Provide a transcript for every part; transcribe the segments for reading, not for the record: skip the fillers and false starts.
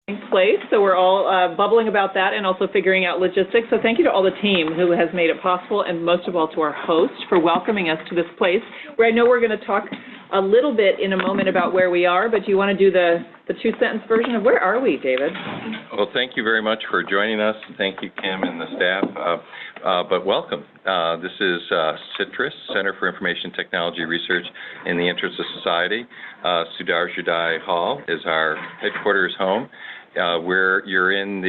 place, so we're all bubbling about that and also figuring out logistics. So thank you to all the team who has made it possible, and most of all to our host for welcoming us to this place, where I know we're going to talk a little bit in a moment about where we are, but do you want to do the two-sentence version of where are we, David? Well, thank you very much for joining us. Thank you, Kim and the staff, but welcome. This is CITRIS, Center for Information Technology Research in the Interest of Society. Sudar Judai Hall is our headquarters home. Where you're in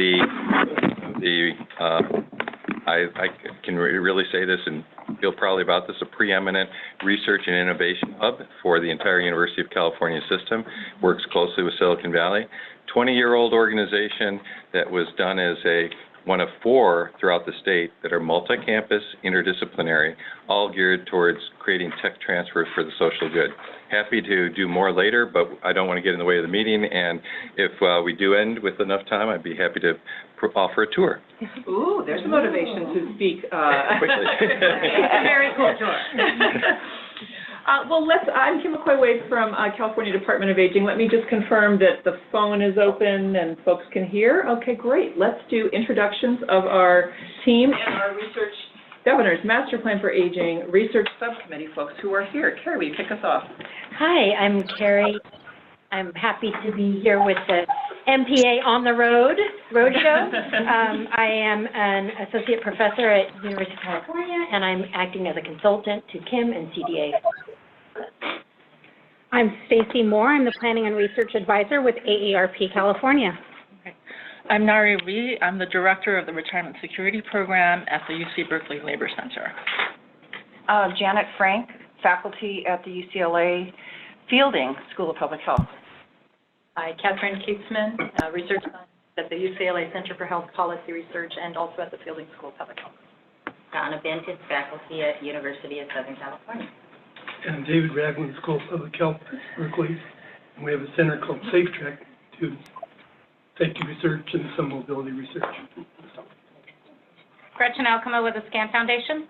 I can really say this and feel proudly about this, a preeminent research and innovation hub for the entire University of California system, works closely with Silicon Valley. 20-year-old organization that was done as one of 4 throughout the state that are multi-campus, interdisciplinary, all geared towards creating tech transfer for the social good. Happy to do more later, but I don't want to get in the way of the meeting, and if we do end with enough time, I'd be happy to offer a tour. Ooh, there's a motivation to speak. Quickly. It's a very cool tour. Well, I'm Kim McCoy-Wade from California Department of Aging. Let me just confirm that the phone is open and folks can hear. Okay, great. Let's do introductions of our team and our research governors, Master Plan for Aging Research Subcommittee folks who are here. Carrie, will you kick us off? Hi, I'm Carrie. I'm happy to be here with the MPA on the Roadshow. I am an associate professor at University of California, and I'm acting as a consultant to Kim and CDA. I'm Stacy Moore. I'm the Planning and Research Advisor with AARP California. I'm Nari Ree. I'm the Director of the Retirement Security Program at the UC Berkeley Labor Center. Janet Frank, faculty at the UCLA Fielding School of Public Health. Hi, Catherine Keatsman, research scientist at the UCLA Center for Health Policy Research and also at the Fielding School of Public Health. Donna Benton, faculty at University of Southern California. And David Ragland, School of Public Health at Berkeley. And we have a center called SafeTrack to safety research and some mobility research. Gretchen Alcama with the SCAN Foundation.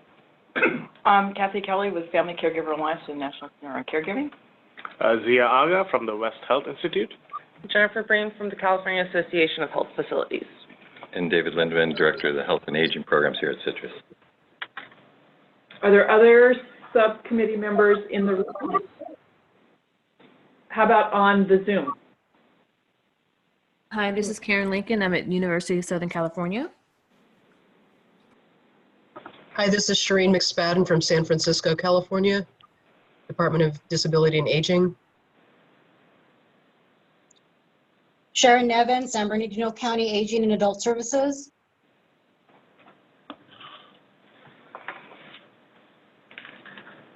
Kathy Kelly with Family Caregiver Alliance and National Center on Caregiving. Zia Aga from the West Health Institute. Jennifer Breen from the California Association of Health Facilities. And David Lindeman, Director of the Health and Aging Programs here at CITRIS. Are there other subcommittee members in the room? How about on the Zoom? Hi, this is Karen Lincoln. I'm at University of Southern California. Hi, this is Shireen McSpadden from San Francisco, California, Department of Disability and Aging. Sharon Nevin, San Bernardino County Aging and Adult Services.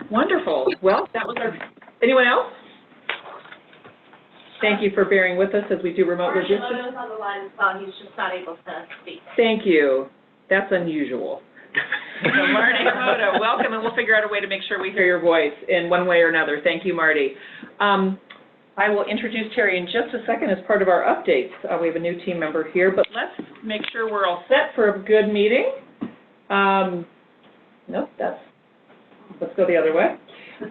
Wonderful. Well, that was our, anyone else? Thank you for bearing with us as we do remote logistics. Marshall on the line as well. He's just not able to speak. Thank you. That's unusual. So Marty Komodo, welcome, and we'll figure out a way to make sure we hear your voice in one way or another. Thank you, Marty. I will introduce Terry in just a second as part of our updates. We have a new team member here, but let's make sure we're all set for a good meeting. Nope, let's go the other way.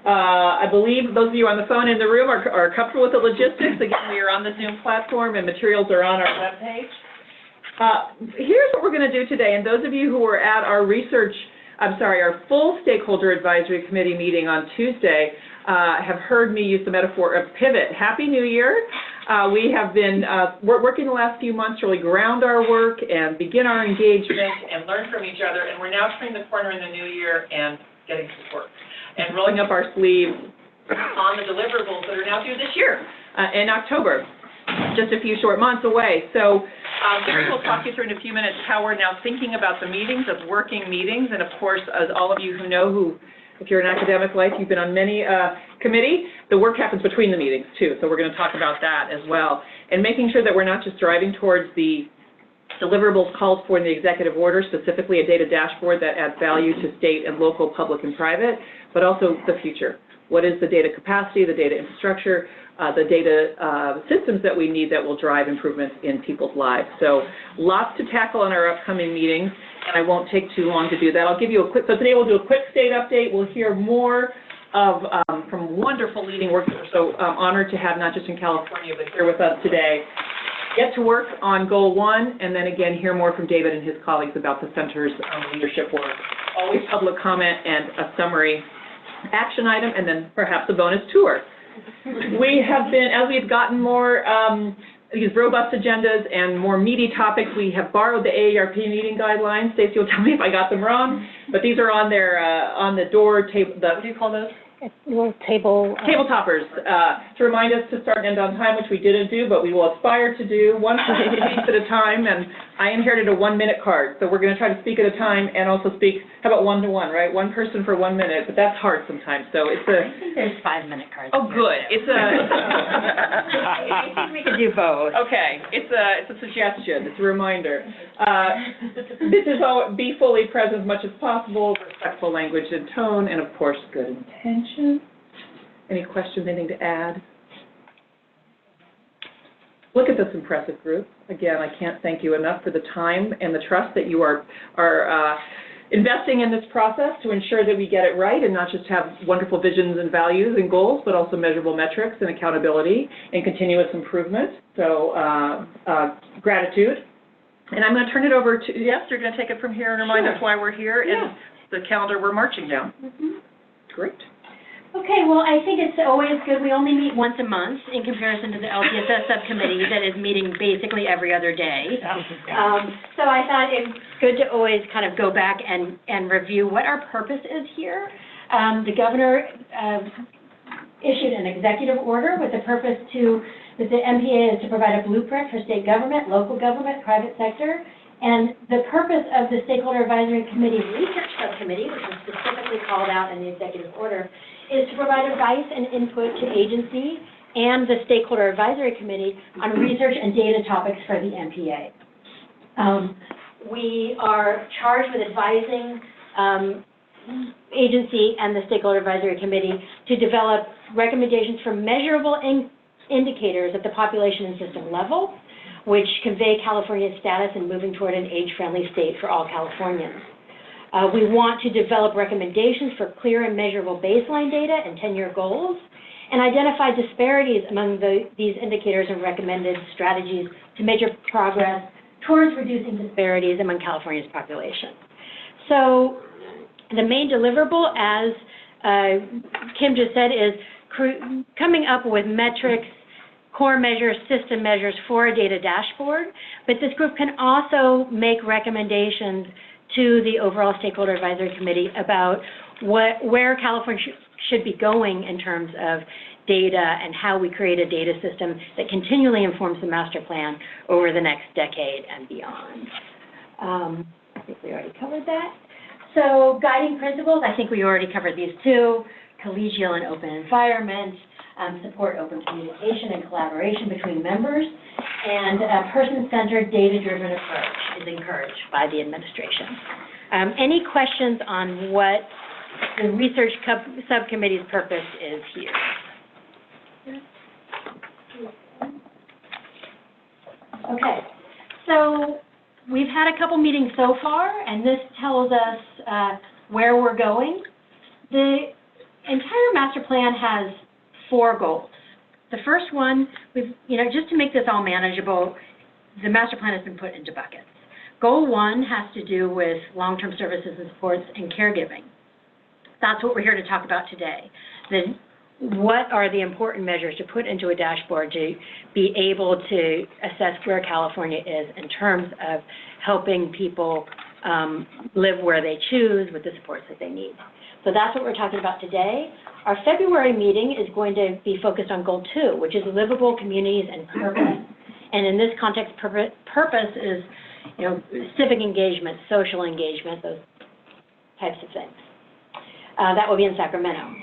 I believe those of you on the phone in the room are comfortable with the logistics. Again, we are on the Zoom platform and materials are on our webpage. Here's what we're going to do today, and those of you who were at our our full Stakeholder Advisory Committee meeting on Tuesday have heard me use the metaphor of pivot. Happy New Year. We have been working the last few months to really ground our work and begin our engagement and learn from each other, and we're now turning the corner in the new year and getting support and rolling up our sleeves on the deliverables that are now due this year in October, just a few short months away. So Gary will talk you through in a few minutes how we're now thinking about the meetings, of working meetings, and of course, as all of you who know if you're in academic life, you've been on many committee, the work happens between the meetings too, so we're going to talk about that as well. And making sure that we're not just driving towards the deliverables called for in the executive order, specifically a data dashboard that adds value to state and local, public and private, but also the future. What is the data capacity, the data infrastructure, the data systems that we need that will drive improvements in people's lives. So lots to tackle in our upcoming meetings, and I won't take too long to do that. I'll give you a quick, so today we'll do a quick state update. We'll hear more of from wonderful leading work. So honored to have not just in California, but here with us today. get to work on Goal 1, and then again, hear more from David and his colleagues about the center's leadership work. Always public comment and a summary action item, and then perhaps a bonus tour. We have been, as we've gotten more these robust agendas and more meaty topics, we have borrowed the AARP meeting guidelines. Stacey will tell me if I got them wrong, but these are on their on the door table. What do you call those? Little table. Table toppers, to remind us to start and end on time, which we didn't do, but we will aspire to do one piece at a time. And I inherited a 1-minute card, so we're going to try to speak at a time and also speak. How about 1-to-1, right? One person for 1 minute, but that's hard sometimes. So it's a. I think there's 5-minute cards. Oh, good. It's a. I think we could do both. Okay, it's a suggestion. It's a reminder. This is all. Be fully present as much as possible. Respectful language and tone, and of course, good intention. Any questions, anything to add? Look at this impressive group. Again, I can't thank you enough for the time and the trust that you are investing in this process to ensure that we get it right and not just have wonderful visions and values and goals, but also measurable metrics and accountability and continuous improvement. So gratitude. And I'm going to turn it over to, yes, you're going to take it from here and remind us why we're here and the calendar we're marching down. Great. Okay, well, I think it's always good. We only meet once a month in comparison to the LTSS subcommittee that is meeting basically every other day. So I thought it's good to always kind of go back and review what our purpose is here. The governor issued an executive order with the purpose that the MPA is to provide a blueprint for state government, local government, private sector. And the purpose of the Stakeholder Advisory Committee's Research Subcommittee, which was specifically called out in the executive order, is to provide advice and input to agency and the Stakeholder Advisory Committee on research and data topics for the MPA. We are charged with advising agency and the Stakeholder Advisory Committee to develop recommendations for measurable indicators at the population and system level, which convey California's status in moving toward an age-friendly state for all Californians. We want to develop recommendations for clear and measurable baseline data and 10-year goals, and identify disparities among these indicators and recommended strategies to measure progress towards reducing disparities among California's population. So the main deliverable, as Kim just said, is coming up with metrics, core measures, system measures for a data dashboard, but this group can also make recommendations to the overall Stakeholder Advisory Committee about where California should be going in terms of data and how we create a data system that continually informs the master plan over the next decade and beyond. I think we already covered that. So guiding principles, I think we already covered these too. Collegial and open environment, support open communication and collaboration between members, and a person-centered, data-driven approach is encouraged by the administration. Any questions on what the research subcommittee's purpose is here? Okay, so we've had a couple meetings so far, and this tells us where we're going. The entire master plan has 4 goals. The first one, just to make this all manageable, the master plan has been put into buckets. Goal 1 has to do with long-term services and supports and caregiving. That's what we're here to talk about today. Then what are the important measures to put into a dashboard to be able to assess where California is in terms of helping people live where they choose with the supports that they need. So that's what we're talking about today. Our February meeting is going to be focused on Goal 2, which is livable communities and purpose. And in this context, purpose is, civic engagement, social engagement, those types of things. That will be in Sacramento.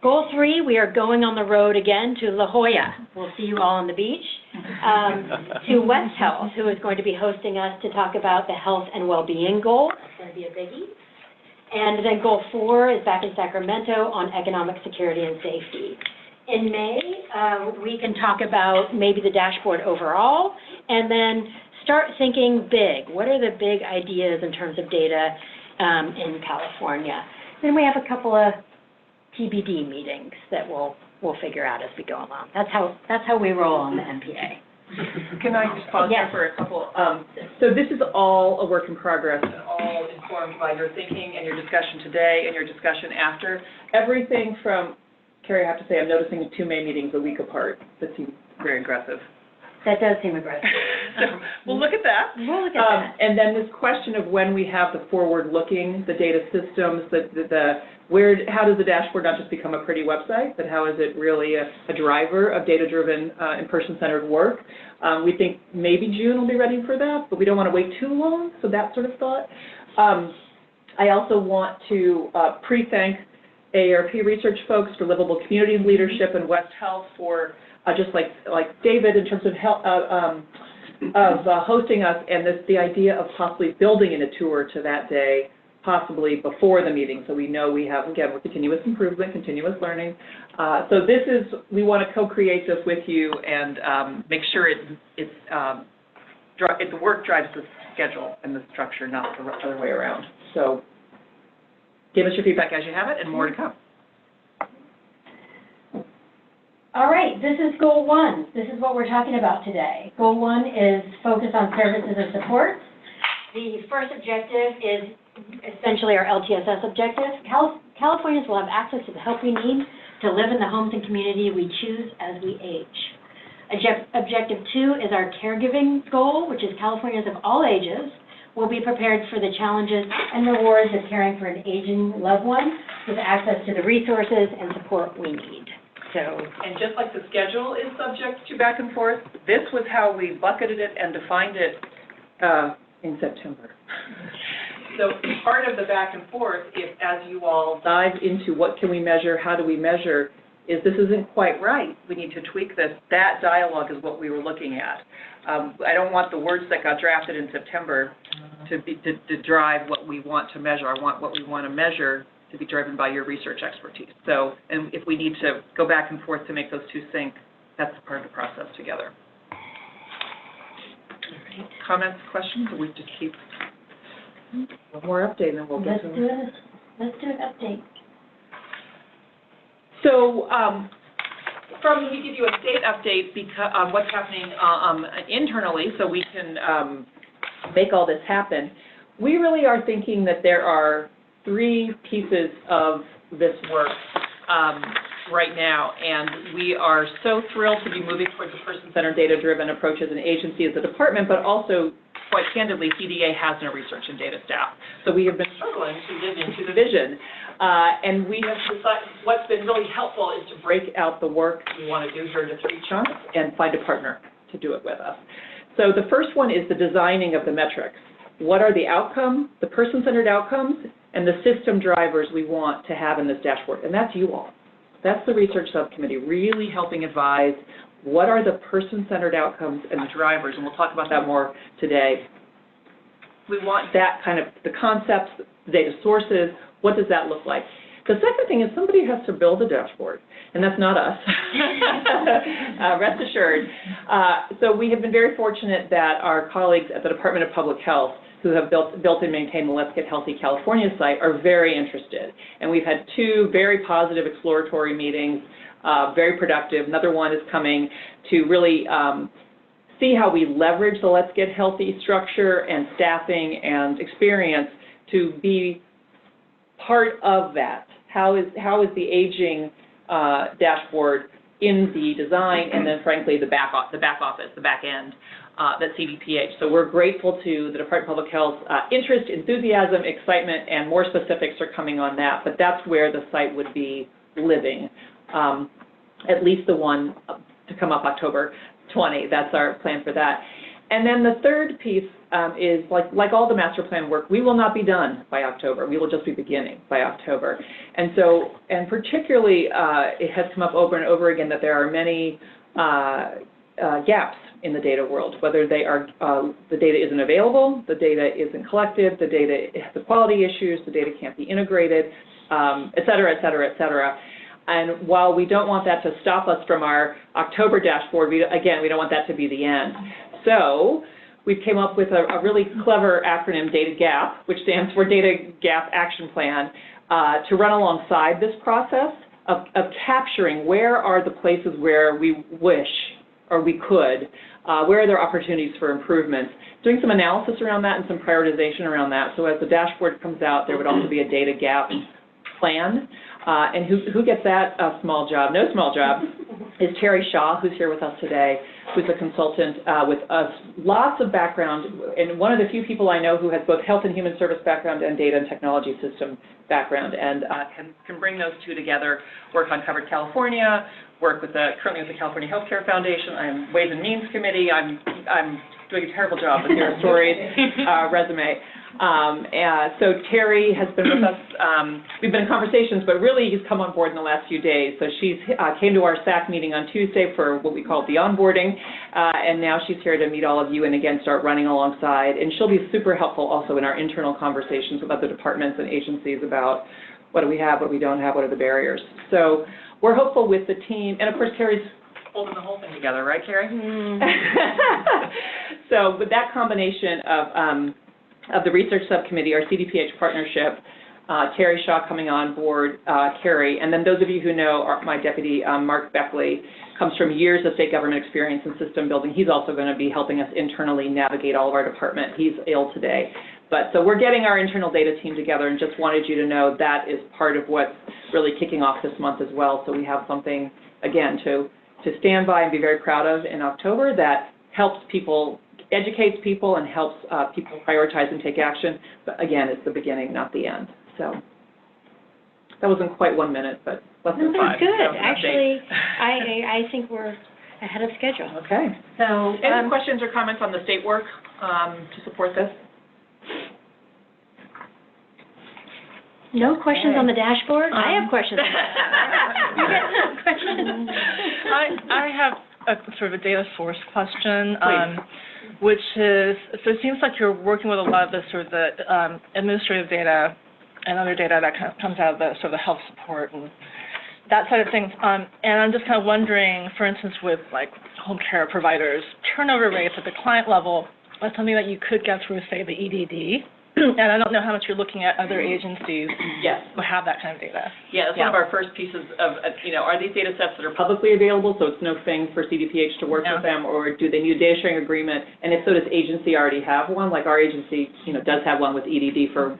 Goal 3, we are going on the road again to La Jolla. We'll see you all on the beach. To West Health, who is going to be hosting us to talk about the health and well-being goal. That's going to be a biggie. And then Goal 4 is back in Sacramento on economic security and safety. In May, we can talk about maybe the dashboard overall, and then start thinking big. What are the big ideas in terms of data in California? Then we have a couple of TBD meetings that we'll figure out as we go along. That's how we roll on the MPA. Can I just pause there for a couple? So this is all a work in progress and all informed by your thinking and your discussion today and your discussion after. Everything from, Carrie, I have to say, I'm noticing 2 May meetings a week apart. That seems very aggressive. That does seem aggressive. So we'll look at that. We'll look at that. And then this question of when we have the forward-looking, the data systems, how does the dashboard not just become a pretty website, but how is it really a driver of data-driven and person-centered work? We think maybe June will be ready for that, but we don't want to wait too long, so that sort of thought. I also want to pre-thank AARP research folks for Livable Communities Leadership and West Health for just like David in terms of hosting us, and the idea of possibly building in a tour to that day, possibly before the meeting, so we know we have, again, we're continuous improvement, continuous learning. So we want to co-create this with you and make sure the work drives the schedule and the structure, not the other way around. So give us your feedback as you have it, and more to come. All right, this is Goal 1. This is what we're talking about today. Goal 1 is focus on services and supports. The first objective is essentially our LTSS objective. Californians will have access to the help we need to live in the homes and community we choose as we age. Objective 2 is our caregiving goal, which is Californians of all ages will be prepared for the challenges and rewards of caring for an aging loved one with access to the resources and support we need. And just like the schedule is subject to back and forth, this was how we bucketed it and defined it in September. So part of the back and forth, as you all dive into what can we measure, how do we measure, is this isn't quite right. We need to tweak this. That dialogue is what we were looking at. I don't want the words that got drafted in September to drive what we want to measure. I want what we want to measure to be driven by your research expertise. So, and if we need to go back and forth to make those two sync, that's part of the process together. All right. Comments, questions, or we just keep one more update and then we'll get to it. Let's do an update. So, we give you a state update on what's happening internally so we can make all this happen. We really are thinking that there are 3 pieces of this work right now, and we are so thrilled to be moving towards a person-centered, data-driven approach as an agency, as a department, but also, quite candidly, CDA has no research and data staff. So we have been struggling to live into the vision. And we have decided what's been really helpful is to break out the work we want to do here into 3 chunks and find a partner to do it with us. So the first one is the designing of the metrics. What are the outcomes, the person-centered outcomes, and the system drivers we want to have in this dashboard? And that's you all. That's the research subcommittee, really helping advise what are the person-centered outcomes and the drivers, and we'll talk about that more today. We want that kind of, the concepts, the data sources, what does that look like? The second thing is somebody has to build a dashboard, and that's not us, rest assured. So we have been very fortunate that our colleagues at the Department of Public Health who have built and maintained the Let's Get Healthy California site are very interested. And we've had 2 very positive exploratory meetings, very productive. Another one is coming to really see how we leverage the Let's Get Healthy structure and staffing and experience to be part of that. How is the aging dashboard in the design, and then frankly the back office, the back end, that's CDPH. So we're grateful to the Department of Public Health's interest, enthusiasm, excitement, and more specifics are coming on that, but that's where the site would be living, at least the one to come up October 20. That's our plan for that. And then the third piece is, like all the master plan work, we will not be done by October. We will just be beginning by October. And so, and particularly, it has come up over and over again that there are many gaps in the data world, whether they are, the data isn't available, the data isn't collected, the data has quality issues, the data can't be integrated, et cetera, et cetera, et cetera. And while we don't want that to stop us from our October dashboard, we don't want that to be the end. So we've came up with a really clever acronym, Data GAP, which stands for Data Gap Action Plan, to run alongside this process of capturing where are the places where we wish or we could Where are there opportunities for improvement? Doing some analysis around that and some prioritization around that. So as the dashboard comes out, there would also be a data gap plan. And who gets that small job? No small job is Terry Shaw, who's here with us today, who's a consultant with us, lots of background, and one of the few people I know who has both health and human service background and data and technology system background, and can bring those two together, work on Covered California, work with currently with the California Healthcare Foundation. I'm Ways and Means Committee. I'm doing a terrible job with your storied resume. So Terry has been with us. We've been in conversations, but really he's come on board in the last few days. So she's came to our SAC meeting on Tuesday for what we call the onboarding, and now she's here to meet all of you and again start running alongside. And she'll be super helpful also in our internal conversations with other departments and agencies about what do we have, what we don't have, what are the barriers. So we're hopeful with the team, and of course Terry's holding the whole thing together, right, Terry? So with that combination of the research subcommittee, our CDPH partnership, Terry Shaw coming on board, Carrie, and then those of you who know my deputy, Mark Beckley, comes from years of state government experience in system building. He's also going to be helping us internally navigate all of our department. He's ill today. But so we're getting our internal data team together and just wanted you to know that is part of what's really kicking off this month as well. So we have something, again, to stand by and be very proud of in October that helps people, educates people and helps people prioritize and take action. But again, it's the beginning, not the end. So that wasn't quite 1 minute, but less than 5. That's good. Actually, I think we're ahead of schedule. Okay. So, any questions or comments on the state work to support this? No questions on the dashboard? I have questions. You guys have questions? I have a sort of a data source question, which is, so it seems like you're working with a lot of the sort of the administrative data and other data that comes out of the sort of the health support and that side of things. And I'm just kind of wondering, for instance, with like home care providers, turnover rates at the client level, that's something that you could get through, say, the EDD. And I don't know how much you're looking at other agencies who have that kind of data. Yeah, that's one of our first pieces of, are these data sets that are publicly available, so it's no thing for CDPH to work with them, or do they need a data sharing agreement? And if so, does agency already have one? Like our agency, does have one with EDD for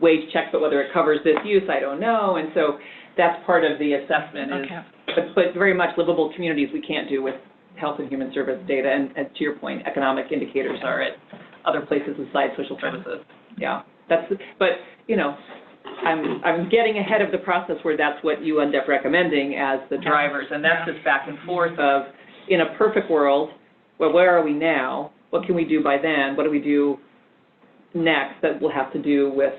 wage checks, but whether it covers this use, I don't know. And so that's part of the assessment but very much livable communities we can't do with health and human service data. And to your point, economic indicators are at other places besides social services. Yeah, but I'm getting ahead of the process where that's what you end up recommending as the drivers, and that's this back and forth of, in a perfect world, well, where are we now? What can we do by then? What do we do next that will have to do with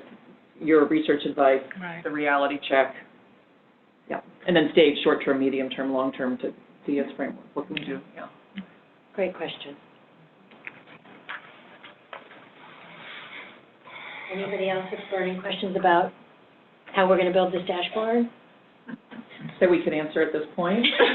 your research advice, the reality check, and then stage short-term, medium-term, long-term to see its framework. What can we do? Yeah. Great question. Anybody else have burning questions about how we're going to build this dashboard? That we can answer at this point. The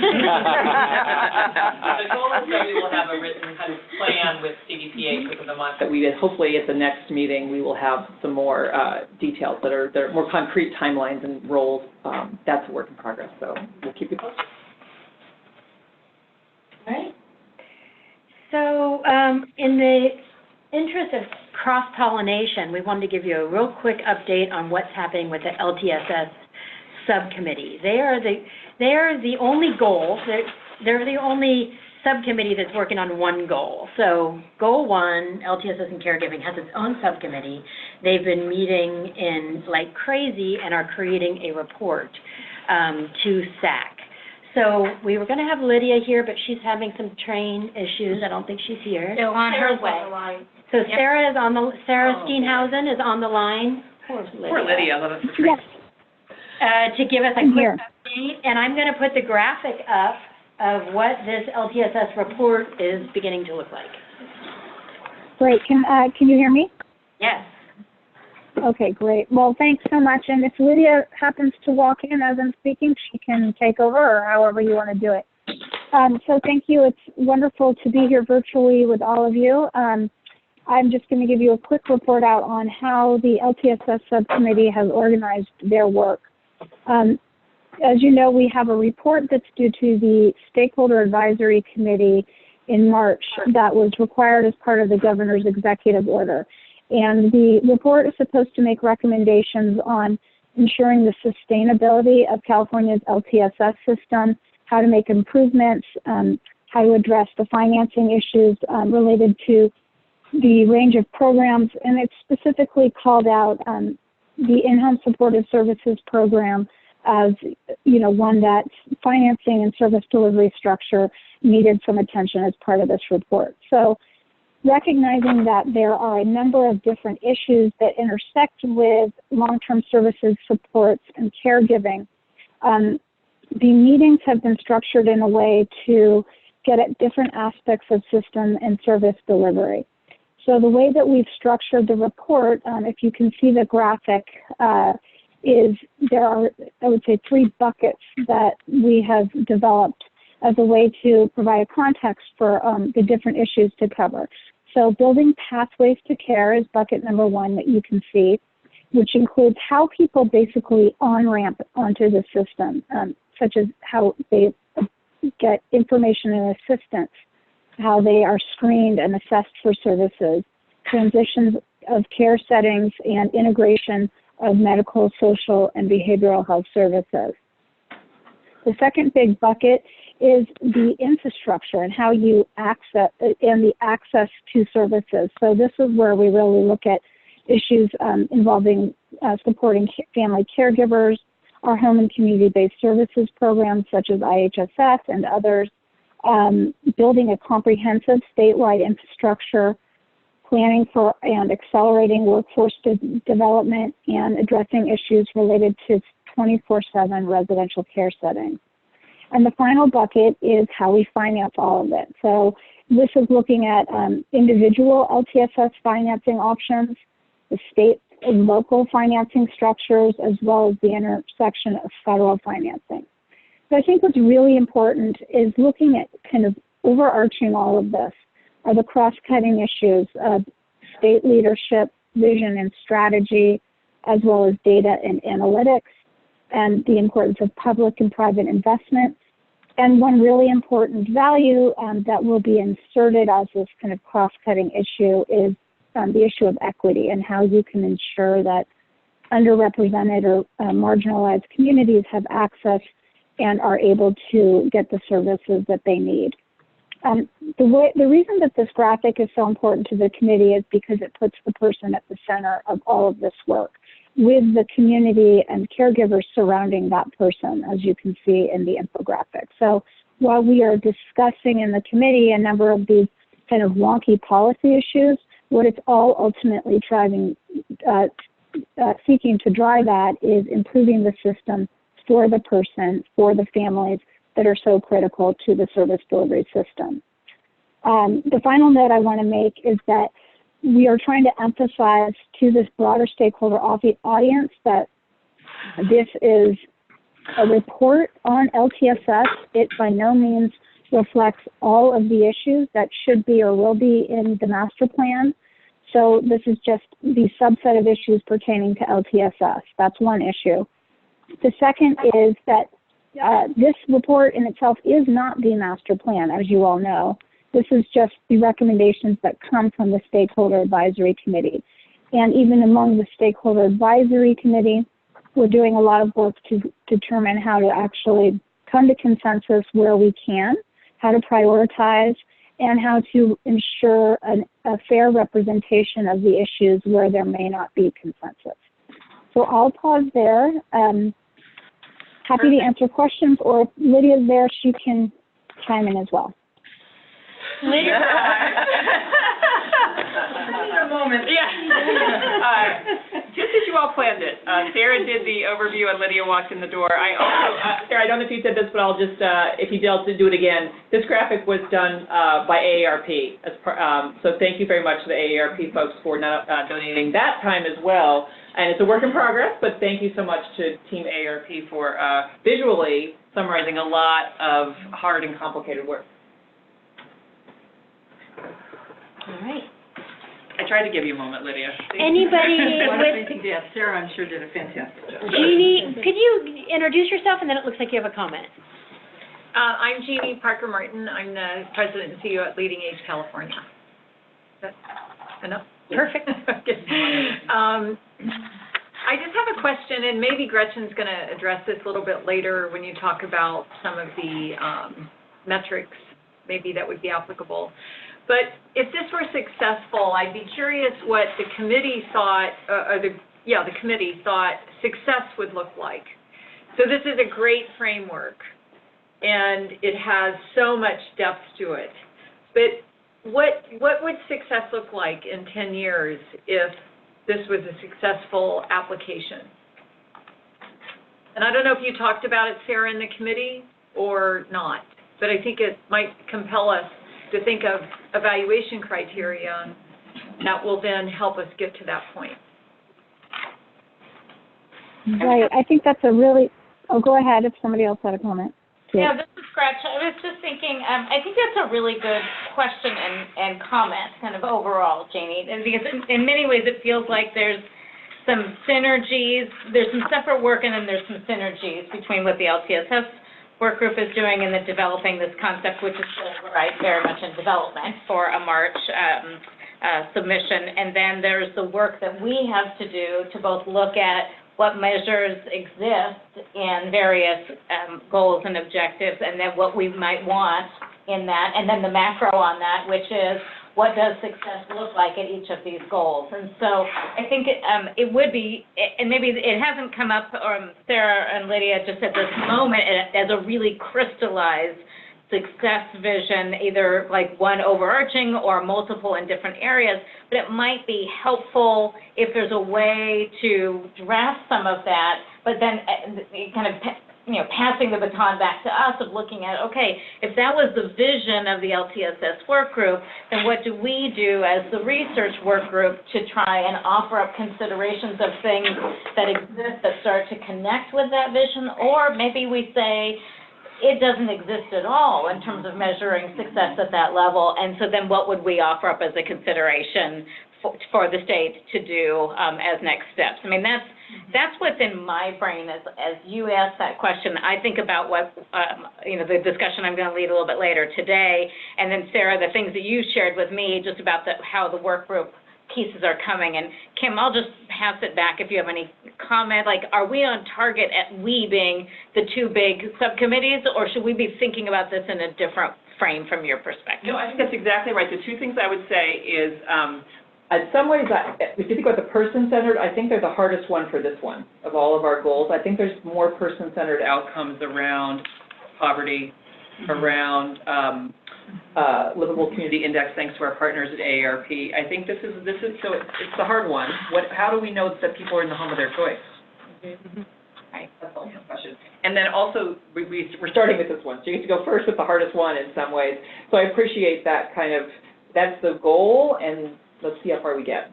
goal is that we will have a written kind of plan with CDPH within the month that we hopefully at the next meeting we will have some more details that are more concrete timelines and roles. That's a work in progress, so we'll keep you posted. All right. So in the interest of cross-pollination, we wanted to give you a real quick update on what's happening with the LTSS subcommittee. They are the only goal. They're the only subcommittee that's working on one goal. So goal 1, LTSS and caregiving, has its own subcommittee. They've been meeting in like crazy and are creating a report to SAC. So we were going to have Lydia here, but she's having some train issues. I don't think she's here. Still on her way. So Sarah Steenhausen is on the line. Poor Lydia. Love it for train. Yes. To give us a quick update, and I'm going to put the graphic up of what this LTSS report is beginning to look like. Great. Can you hear me? Yes. Okay, great. Well, thanks so much. And if Lydia happens to walk in as I'm speaking, she can take over, or however you want to do it. So thank you. It's wonderful to be here virtually with all of you. I'm just going to give you a quick report out on how the LTSS subcommittee has organized their work. As you know, we have a report that's due to the Stakeholder Advisory Committee in March that was required as part of the governor's executive order. And the report is supposed to make recommendations on ensuring the sustainability of California's LTSS system, how to make improvements, how to address the financing issues related to the range of programs, and it's specifically called out the in-home supportive services program as, one that financing and service delivery structure needed some attention as part of this report. So recognizing that there are a number of different issues that intersect with long-term services, supports, and caregiving, the meetings have been structured in a way to get at different aspects of system and service delivery. So the way that we've structured the report, if you can see the graphic, is there are, I would say, 3 buckets that we have developed as a way to provide a context for the different issues to cover. So building pathways to care is bucket number 1 that you can see, which includes how people basically on-ramp onto the system, such as how they get information and assistance, how they are screened and assessed for services, transitions of care settings, and integration of medical, social, and behavioral health services. The second big bucket is the infrastructure and how you access and the access to services. So this is where we really look at issues involving supporting family caregivers, our home and community-based services programs such as IHSS and others, building a comprehensive statewide infrastructure, planning for and accelerating workforce development, and addressing issues related to 24/7 residential care settings. And the final bucket is how we finance all of it. So this is looking at individual LTSS financing options, the state and local financing structures, as well as the intersection of federal financing. So I think what's really important is looking at kind of overarching all of this are the cross-cutting issues of state leadership, vision, and strategy, as well as data and analytics, and the importance of public and private investment. And one really important value that will be inserted as this kind of cross-cutting issue is the issue of equity and how you can ensure that underrepresented or marginalized communities have access and are able to get the services that they need. The reason that this graphic is so important to the committee is because it puts the person at the center of all of this work, with the community and caregivers surrounding that person, as you can see in the infographic. So while we are discussing in the committee a number of these kind of wonky policy issues, what it's all ultimately seeking to drive at is improving the system for the person, for the families that are so critical to the service delivery system. The final note I want to make is that we are trying to emphasize to this broader stakeholder audience that this is a report on LTSS. It by no means reflects all of the issues that should be or will be in the master plan. So this is just the subset of issues pertaining to LTSS. That's one issue. The second is that this report in itself is not the master plan, as you all know. This is just the recommendations that come from the Stakeholder Advisory Committee. And even among the Stakeholder Advisory Committee, we're doing a lot of work to determine how to actually come to consensus where we can, how to prioritize, and how to ensure a fair representation of the issues where there may not be consensus. So I'll pause there. Happy to answer questions, or if Lydia's there, she can chime in as well. Lydia. A moment. Yeah. Just as you all planned it, Sarah did the overview and Lydia walked in the door. I also, Sarah, I don't know if you said this, but I'll just, if you did, do it again. This graphic was done by AARP. So thank you very much to the AARP folks for donating that time as well. And it's a work in progress, but thank you so much to Team AARP for visually summarizing a lot of hard and complicated work. All right. I tried to give you a moment, Lydia. Anybody with... Yeah, Sarah, I'm sure, did a fantastic job. Jeannie, could you introduce yourself, and then it looks like you have a comment. I'm Jeannie Parker Martin. I'm the president and CEO at Leading Age California. Is that enough? Perfect. I just have a question, and maybe Gretchen's going to address this a little bit later when you talk about some of the metrics maybe that would be applicable. But if this were successful, I'd be curious what the committee thought, the committee thought success would look like. So this is a great framework, and it has so much depth to it. But what would success look like in 10 years if this was a successful application? And I don't know if you talked about it, Sarah, in the committee or not, but I think it might compel us to think of evaluation criteria that will then help us get to that point. Right. I think that's a really, go ahead if somebody else had a comment. Yeah, this is Gretchen. I was just thinking, I think that's a really good question and comment, kind of overall, Janie. And because in many ways it feels like there's some synergies, there's some separate work, and then there's some synergies between what the LTSS work group is doing and then developing this concept, which is still very much in development for a March submission. And then there's the work that we have to do to both look at what measures exist in various goals and objectives, and then what we might want in that, and then the macro on that, which is what does success look like at each of these goals. And so I think it would be, and maybe it hasn't come up, Sarah and Lydia just at this moment, as a really crystallized success vision, either like one overarching or multiple in different areas, but it might be helpful if there's a way to draft some of that, but then kind of, passing the baton back to us of looking at, okay, if that was the vision of the LTSS work group, then what do we do as the research work group to try and offer up considerations of things that exist that start to connect with that vision, or maybe we say, it doesn't exist at all in terms of measuring success at that level, and so then what would we offer up as a consideration for the state to do as next steps? I mean, that's what's in my brain as you ask that question. I think about what, the discussion I'm going to lead a little bit later today, and then Sarah, the things that you shared with me just about how the work group pieces are coming. And Kim, I'll just pass it back if you have any comment. Like, are we on target at we being the two big subcommittees, or should we be thinking about this in a different frame from your perspective? No, I think that's exactly right. The two things I would say is, in some ways, if you think about the person-centered, I think they're the hardest one for this one of all of our goals. I think there's more person-centered outcomes around poverty, around livable community index, thanks to our partners at AARP. I think this is so it's the hard one. How do we know that people are in the home of their choice? Mm-hmm. Right, that's the question. And then also, we're starting with this one, so you get to go first with the hardest one in some ways. So I appreciate that that's the goal, and let's see how far we get.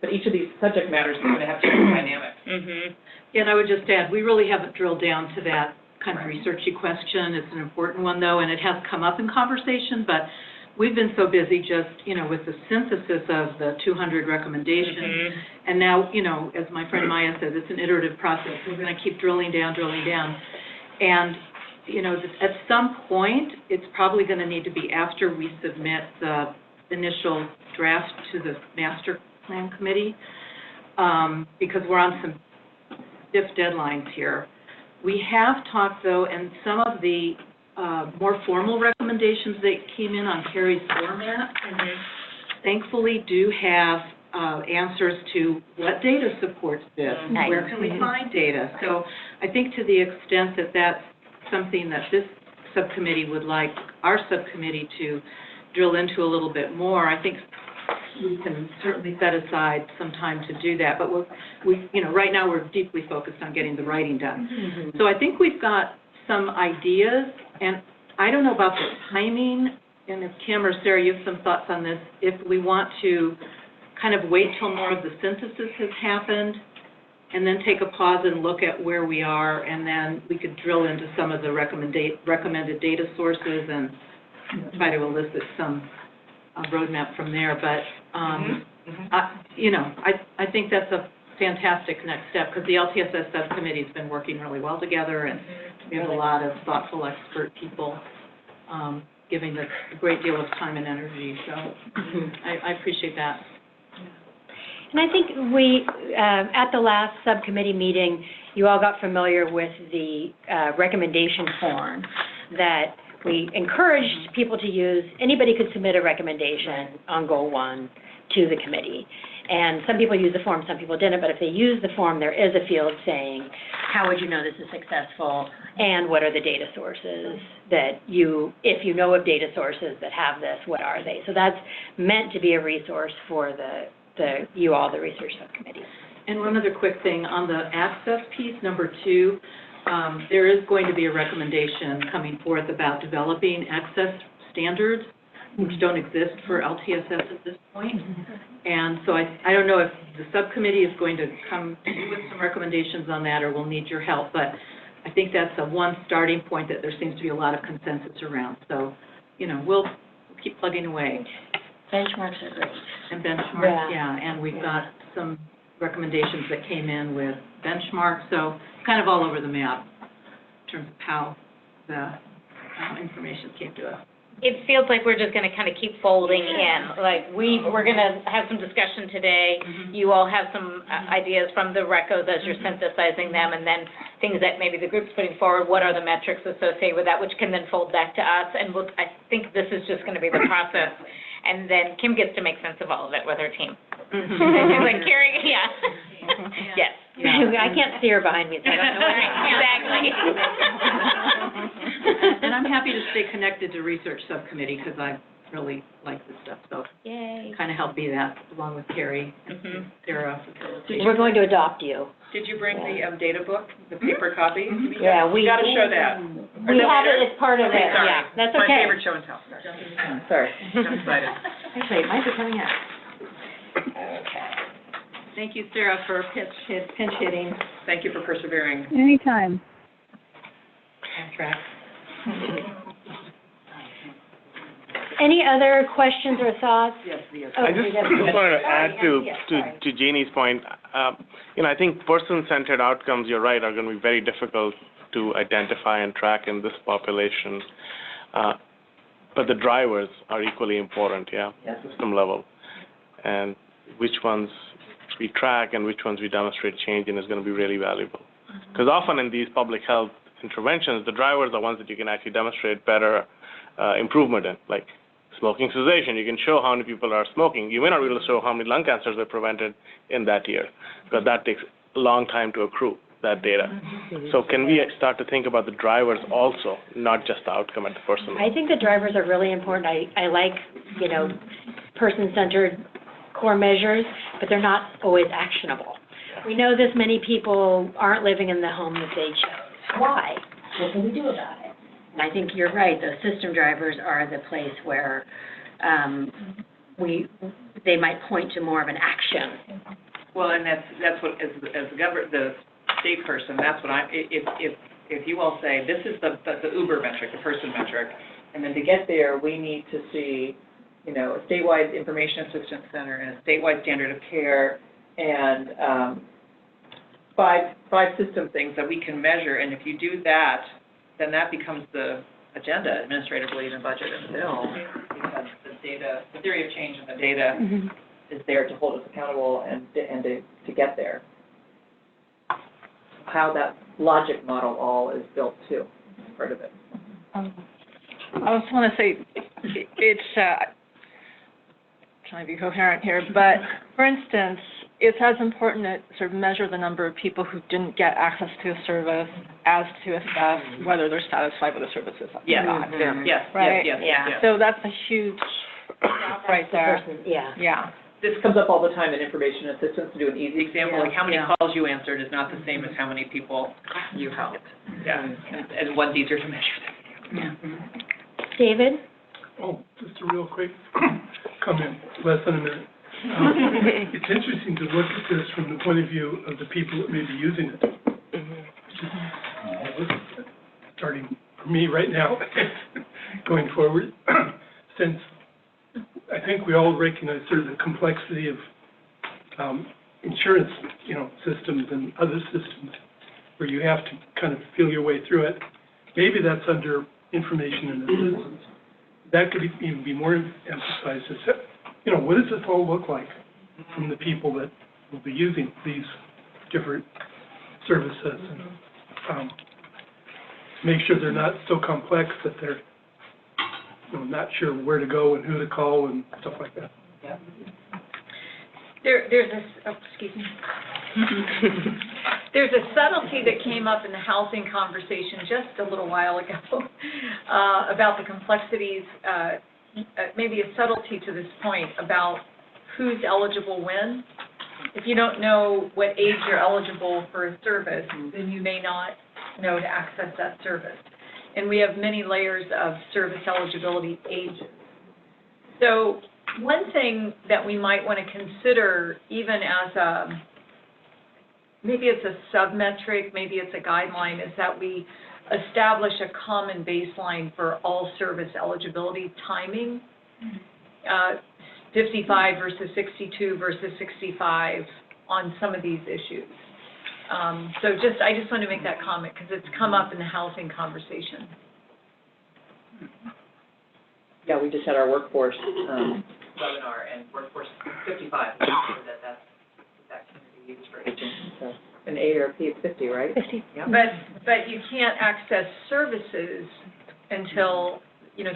But each of these subject matters is going to have different dynamics. Mm-hmm. Yeah, and I would just add, we really haven't drilled down to that kind of researchy question. It's an important one, though, and it has come up in conversation, but we've been so busy just, with the synthesis of the 200 recommendations, mm-hmm. and now, as my friend Maya says, it's an iterative process. We're going to keep drilling down, and, at some point, it's probably going to need to be after we submit the initial draft to the master plan committee, because we're on some stiff deadlines here. We have talked, though, and some of the more formal recommendations that came in on Carrie's format, mm-hmm. thankfully do have answers to what data supports this, mm-hmm. where can we find data. So I think to the extent that that's something that this subcommittee would like our subcommittee to drill into a little bit more, I think we can certainly set aside some time to do that. But right now we're deeply focused on getting the writing done. Mm-hmm. So I think we've got some ideas, and I don't know about the timing, and if Kim or Sarah, you have some thoughts on this, if we want to kind of wait till more of the synthesis has happened and then take a pause and look at where we are, and then we could drill into some of the recommended data sources and try to elicit some roadmap from there. But, I think that's a fantastic next step, because the LTSS subcommittee's been working really well together, and we have a lot of thoughtful expert people giving this a great deal of time and energy, so I appreciate that. And I think we, at the last subcommittee meeting, you all got familiar with the recommendation form that we encouraged people to use. Anybody could submit a recommendation on Goal 1 to the committee. And some people use the form, some people didn't, but if they use the form, there is a field saying, how would you know this is successful, and what are the data sources that if you know of data sources that have this, what are they? So that's meant to be a resource for the research subcommittee. And one other quick thing, on the access piece, number 2, there is going to be a recommendation coming forth about developing access standards, which don't exist for LTSS at this point. And so I don't know if the subcommittee is going to come to you with some recommendations on that, or we'll need your help, but I think that's one starting point that there seems to be a lot of consensus around. So, we'll keep plugging away. Benchmarks are great. And benchmarks, yeah, and we've got some recommendations that came in with benchmarks, so kind of all over the map in terms of how the information came to us. It feels like we're just going to kind of keep folding in. Like we're going to have some discussion today. You all have some ideas from the recos as you're synthesizing them, and then things that maybe the group's putting forward. What are the metrics associated with that, which can then fold back to us? And I think this is just going to be the process. And then Kim gets to make sense of all of it with her team. And she's like, Carrie, yeah. Yes. Yeah. I can't see her behind me, so I don't know what exactly. And I'm happy to stay connected to research subcommittee because I really like this stuff. So kind of help be that along with Carrie and Sarah. We're going to adopt you. Did you bring the data book, the paper copy? Yeah, we got to show that. We have it as part of it. Sorry. Yeah, that's My okay. favorite show and tell. Sorry, I'm excited. Actually, it might be coming out. Okay. Thank you, Sarah, for pinch hitting. Thank you for persevering. Anytime. On track. Any other questions or thoughts? Yes, yes. I just wanted to add to Janie's point. I think person-centered outcomes, you're right, are going to be very difficult to identify and track in this population. But the drivers are equally important, at system level. And which ones we track and which ones we demonstrate change in is going to be really valuable. Because often in these public health interventions, the drivers are ones that you can actually demonstrate better improvement in, like smoking cessation. You can show how many people are smoking. You may not be able to show how many lung cancers were prevented in that year, because that takes a long time to accrue that data. So can we start to think about the drivers also, not just the outcome at the person level? I think the drivers are really important. I like, person-centered core measures, but they're not always actionable. We know this many people aren't living in the home that they chose. Why? What can we do about it? And I think you're right. Those system drivers are the place where they might point to more of an action. Well, and that's what, as the state person, that's what if you all say, this is the Uber metric, the person metric, and then to get there, we need to see, a statewide information assistance center and a statewide standard of care and five system things that we can measure, and if you do that, then that becomes the agenda administratively in the budget and bill, because the theory of change and the data is there to hold us accountable and to get there. How that logic model all is built too, is part of it. I just want to say, it's trying to be coherent here, but for instance, it's as important to sort of measure the number of people who didn't get access to a service as to assess whether they're satisfied with the services or not. Yes, right? yes. So that's a huge right there. Yeah. This comes up all the time in information assistance. To do an easy example, like how many calls you answered is not the same as how many people you helped. Yeah, and one's easier to measure than David? Oh, just a real quick comment, less than a minute. It's interesting to look at this from the point of view of the people that may be using it. Starting for me right now, going forward, since I think we all recognize sort of the complexity of insurance, systems and other systems where you have to kind of feel your way through it. Maybe that's under information and assistance. That could even be more emphasized as, what does this all look like from the people that will be using these different services, and make sure they're not so complex that they're not sure where to go and who to call and stuff like that. Yeah. There's a subtlety that came up in the housing conversation just a little while ago about the complexities, maybe a subtlety to this point about who's eligible when. If you don't know what age you're eligible for a service, then you may not know to access that service. And we have many layers of service eligibility ages. So one thing that we might want to consider, even as maybe it's a sub-metric, maybe it's a guideline, is that we establish a common baseline for all service eligibility timing, 55 versus 62 versus 65 on some of these issues. I just want to make that comment because it's come up in the housing conversation. Yeah, we just had our workforce webinar, and workforce 55, so that can be used for aging. So an AARP is 50, right? 50. Yeah. But you can't access services until,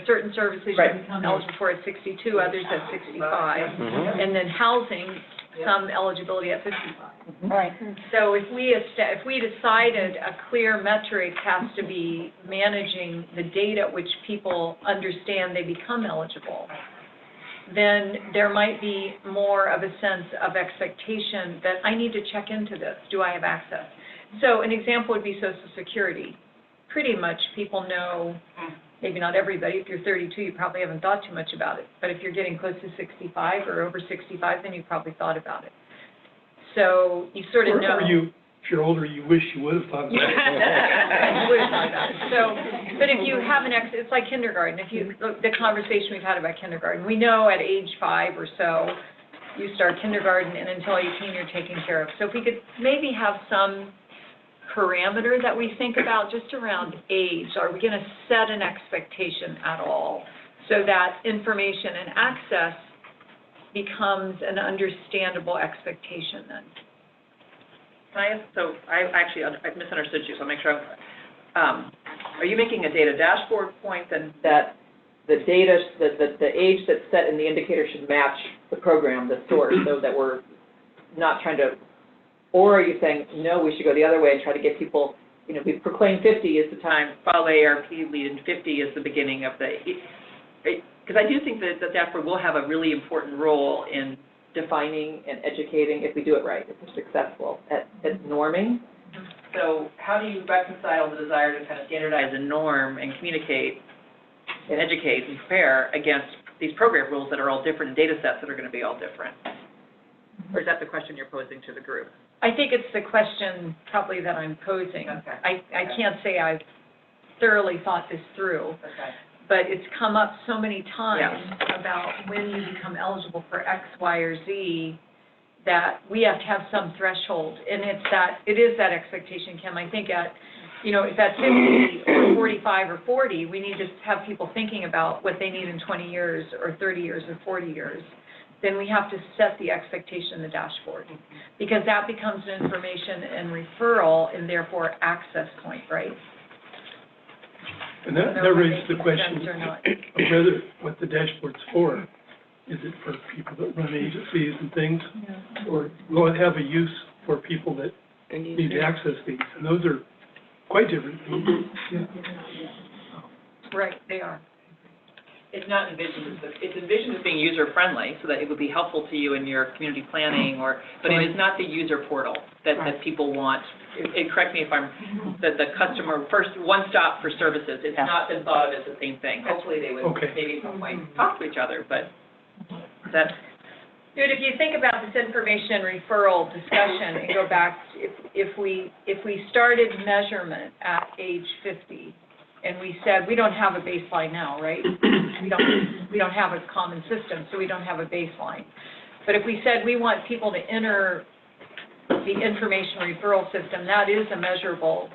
certain services you become eligible for at 62, others at 65, and then housing, some eligibility at 55. Right. So if we decided a clear metric has to be managing the date at which people understand they become eligible, then there might be more of a sense of expectation that I need to check into this. Do I have access? So an example would be Social Security. Pretty much people know, maybe not everybody. If you're 32, you probably haven't thought too much about it. But if you're getting close to 65 or over 65, then you probably thought about it. So you sort of know. If you're older, you wish you would have thought about it. You would have thought about it. So, but if you have it's like kindergarten. The conversation we've had about kindergarten, we know at age 5 or so, you start kindergarten, and until 18, you're taken care of. So if we could maybe have some parameter that we think about just around age, are we going to set an expectation at all so that information and access becomes an understandable expectation then? Can I ask, so I misunderstood you, so I'll make sure are you making a data dashboard point then that the data, the age that's set in the indicator should match the program, the source, so that we're not trying to, or are you saying, no, we should go the other way and try to get people, we proclaim 50 is the time, follow AARP lead, and 50 is the beginning of the, because I do think that the dashboard will have a really important role in defining and educating, if we do it right, if we're successful at norming. So how do you reconcile the desire to kind of standardize a norm and communicate and educate and prepare against these program rules that are all different, and data sets that are going to be all different? Or is that the question you're posing to the group? I think it's the question probably that I'm posing. Okay. I can't say I've thoroughly thought this through. Okay. But it's come up so many times about when you become eligible for X, Y, or Z that we have to have some threshold. And it is that expectation, Kim. I think if at 50 or 45 or 40, we need to have people thinking about what they need in 20 years or 30 years or 40 years. Then we have to set the expectation in the dashboard, because that becomes an information and referral and therefore access point, right? And that raises the question of whether what the dashboard's for. Is it for people that run agencies and things, or will it have a use for people that need to access these? And those are quite different things. Right, they are. It's not envisioned it's envisioned as being user-friendly, so that it would be helpful to you in your community planning, but it is not the user portal that people want. And correct me if I'm, the customer, first, one stop for services, it's not been thought of as the same thing. Hopefully they would maybe at some point talk to each other, but that's... Dude, if you think about this information referral discussion and go back, if we started measurement at age 50, and we said we don't have a baseline now, right? We don't have a common system, so we don't have a baseline. But if we said we want people to enter the information referral system, that is a measurable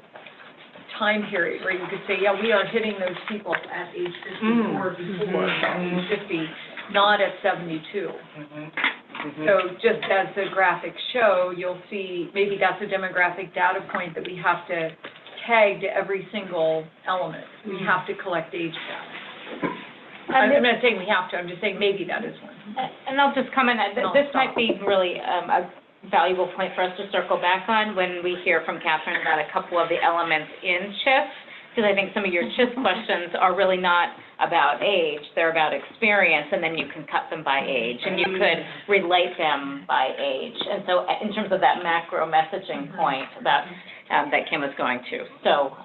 time period where you could say, yeah, we are hitting those people at age 50 or before age 50, not at 72. So just as the graphics show, you'll see maybe that's a demographic data point that we have to tag to every single element. We have to collect age data. I'm not saying we have to, I'm just saying maybe that is one. And I'll just comment, this might be really a valuable point for us to circle back on when we hear from Catherine about a couple of the elements in CHIS, because I think some of your CHIS questions are really not about age, they're about experience, and then you can cut them by age, and you could relate them by age. And so in terms of that macro messaging point that Kim was going to. So,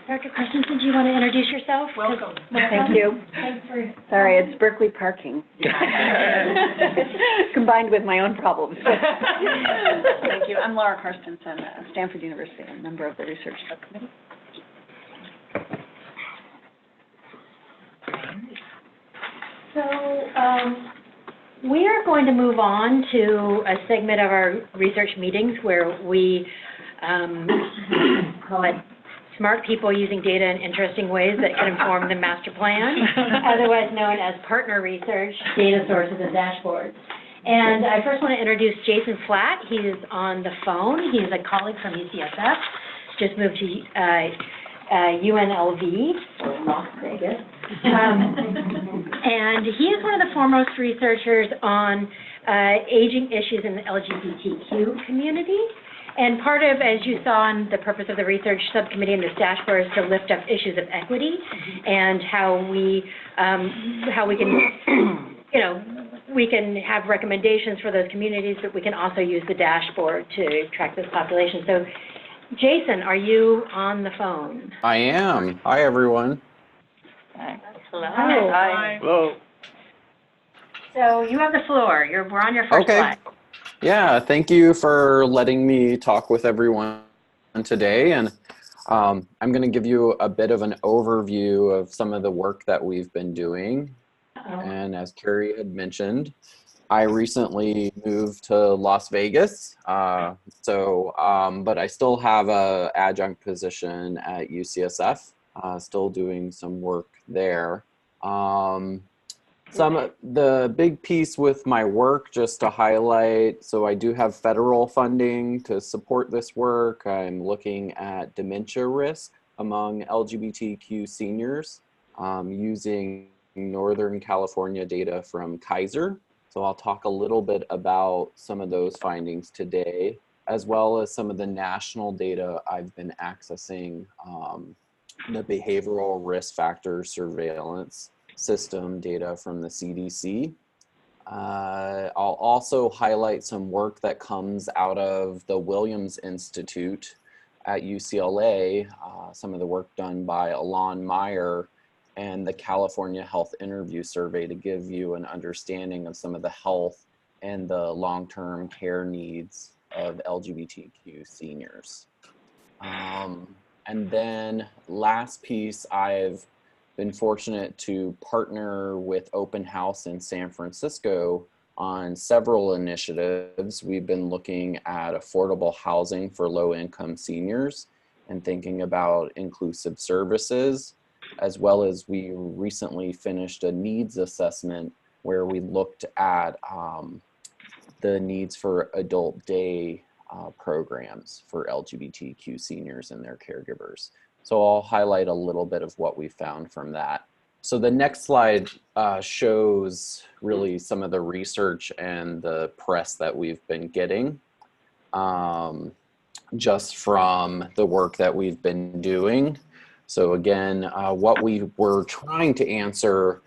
Dr. Christensen, do you want to introduce yourself? Welcome. Thank you. Thanks for... Sorry, it's Berkeley parking. Combined with my own problems. Thank you. I'm Laura Carstensen, Stanford University, a member of the research subcommittee. So we are going to move on to a segment of our research meetings where we call it Smart People Using Data in Interesting Ways That Can Inform the Master Plan, otherwise known as Partner Research, Data Sources, and Dashboards. And I first want to introduce Jason Flatt. He is on the phone. He's a colleague from UCSF, just moved to UNLV, or Las Vegas. And he is one of the foremost researchers on aging issues in the LGBTQ community. And part of, as you saw in the purpose of the research subcommittee in this dashboard, is to lift up issues of equity and how we can, we can have recommendations for those communities, but we can also use the dashboard to track this population. So, Jason, are you on the phone? I am. Hi, everyone. hello. Hi. Hello. So you have the floor. We're on your first slide. Yeah, thank you for letting me talk with everyone today. And I'm going to give you a bit of an overview of some of the work that we've been doing. And as Carrie had mentioned, I recently moved to Las Vegas. But I still have an adjunct position at UCSF, still doing some work there. The big piece with my work, just to highlight, so I do have federal funding to support this work. I'm looking at dementia risk among LGBTQ seniors using Northern California data from Kaiser. So I'll talk a little bit about some of those findings today, as well as some of the national data I've been accessing, the behavioral risk factor surveillance system data from the CDC. I'll also highlight some work that comes out of the Williams Institute at UCLA, some of the work done by Alon Meyer and the California Health Interview Survey to give you an understanding of some of the health and the long-term care needs of LGBTQ seniors. And then last piece, I've been fortunate to partner with Open House in San Francisco on several initiatives. We've been looking at affordable housing for low-income seniors and thinking about inclusive services, as well as we recently finished a needs assessment where we looked at the needs for adult day programs for LGBTQ seniors and their caregivers. So I'll highlight a little bit of what we found from that. So the next slide shows really some of the research and the press that we've been getting just from the work that we've been doing. So again, what we were trying to answer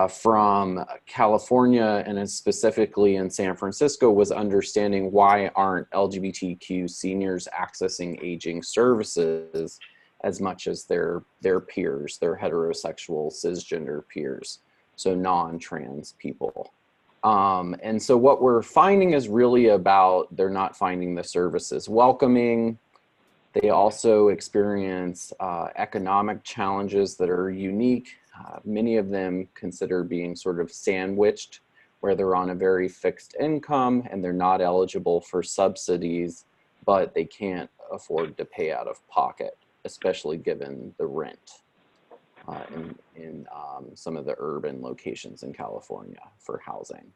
from California and specifically in San Francisco was understanding why aren't LGBTQ seniors accessing aging services as much as their peers, their heterosexual cisgender peers, so non-trans people. And so what we're finding is really about they're not finding the services welcoming, They also experience economic challenges that are unique. Many of them consider being sort of sandwiched, where they're on a very fixed income and they're not eligible for subsidies, but they can't afford to pay out of pocket, especially given the rent in some of the urban locations in California for housing.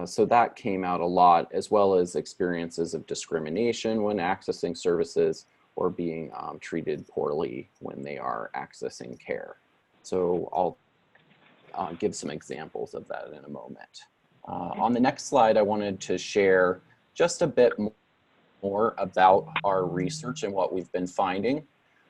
So that came out a lot, as well as experiences of discrimination when accessing services or being treated poorly when they are accessing care. So I'll give some examples of that in a moment. On the next slide, I wanted to share just a bit more about our research and what we've been finding.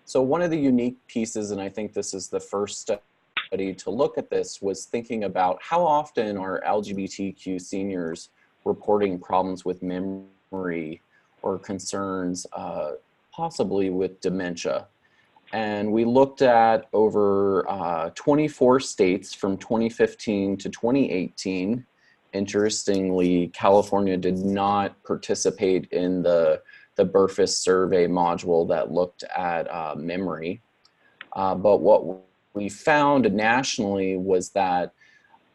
So one of the unique pieces, and I think this is the first study to look at this, was thinking about how often are LGBTQ seniors reporting problems with memory or concerns possibly with dementia. And we looked at over 24 states from 2015 to 2018. Interestingly, California did not participate in the Burfus survey module that looked at memory. But what we found nationally was that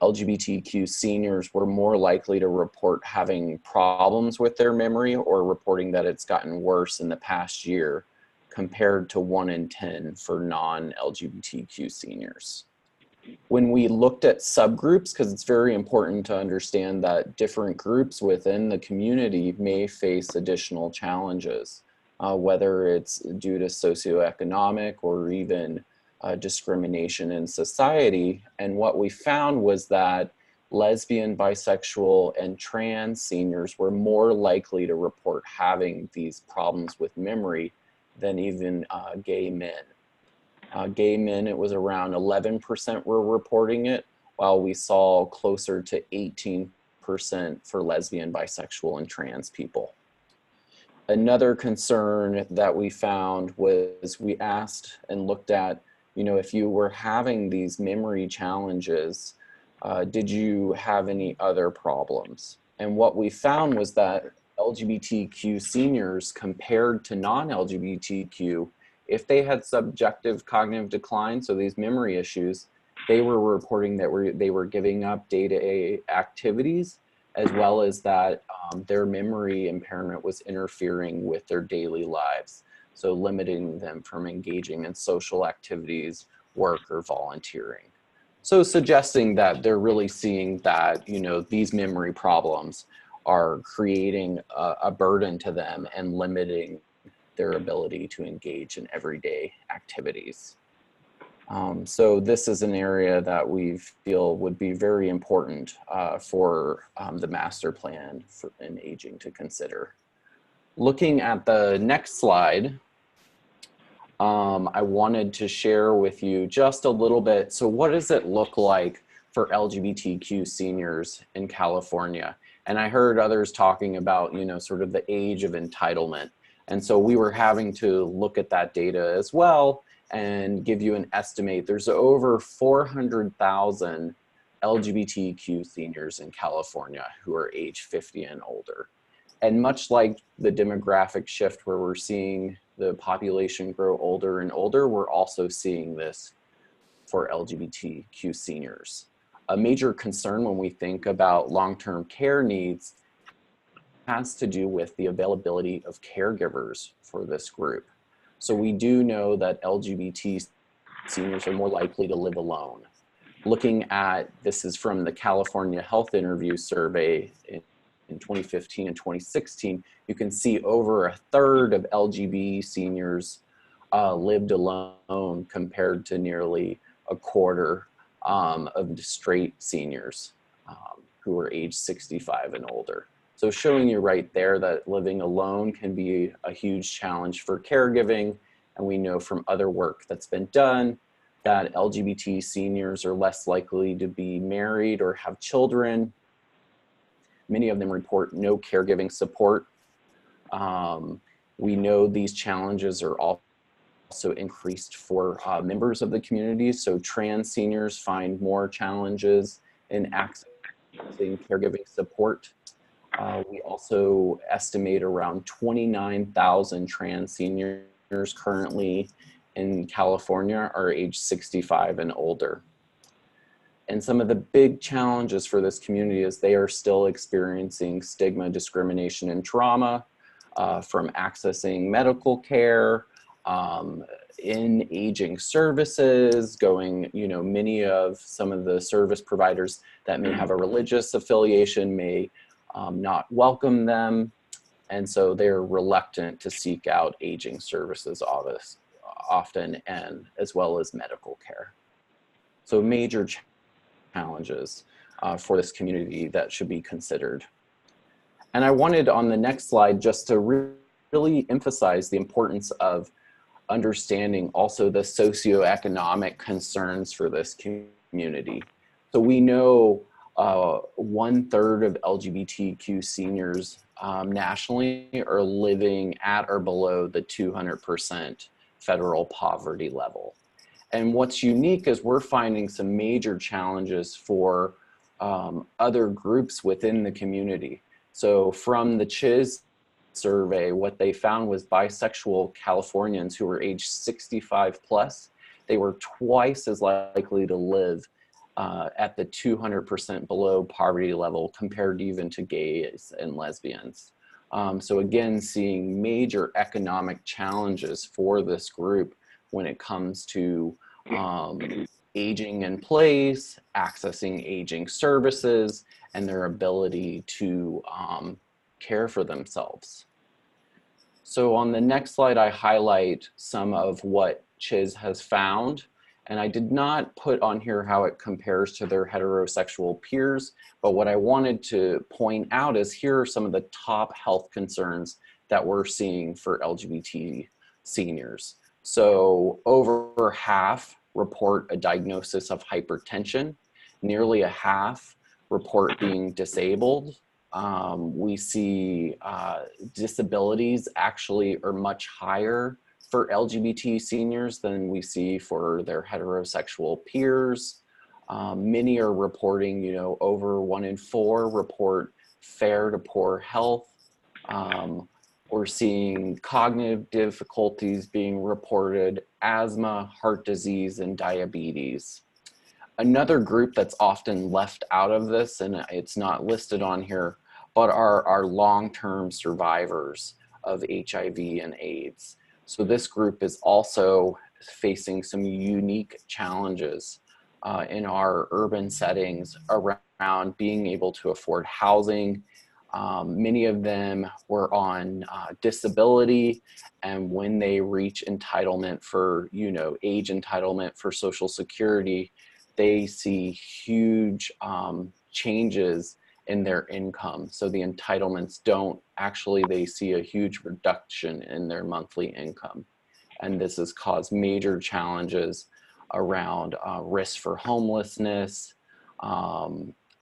LGBTQ seniors were more likely to report having problems with their memory or reporting that it's gotten worse in the past year, compared to 1 in 10 for non-LGBTQ seniors. When we looked at subgroups, because it's very important to understand that different groups within the community may face additional challenges, whether it's due to socioeconomic or even discrimination in society. And what we found was that lesbian, bisexual, and trans seniors were more likely to report having these problems with memory than even gay men. Gay men, it was around 11% were reporting it, while we saw closer to 18% for lesbian, bisexual, and trans people. Another concern that we found was we asked and looked at, you know, if you were having these memory challenges, did you have any other problems? And what we found was that LGBTQ seniors compared to non-LGBTQ, if they had subjective cognitive decline, so these memory issues, they were reporting that they were giving up day-to-day activities, as well as that their memory impairment was interfering with their daily lives, so limiting them from engaging in social activities, work, or volunteering. So suggesting that they're really seeing that, you know, these memory problems are creating a burden to them and limiting their ability to engage in everyday activities. So this is an area that we feel would be very important for the master plan in aging to consider. Looking at the next slide, I wanted to share with you just a little bit. So what does it look like for LGBTQ seniors in California? And I heard others talking about, you know, sort of the age of entitlement. And so we were having to look at that data as well and give you an estimate. There's over 400,000 LGBTQ seniors in California who are age 50 and older. And much like the demographic shift where we're seeing the population grow older and older, we're also seeing this for LGBTQ seniors. A major concern when we think about long-term care needs has to do with the availability of caregivers for this group. So we do know that LGBT seniors are more likely to live alone. Looking at, this is from the California Health Interview Survey in 2015 and 2016, you can see over a third of LGBT seniors lived alone compared to nearly a quarter of the straight seniors who are age 65 and older. So showing you right there that living alone can be a huge challenge for caregiving. And we know from other work that's been done that LGBT seniors are less likely to be married or have children. Many of them report no caregiving support. We know these challenges are also increased for members of the community. So trans seniors find more challenges in accessing caregiving support. We also estimate around 29,000 trans seniors currently in California are age 65 and older. And some of the big challenges for this community is they are still experiencing stigma, discrimination, and trauma from accessing medical care, in aging services, going, many of some of the service providers that may have a religious affiliation may not welcome them. And so they're reluctant to seek out aging services often, and as well as medical care. So major challenges for this community that should be considered. And I wanted on the next slide just to really emphasize the importance of understanding also the socioeconomic concerns for this community. So we know 1/3 of LGBTQ seniors nationally are living at or below the 200% federal poverty level. And what's unique is we're finding some major challenges for other groups within the community. So from the CHIS survey, what they found was bisexual Californians who were age 65 plus, they were twice as likely to live at the 200% below poverty level compared even to gays and lesbians. So again, seeing major economic challenges for this group when it comes to aging in place, accessing aging services, and their ability to care for themselves. So on the next slide, I highlight some of what CHIS has found. And I did not put on here how it compares to their heterosexual peers, but what I wanted to point out is here are some of the top health concerns that we're seeing for LGBT seniors. So over half report a diagnosis of hypertension, nearly a half report being disabled. We see disabilities actually are much higher for LGBT seniors than we see for their heterosexual peers. Many are reporting, over 1 in 4 report fair to poor health. We're seeing cognitive difficulties being reported, asthma, heart disease, and diabetes. Another group that's often left out of this, and it's not listed on here, but are long-term survivors of HIV and AIDS. So this group is also facing some unique challenges in our urban settings around being able to afford housing. Many of them were on disability, and when they reach entitlement for, age entitlement for Social Security, they see huge changes in their income. So the entitlements they see a huge reduction in their monthly income. And this has caused major challenges around risk for homelessness,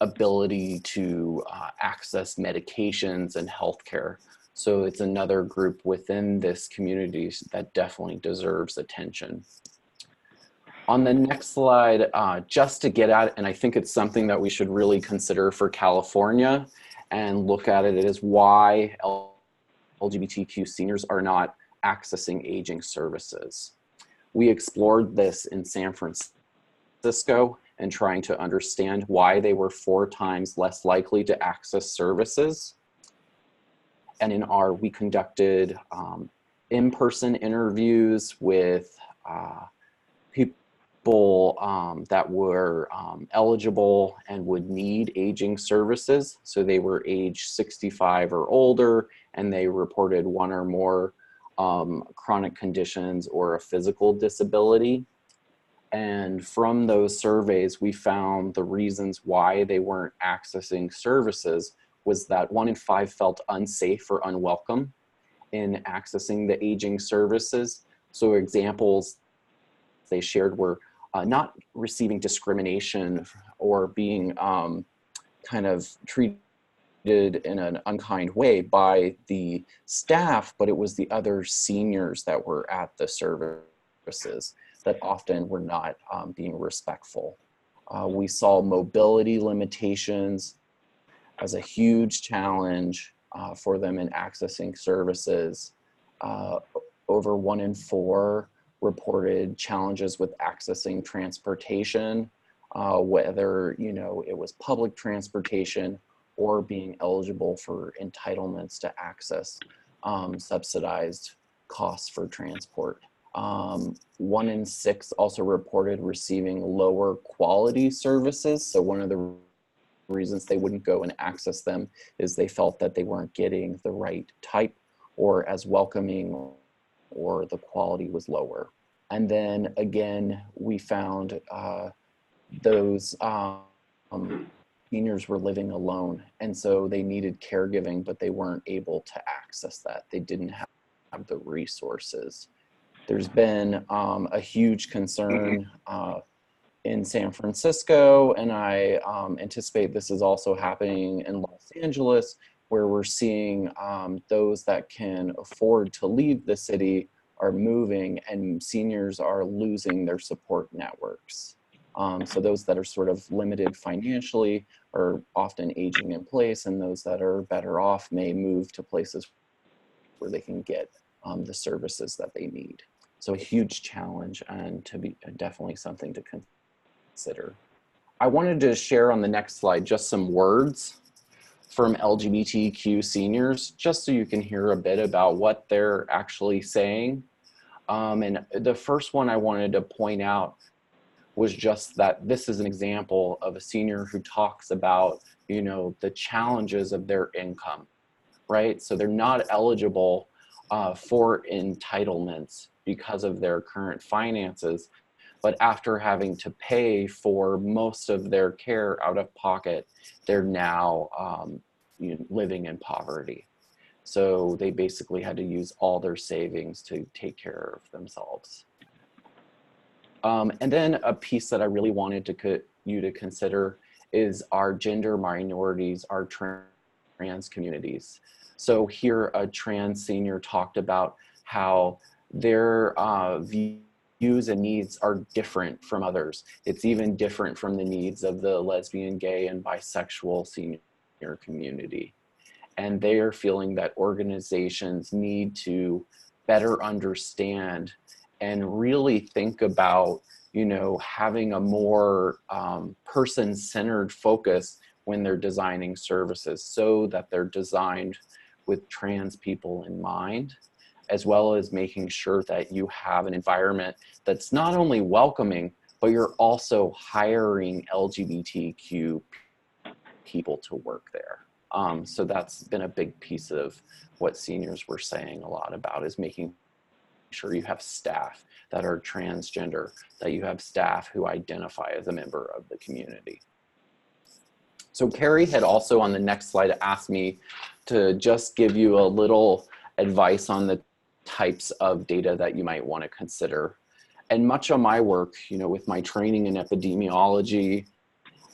ability to access medications and healthcare. So it's another group within this community that definitely deserves attention. On the next slide, just to get at it, and I think it's something that we should really consider for California and look at it, is why LGBTQ seniors are not accessing aging services. We explored this in San Francisco and trying to understand why they were 4 times less likely to access services. And we conducted in-person interviews with people that were eligible and would need aging services. So they were age 65 or older, and they reported 1 or more chronic conditions or a physical disability. And from those surveys, we found the reasons why they weren't accessing services was that 1 in 5 felt unsafe or unwelcome in accessing the aging services. So examples they shared were not receiving discrimination or being kind of treated in an unkind way by the staff, but it was the other seniors that were at the services that often were not being respectful. We saw mobility limitations as a huge challenge for them in accessing services. Over 1 in 4 reported challenges with accessing transportation, whether, you know, it was public transportation or being eligible for entitlements to access subsidized costs for transport. 1 in 6 also reported receiving lower quality services. So one of the reasons they wouldn't go and access them is they felt that they weren't getting the right type or as welcoming, or the quality was lower. And then again, we found those seniors were living alone, and so they needed caregiving, but they weren't able to access that. They didn't have the resources. There's been a huge concern in San Francisco, and I anticipate this is also happening in Los Angeles, where we're seeing those that can afford to leave the city are moving, and seniors are losing their support networks. So those that are sort of limited financially are often aging in place, and those that are better off may move to places where they can get the services that they need. So a huge challenge, and to be definitely something to consider. I wanted to share on the next slide just some words from LGBTQ seniors, just so you can hear a bit about what they're actually saying. And the first one I wanted to point out was just that this is an example of a senior who talks about, you know, the challenges of their income, right? So they're not eligible for entitlements because of their current finances, but after having to pay for most of their care out of pocket, they're now you know, living in poverty. So they basically had to use all their savings to take care of themselves. And then a piece that I really wanted you to consider is our gender minorities, our trans communities. So here a trans senior talked about how their views and needs are different from others. It's even different from the needs of the lesbian, gay, and bisexual senior community. And they are feeling that organizations need to better understand and really think about, you know, having a more person-centered focus when they're designing services, so that they're designed with trans people in mind, as well as making sure that you have an environment that's not only welcoming, but you're also hiring LGBTQ people to work there. So that's been a big piece of what seniors were saying a lot about, is making sure you have staff that are transgender, that you have staff who identify as a member of the community. So Carrie had also on the next slide asked me to just give you a little advice on the types of data that you might want to consider. And much of my work, you know, with my training in epidemiology,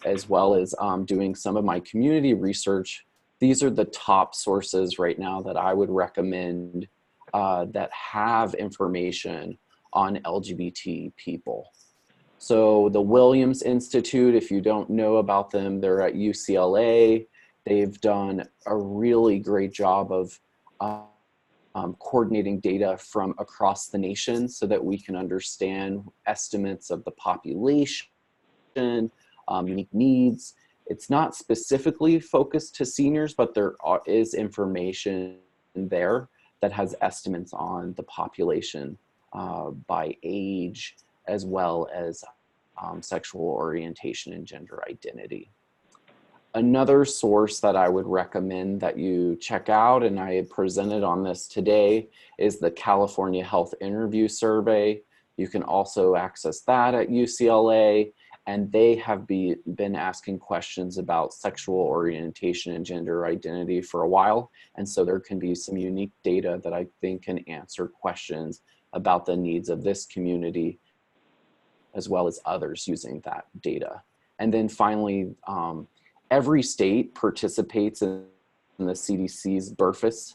as well as doing some of my community research, these are the top sources right now that I would recommend that have information on LGBT people. So the Williams Institute, if you don't know about them, they're at UCLA. They've done a really great job of coordinating data from across the nation so that we can understand estimates of the population, unique needs. It's not specifically focused to seniors, but there is information there that has estimates on the population by age, as well as sexual orientation and gender identity. Another source that I would recommend that you check out, and I presented on this today, is the California Health Interview Survey. You can also access that at UCLA, and they have been asking questions about sexual orientation and gender identity for a while. And so there can be some unique data that I think can answer questions about the needs of this community, as well as others using that data. And then finally, every state participates in the CDC's BRFIS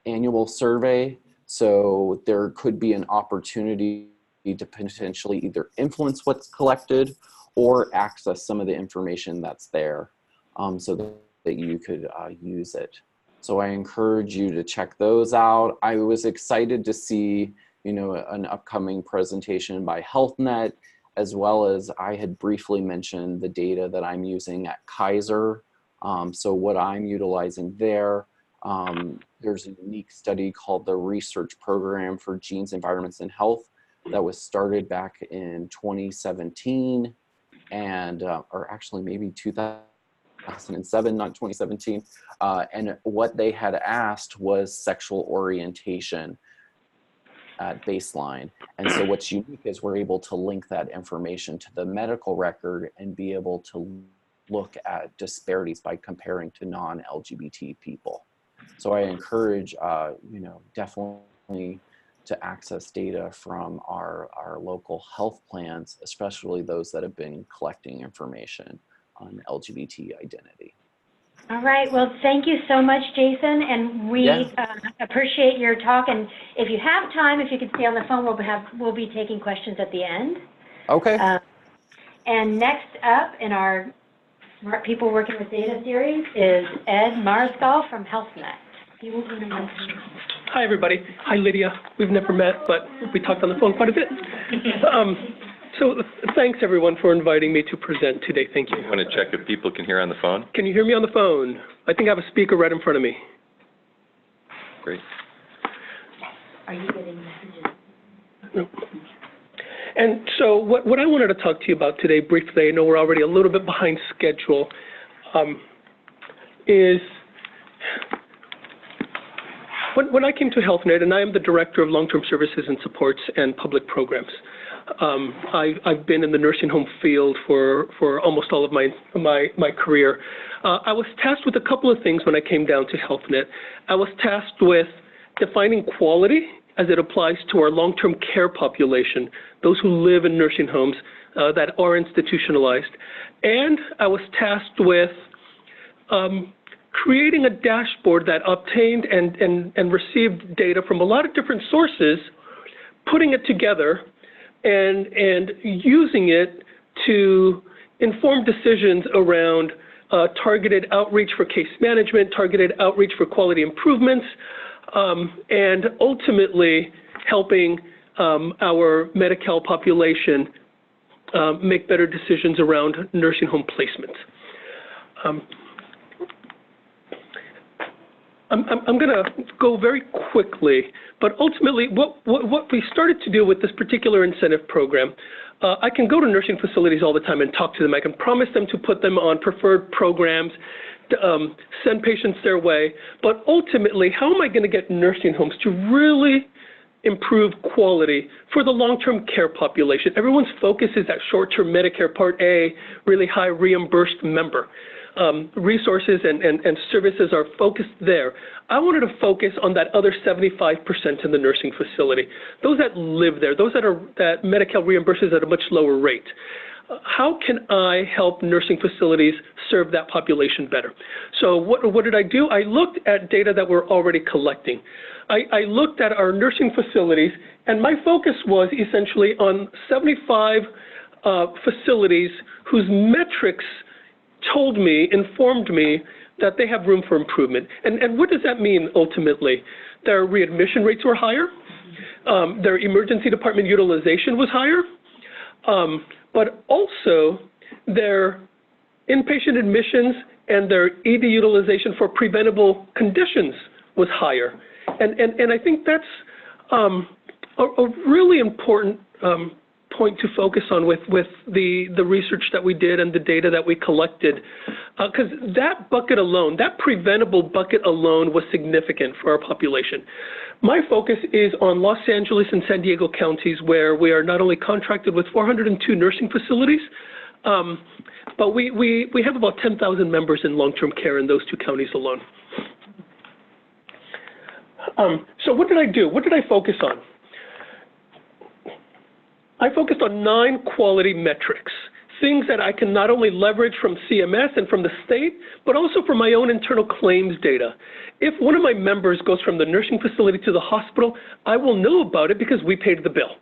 annual survey. So there could be an opportunity to potentially either influence what's collected or access some of the information that's there. So that you could use it. So I encourage you to check those out. I was excited to see, you know, an upcoming presentation by HealthNet, as well as I had briefly mentioned the data that I'm using at Kaiser. So what I'm utilizing there, there's a unique study called the Research Program for Genes, Environments, and Health that was started back in 2017, and or actually maybe 2007, not 2017. And what they had asked was sexual orientation at baseline. And so what's unique is we're able to link that information to the medical record and be able to look at disparities by comparing to non-LGBT people. So I encourage, you know, definitely to access data from our local health plans, especially those that have been collecting information on LGBT identity. All right, well, thank you so much, Jason, and we appreciate your talk. And if you have time, if you could stay on the phone, we'll be taking questions at the end. Okay. And next up in our Smart People Working with Data series is Ed Mariscal from HealthNet. Hi, everybody. Hi, Lydia. We've never met, but we talked on the phone quite a bit. So thanks, everyone, for inviting me to present today. Thank you. You want to check if people can hear on the phone? Can you hear me on the phone? I think I have a speaker right in front of me. Great. Are you getting messages? No. And so what I wanted to talk to you about today briefly, I know we're already a little bit behind schedule, is when I came to HealthNet, and I am the Director of Long-Term Services and Supports and Public Programs, I've been in the nursing home field for almost all of my career. I was tasked with a couple of things when I came down to HealthNet. I was tasked with defining quality as it applies to our long-term care population, those who live in nursing homes that are institutionalized. And I was tasked with creating a dashboard that obtained and received data from a lot of different sources, putting it together, and using it to inform decisions around targeted outreach for case management, targeted outreach for quality improvements, and ultimately helping our Medi-Cal population make better decisions around nursing home placement. I'm going to go very quickly, but ultimately what we started to do with this particular incentive program, I can go to nursing facilities all the time and talk to them. I can promise them to put them on preferred programs, send patients their way, but ultimately, how am I going to get nursing homes to really improve quality for the long-term care population? Everyone's focus is that short-term Medicare Part A, really high reimbursed member. Resources and services are focused there. I wanted to focus on that other 75% in the nursing facility, those that live there, those that Medi-Cal reimburses at a much lower rate. How can I help nursing facilities serve that population better? So what did I do? I looked at data that we're already collecting. I looked at our nursing facilities, and my focus was essentially on 75 facilities whose metrics informed me that they have room for improvement. And what does that mean ultimately? Their readmission rates were higher. Their emergency department utilization was higher. But also their inpatient admissions and their ED utilization for preventable conditions was higher. And I think that's a really important point to focus on with the research that we did and the data that we collected, because that bucket alone, that preventable bucket alone was significant for our population. My focus is on Los Angeles and San Diego counties, where we are not only contracted with 402 nursing facilities, but we have about 10,000 members in long-term care in those two counties alone. So what did I do? What did I focus on? I focused on 9 quality metrics, things that I can not only leverage from CMS and from the state, but also from my own internal claims data. If one of my members goes from the nursing facility to the hospital, I will know about it because we paid the bill.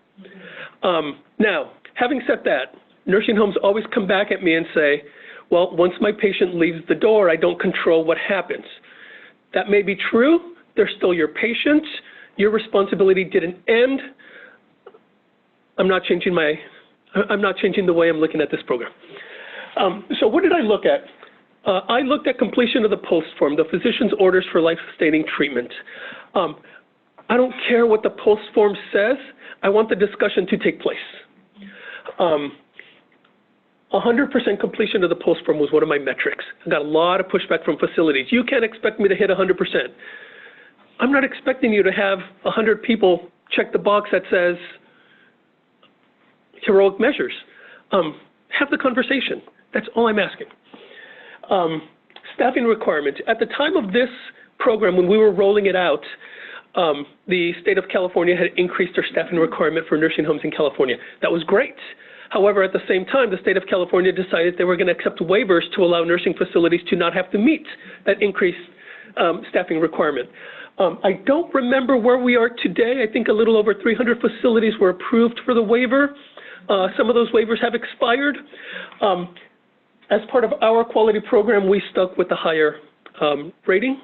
Now, having said that, nursing homes always come back at me and say, well, once my patient leaves the door, I don't control what happens. That may be true. They're still your patient. Your responsibility didn't end. I'm not changing the way I'm looking at this program. So what did I look at? I looked at completion of the post form, the physician's orders for life-sustaining treatment. I don't care what the post form says. I want the discussion to take place. 100% completion of the post form was one of my metrics. I got a lot of pushback from facilities. You can't expect me to hit 100%. I'm not expecting you to have 100 people check the box that says heroic measures. Have the conversation. That's all I'm asking. Staffing requirements. At the time of this program, when we were rolling it out, the state of California had increased their staffing requirement for nursing homes in California. That was great. However, at the same time, the state of California decided they were going to accept waivers to allow nursing facilities to not have to meet that increased staffing requirement. I don't remember where we are today. I think a little over 300 facilities were approved for the waiver. Some of those waivers have expired. As part of our quality program, we stuck with the higher rating.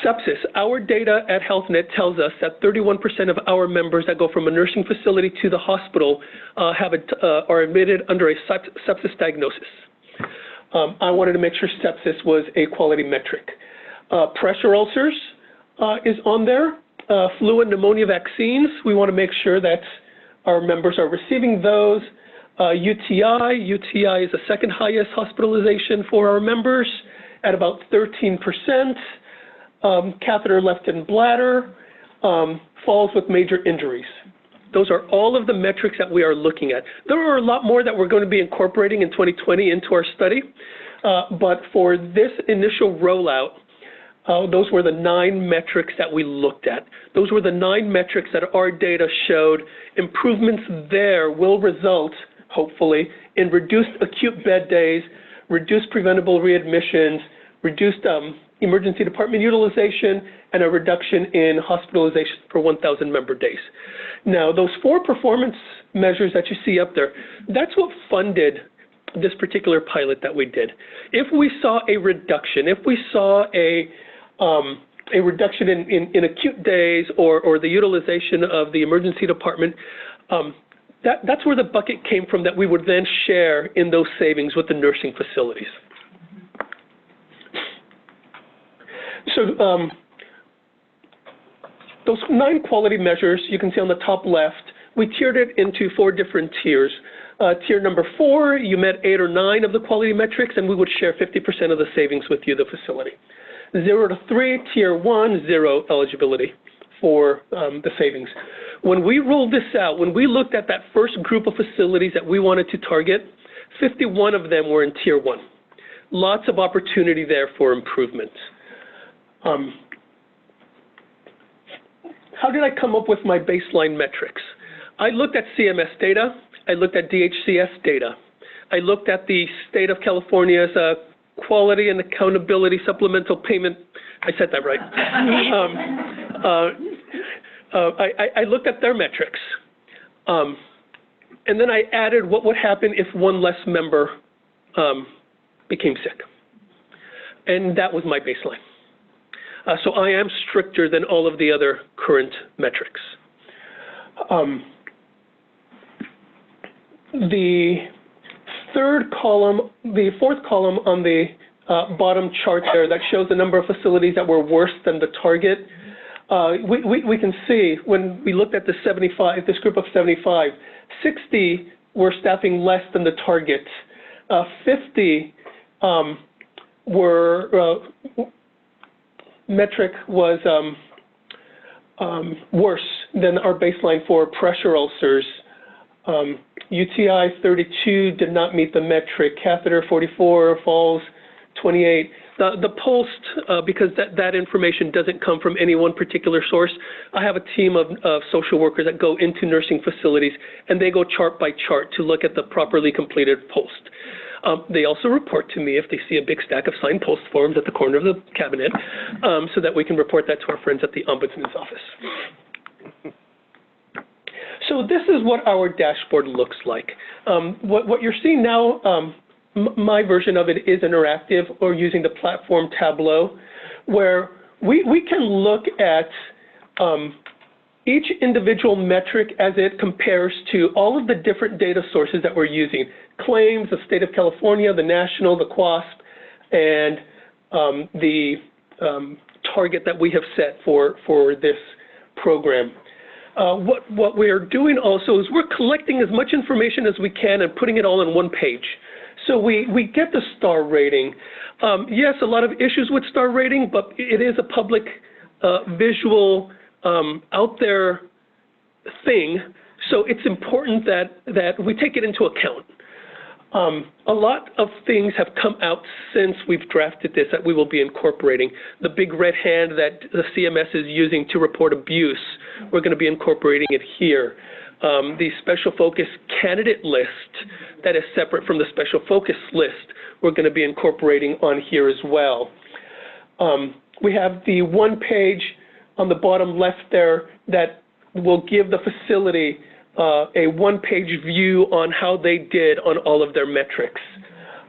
Sepsis. Our data at HealthNet tells us that 31% of our members that go from a nursing facility to the hospital are admitted under a sepsis diagnosis. I wanted to make sure sepsis was a quality metric. Pressure ulcers is on there. Flu and pneumonia vaccines. We want to make sure that our members are receiving those. UTI is the second highest hospitalization for our members at about 13%. Catheter left in bladder, falls with major injuries. Those are all of the metrics that we are looking at. There are a lot more that we're going to be incorporating in 2020 into our study, but for this initial rollout, those were the 9 metrics that we looked at. Those were the 9 metrics that our data showed improvements there will result, hopefully, in reduced acute bed days, reduced preventable readmissions, reduced emergency department utilization, and a reduction in hospitalization per 1,000 member days. Now, those 4 performance measures that you see up there, that's what funded this particular pilot that we did. If we saw a reduction, if we saw a reduction in acute days or the utilization of the emergency department, that's where the bucket came from that we would then share in those savings with the nursing facilities. So those 9 quality measures you can see on the top left, we tiered it into 4 different tiers. Tier number 4, you met 8 or 9 of the quality metrics, and we would share 50% of the savings with you, the facility. 0 to 3, tier 1, 0 eligibility for the savings. When we rolled this out, when we looked at that first group of facilities that we wanted to target, 51 of them were in tier 1. Lots of opportunity there for improvement. How did I come up with my baseline metrics? I looked at CMS data. I looked at DHCS data. I looked at the state of California's quality and accountability supplemental payment. I said that right. I looked at their metrics. And then I added what would happen if one less member became sick. And that was my baseline. So I am stricter than all of the other current metrics. The fourth column on the bottom chart there that shows the number of facilities that were worse than the target, we can see when we looked at the 75, this group of 75, 60 were staffing less than the target. 50 were metric was worse than our baseline for pressure ulcers. UTI 32 did not meet the metric. Catheter 44, falls 28. The post, because that information doesn't come from any one particular source, I have a team of social workers that go into nursing facilities, and they go chart by chart to look at the properly completed post. They also report to me if they see a big stack of signed post forms at the corner of the cabinet, so that we can report that to our friends at the Ombudsman's office. So this is what our dashboard looks like. What you're seeing now my version of it is interactive, or using the platform Tableau, where we can look at each individual metric as it compares to all of the different data sources that we're using. Claims, the state of California, the national, the QASP, and the target that we have set for this program. What we are doing also is we're collecting as much information as we can and putting it all on one page. So we get the star rating. Yes, a lot of issues with star rating, but it is a public visual out there thing, so it's important that we take it into account. A lot of things have come out since we've drafted this that we will be incorporating. The big red hand that the CMS is using to report abuse, we're going to be incorporating it here. The special focus candidate list that is separate from the special focus list, we're going to be incorporating on here as well. We have the one page on the bottom left there that will give the facility a one-page view on how they did on all of their metrics.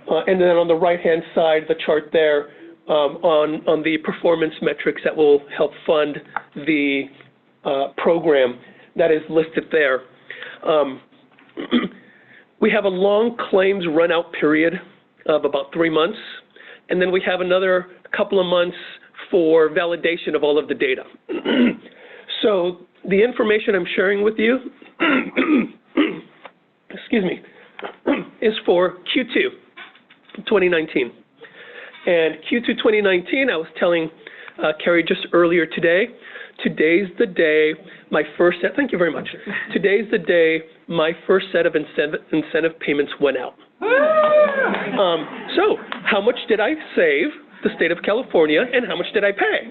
And then on the right-hand side, the chart there on the performance metrics that will help fund the program that is listed there. We have a long claims run-out period of about 3 months, and then we have another couple of months for validation of all of the data. So the information I'm sharing with you, excuse me, is for Q2 2019. And Q2 2019, I was telling Carrie just earlier today, today's the day my first set, thank you very much. Today's the day my first set of incentive payments went out. So how much did I save the state of California, and how much did I pay?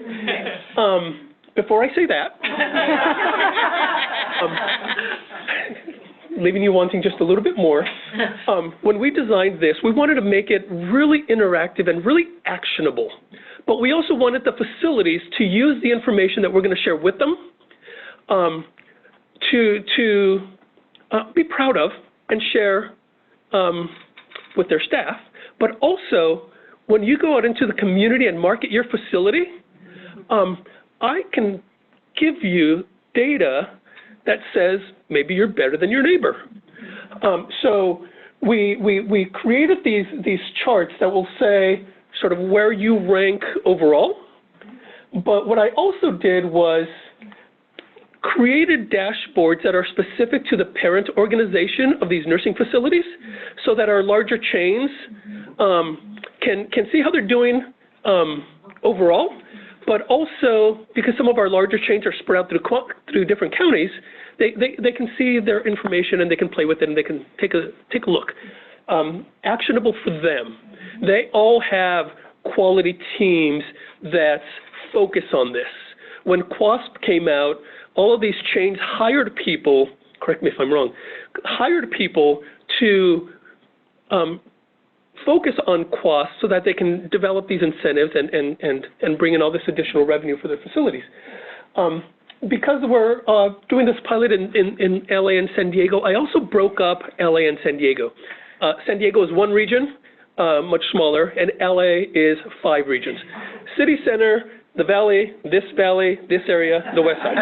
Before I say that, leaving you wanting just a little bit more, when we designed this, we wanted to make it really interactive and really actionable. But we also wanted the facilities to use the information that we're going to share with them to be proud of and share with their staff. But also, when you go out into the community and market your facility, I can give you data that says maybe you're better than your neighbor. So we created these charts that will say sort of where you rank overall. But what I also did was created dashboards that are specific to the parent organization of these nursing facilities so that our larger chains can see how they're doing overall, but also because some of our larger chains are spread out through different counties, they can see their information and they can play with it and they can take a look. Actionable for them. They all have quality teams that focus on this. When QASP came out, all of these chains hired people, correct me if I'm wrong, hired people to focus on QASP so that they can develop these incentives and bring in all this additional revenue for their facilities. Because we're doing this pilot in LA and San Diego, I also broke up LA and San Diego. San Diego is one region, much smaller, and LA is 5 regions. City center, the valley, this area, the west side.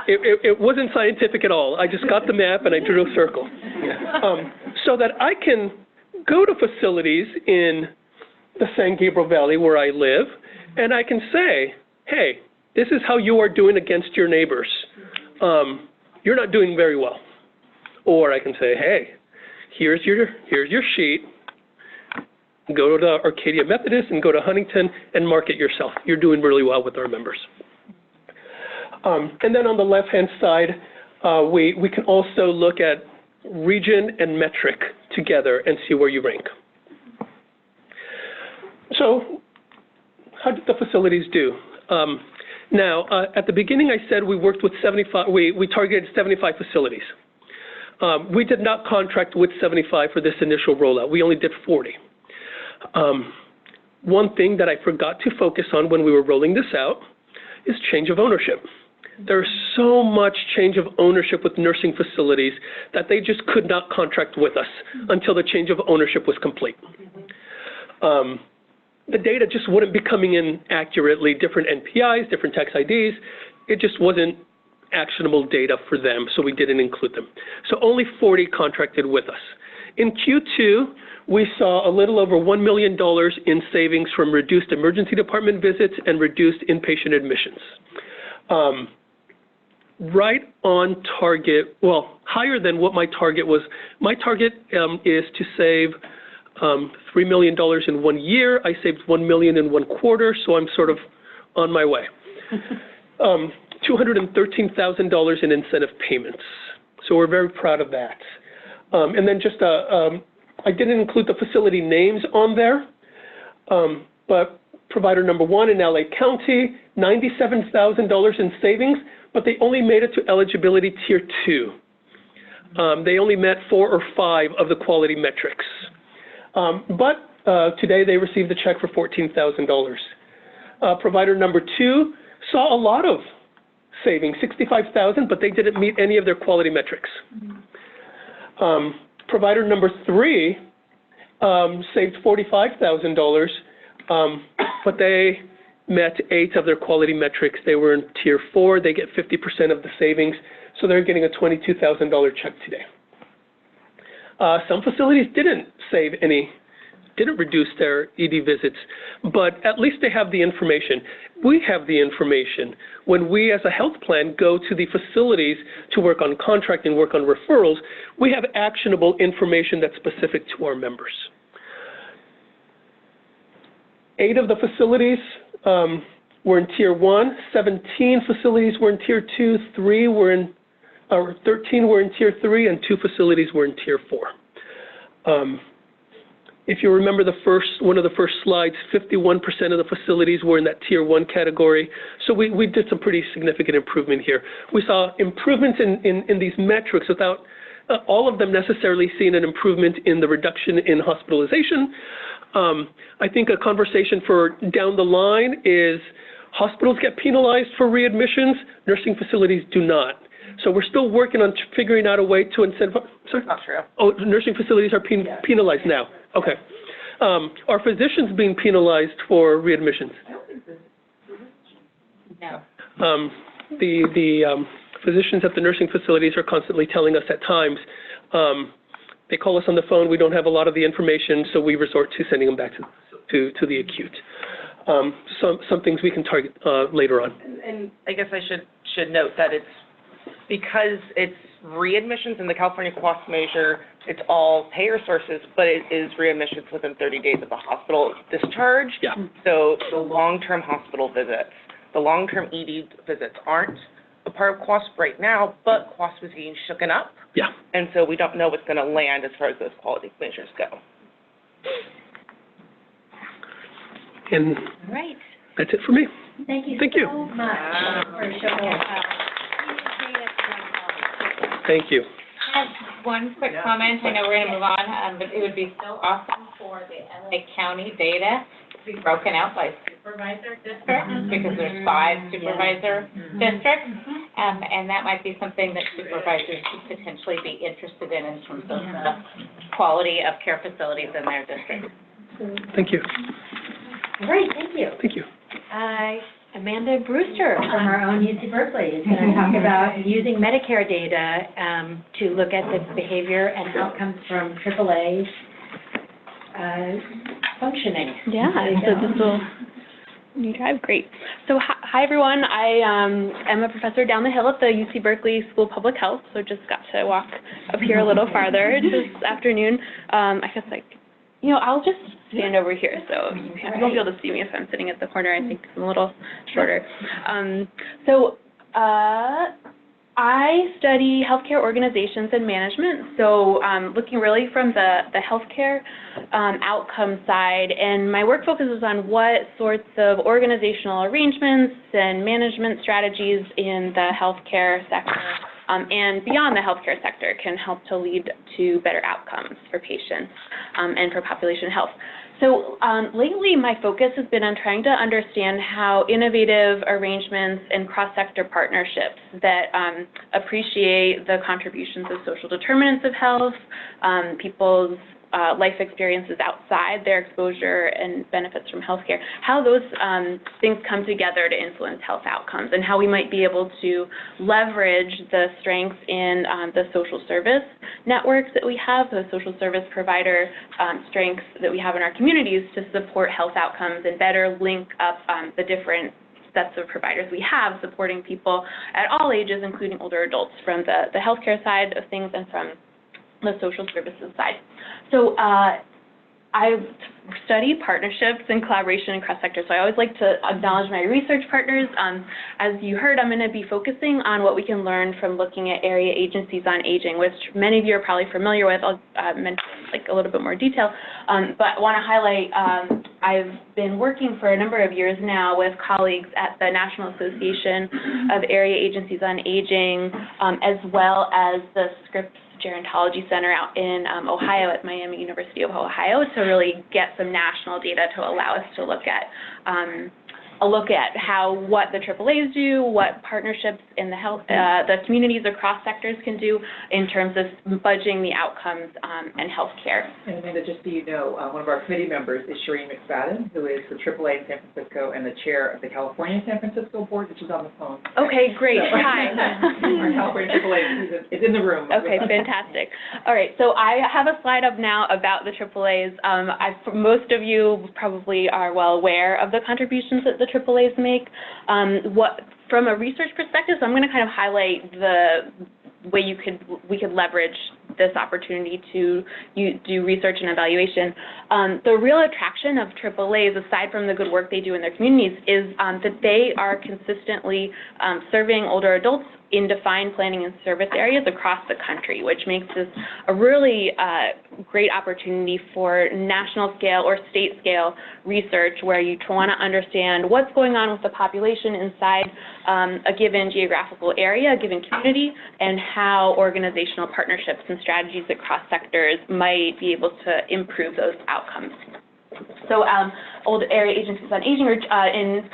It wasn't scientific at all. I just got the map and I drew a circle. So that I can go to facilities in the San Gabriel Valley where I live, and I can say, hey, this is how you are doing against your neighbors. You're not doing very well. Or I can say, hey, here's your sheet. Go to Arcadia Methodist and go to Huntington and mark it yourself. You're doing really well with our members. And then on the left-hand side, we can also look at region and metric together and see where you rank. So how did the facilities do? Now, at the beginning I said we worked with 75, we targeted 75 facilities. We did not contract with 75 for this initial rollout. We only did 40. One thing that I forgot to focus on when we were rolling this out is change of ownership. There's so much change of ownership with nursing facilities that they just could not contract with us until the change of ownership was complete. The data just wouldn't be coming in accurately, different NPIs, different tax IDs. It just wasn't actionable data for them, so we didn't include them. So only 40 contracted with us. In Q2, we saw a little over $1 million in savings from reduced emergency department visits and reduced inpatient admissions. Right on target, well, higher than what my target was. My target is to save $3 million in 1 year. I saved $1 million in 1 quarter, so I'm sort of on my way. $213,000 in incentive payments. So we're very proud of that. And then just, I didn't include the facility names on there, but provider number 1 in LA County, $97,000 in savings, but they only made it to eligibility tier 2. They only met 4 or 5 of the quality metrics. But today they received a check for $14,000. Provider number 2 saw a lot of savings, $65,000, but they didn't meet any of their quality metrics. Provider number 3 saved $45,000, but they met 8 of their quality metrics. They were in tier 4. They get 50% of the savings, so they're getting a $22,000 check today. Some facilities didn't save any, didn't reduce their ED visits, but at least they have the information. We have the information. When we as a health plan go to the facilities to work on contracting, work on referrals, we have actionable information that's specific to our members. 8 of the facilities were in tier 1, 17 facilities were in tier 2, 13 were in tier 3, and 2 facilities were in tier 4. If you remember one of the first slides, 51% of the facilities were in that tier 1 category. So we did some pretty significant improvement here. We saw improvements in these metrics without all of them necessarily seeing an improvement in the reduction in hospitalization. I think a conversation for down the line is hospitals get penalized for readmissions, nursing facilities do not. So we're still working on figuring out a way to incentivize. Sorry? Not true. Oh, nursing facilities are penalized now. Okay. Are physicians being penalized for readmissions? No. The physicians at the nursing facilities are constantly telling us at times, they call us on the phone, we don't have a lot of the information, so we resort to sending them back to the acute. Some things we can target later on. And I guess I should note that it's because it's readmissions in the California cost measure, it's all payer sources, but it is readmissions within 30 days of the hospital discharge. Yeah. So the long-term hospital visits, the long-term ED visits aren't a part of cost right now, but cost was being shooken up. Yeah. And so we don't know what's going to land as far as those quality measures go. And All right. that's it for me. Thank you Thank so you. much for showing us. Thank you. I have one quick comment. I know we're going to move on, but it would be so awesome for the LA County data to be broken out by supervisor districts, because there's 5 supervisor districts, and that might be something that supervisors could potentially be interested in terms of the quality of care facilities in their district. Thank you. Great, thank you. Thank you. Amanda Brewster from our own UC Berkeley is going to talk about using Medicare data to look at the behavior and outcomes from AAA functioning. Yeah, so this will you drive great. So hi everyone, I am a professor down the hill at the UC Berkeley School of Public Health, so just got to walk up here a little farther this afternoon. I guess I'll just stand over here, so you won't be able to see me if I'm sitting at the corner. I think I'm a little shorter. I study healthcare organizations and management, so looking really from the healthcare outcome side, and my work focuses on what sorts of organizational arrangements and management strategies in the healthcare sector and beyond the healthcare sector can help to lead to better outcomes for patients and for population health. So lately, my focus has been on trying to understand how innovative arrangements and cross-sector partnerships that appreciate the contributions of social determinants of health, people's life experiences outside their exposure and benefits from healthcare, how those things come together to influence health outcomes, and how we might be able to leverage the strengths in the social service networks that we have, the social service provider strengths that we have in our communities to support health outcomes and better link up the different sets of providers we have supporting people at all ages, including older adults, from the healthcare side of things and from the social services side. So I study partnerships and collaboration in cross-sector, so I always like to acknowledge my research partners. As you heard, I'm going to be focusing on what we can learn from looking at area agencies on aging, which many of you are probably familiar with. I'll mention a little bit more detail, but I want to highlight I've been working for a number of years now with colleagues at the National Association of Area Agencies on Aging, as well as the Scripps Gerontology Center out in Ohio at Miami University of Ohio to really get some national data to allow us to look at what the AAAs do, what partnerships in the communities across sectors can do in terms of budging the outcomes and healthcare. And Amanda, just so you know, one of our committee members is Shereen McSpadden, who is the AAA in San Francisco and the chair of the California San Francisco board, which is on the phone. Okay, great. So, Hi. Our California AAA is in the room. Okay, fantastic. All right, so I have a slide up now about the AAAs. Most of you probably are well aware of the contributions that the AAAs make. From a research perspective, so I'm going to kind of highlight the way we could leverage this opportunity to do research and evaluation. The real attraction of AAAs, aside from the good work they do in their communities, is that they are consistently serving older adults in defined planning and service areas across the country, which makes this a really great opportunity for national scale or state scale research where you want to understand what's going on with the population inside a given geographical area, a given community, and how organizational partnerships and strategies across sectors might be able to improve those outcomes. So old area agencies on aging in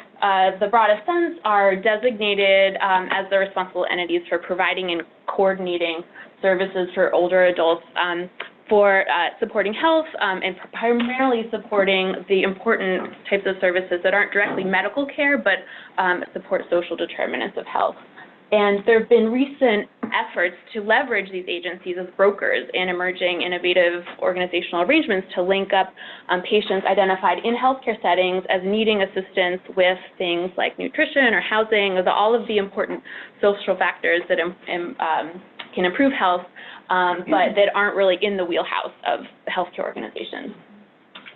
the broadest sense are designated as the responsible entities for providing and coordinating services for older adults for supporting health and primarily supporting the important types of services that aren't directly medical care but support social determinants of health. And there have been recent efforts to leverage these agencies as brokers in emerging innovative organizational arrangements to link up patients identified in healthcare settings as needing assistance with things like nutrition or housing, all of the important social factors that can improve health, but that aren't really in the wheelhouse of healthcare organizations.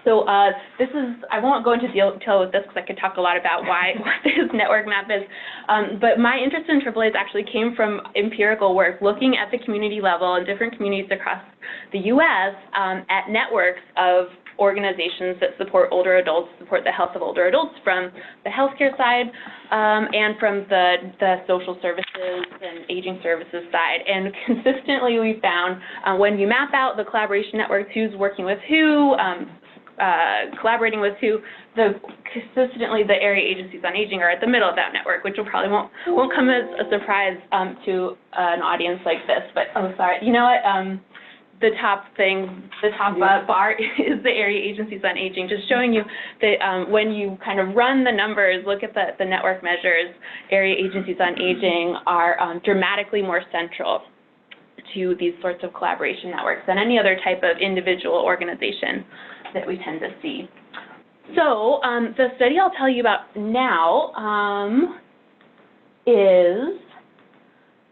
So I won't go into detail with this because I could talk a lot about what this network map is, but my interest in AAAs actually came from empirical work, looking at the community level in different communities across the U.S. At networks of organizations that support older adults, support the health of older adults from the healthcare side and from the social services and aging services side. And consistently we found when you map out the collaboration networks, who's working with who, collaborating with who, consistently the area agencies on aging are at the middle of that network, which won't come as a surprise to an audience like this. But you know what? The top bar is the area agencies on aging, just showing you that when you kind of run the numbers, look at the network measures, area agencies on aging are dramatically more central to these sorts of collaboration networks than any other type of individual organization that we tend to see. So the study I'll tell you about now is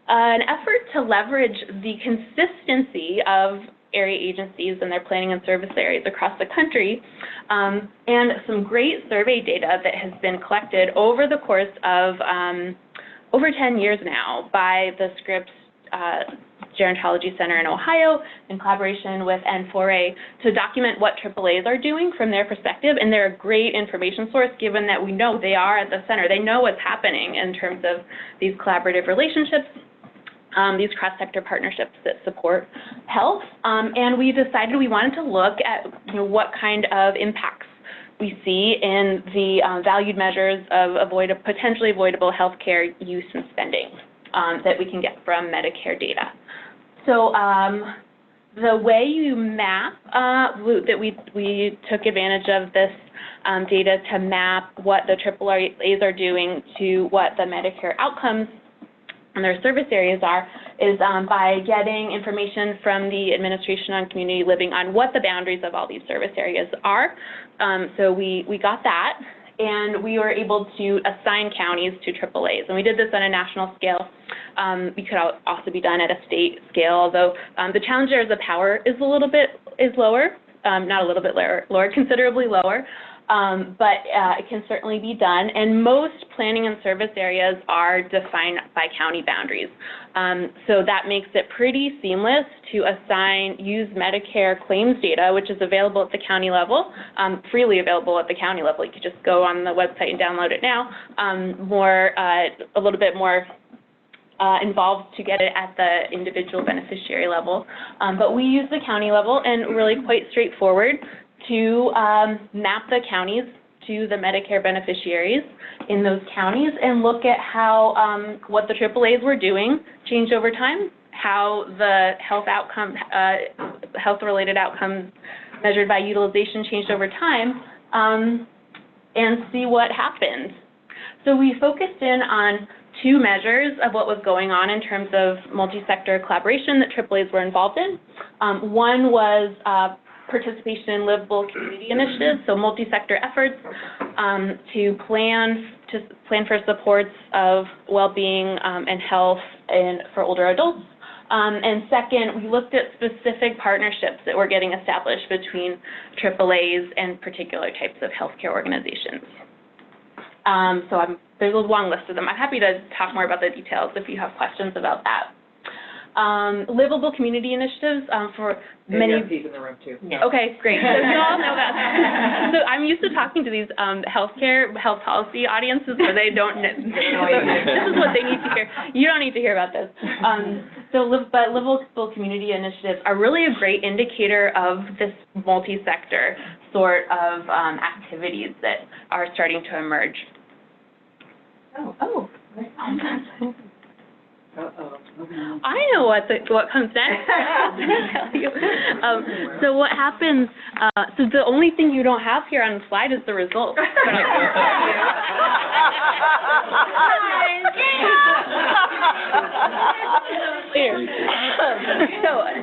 an effort to leverage the consistency of area agencies and their planning and service areas across the country, and some great survey data that has been collected over the course of over 10 years now by the Scripps Gerontology Center in Ohio in collaboration with N4A to document what AAAs are doing from their perspective. And they're a great information source given that we know they are at the center. They know what's happening in terms of these collaborative relationships. these cross-sector partnerships that support health. And we decided we wanted to look at what kind of impacts we see in the valued measures of potentially avoidable healthcare use and spending that we can get from Medicare data. So the way you map, that we took advantage of this data to map what the AAAs are doing to what the Medicare outcomes and their service areas are, is by getting information from the Administration on Community Living on what the boundaries of all these service areas are. So we got that, and we were able to assign counties to AAAs. And we did this on a national scale. It could also be done at a state scale, although the challenge there is the power is lower, not a little bit lower, considerably lower. But it can certainly be done, and most planning and service areas are defined by county boundaries. So that makes it pretty seamless to use Medicare claims data, which is available at the county level, freely available at the county level. You could just go on the website and download it now. A little bit more involved to get it at the individual beneficiary level. But we use the county level, and really quite straightforward to map the counties to the Medicare beneficiaries in those counties and look at how what the AAAs were doing changed over time, how the health-related outcomes measured by utilization changed over time, and see what happened. So we focused in on two measures of what was going on in terms of multi-sector collaboration that AAAs were involved in. One was participation in livable community initiatives, so multi-sector efforts to plan for supports of well-being and health for older adults. And second, we looked at specific partnerships that were getting established between AAAs and particular types of healthcare organizations. There's a long list of them. I'm happy to talk more about the details if you have questions about that. Livable community initiatives for many. AARP's in the room too. Yeah. Okay, great. So you all know that. So I'm used to talking to these health policy audiences where they don't know. This is what they need to hear. You don't need to hear about this. But livable community initiatives are really a great indicator of this multi-sector sort of activities that are starting to emerge. I know what comes next. I'm going to tell you. So what happens, so the only thing you don't have here on the slide is the results.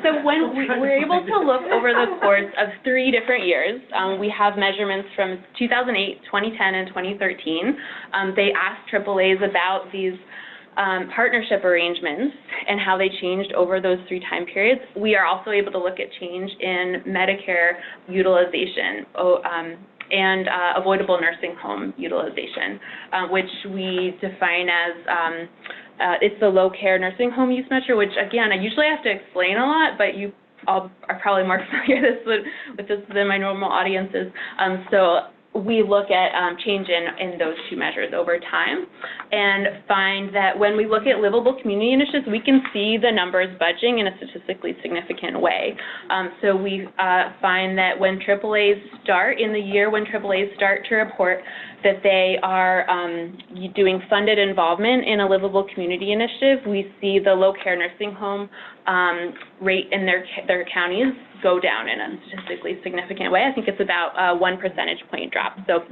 So when we're able to look over the course of 3 different years, we have measurements from 2008, 2010, and 2013. They asked AAAs about these partnership arrangements and how they changed over those 3 time periods. We are also able to look at change in Medicare utilization and avoidable nursing home utilization, which we define as it's the low care nursing home use measure, which again, I usually have to explain a lot, but you all are probably more familiar with this than my normal audiences. So we look at change in those 2 measures over time and find that when we look at livable community initiatives, we can see the numbers budging in a statistically significant way. So we find that when AAAs start, in the year when AAAs start to report that they are doing funded involvement in a livable community initiative, we see the low care nursing home rate in their counties go down in a statistically significant way. I think it's about a 1 percentage point drop. So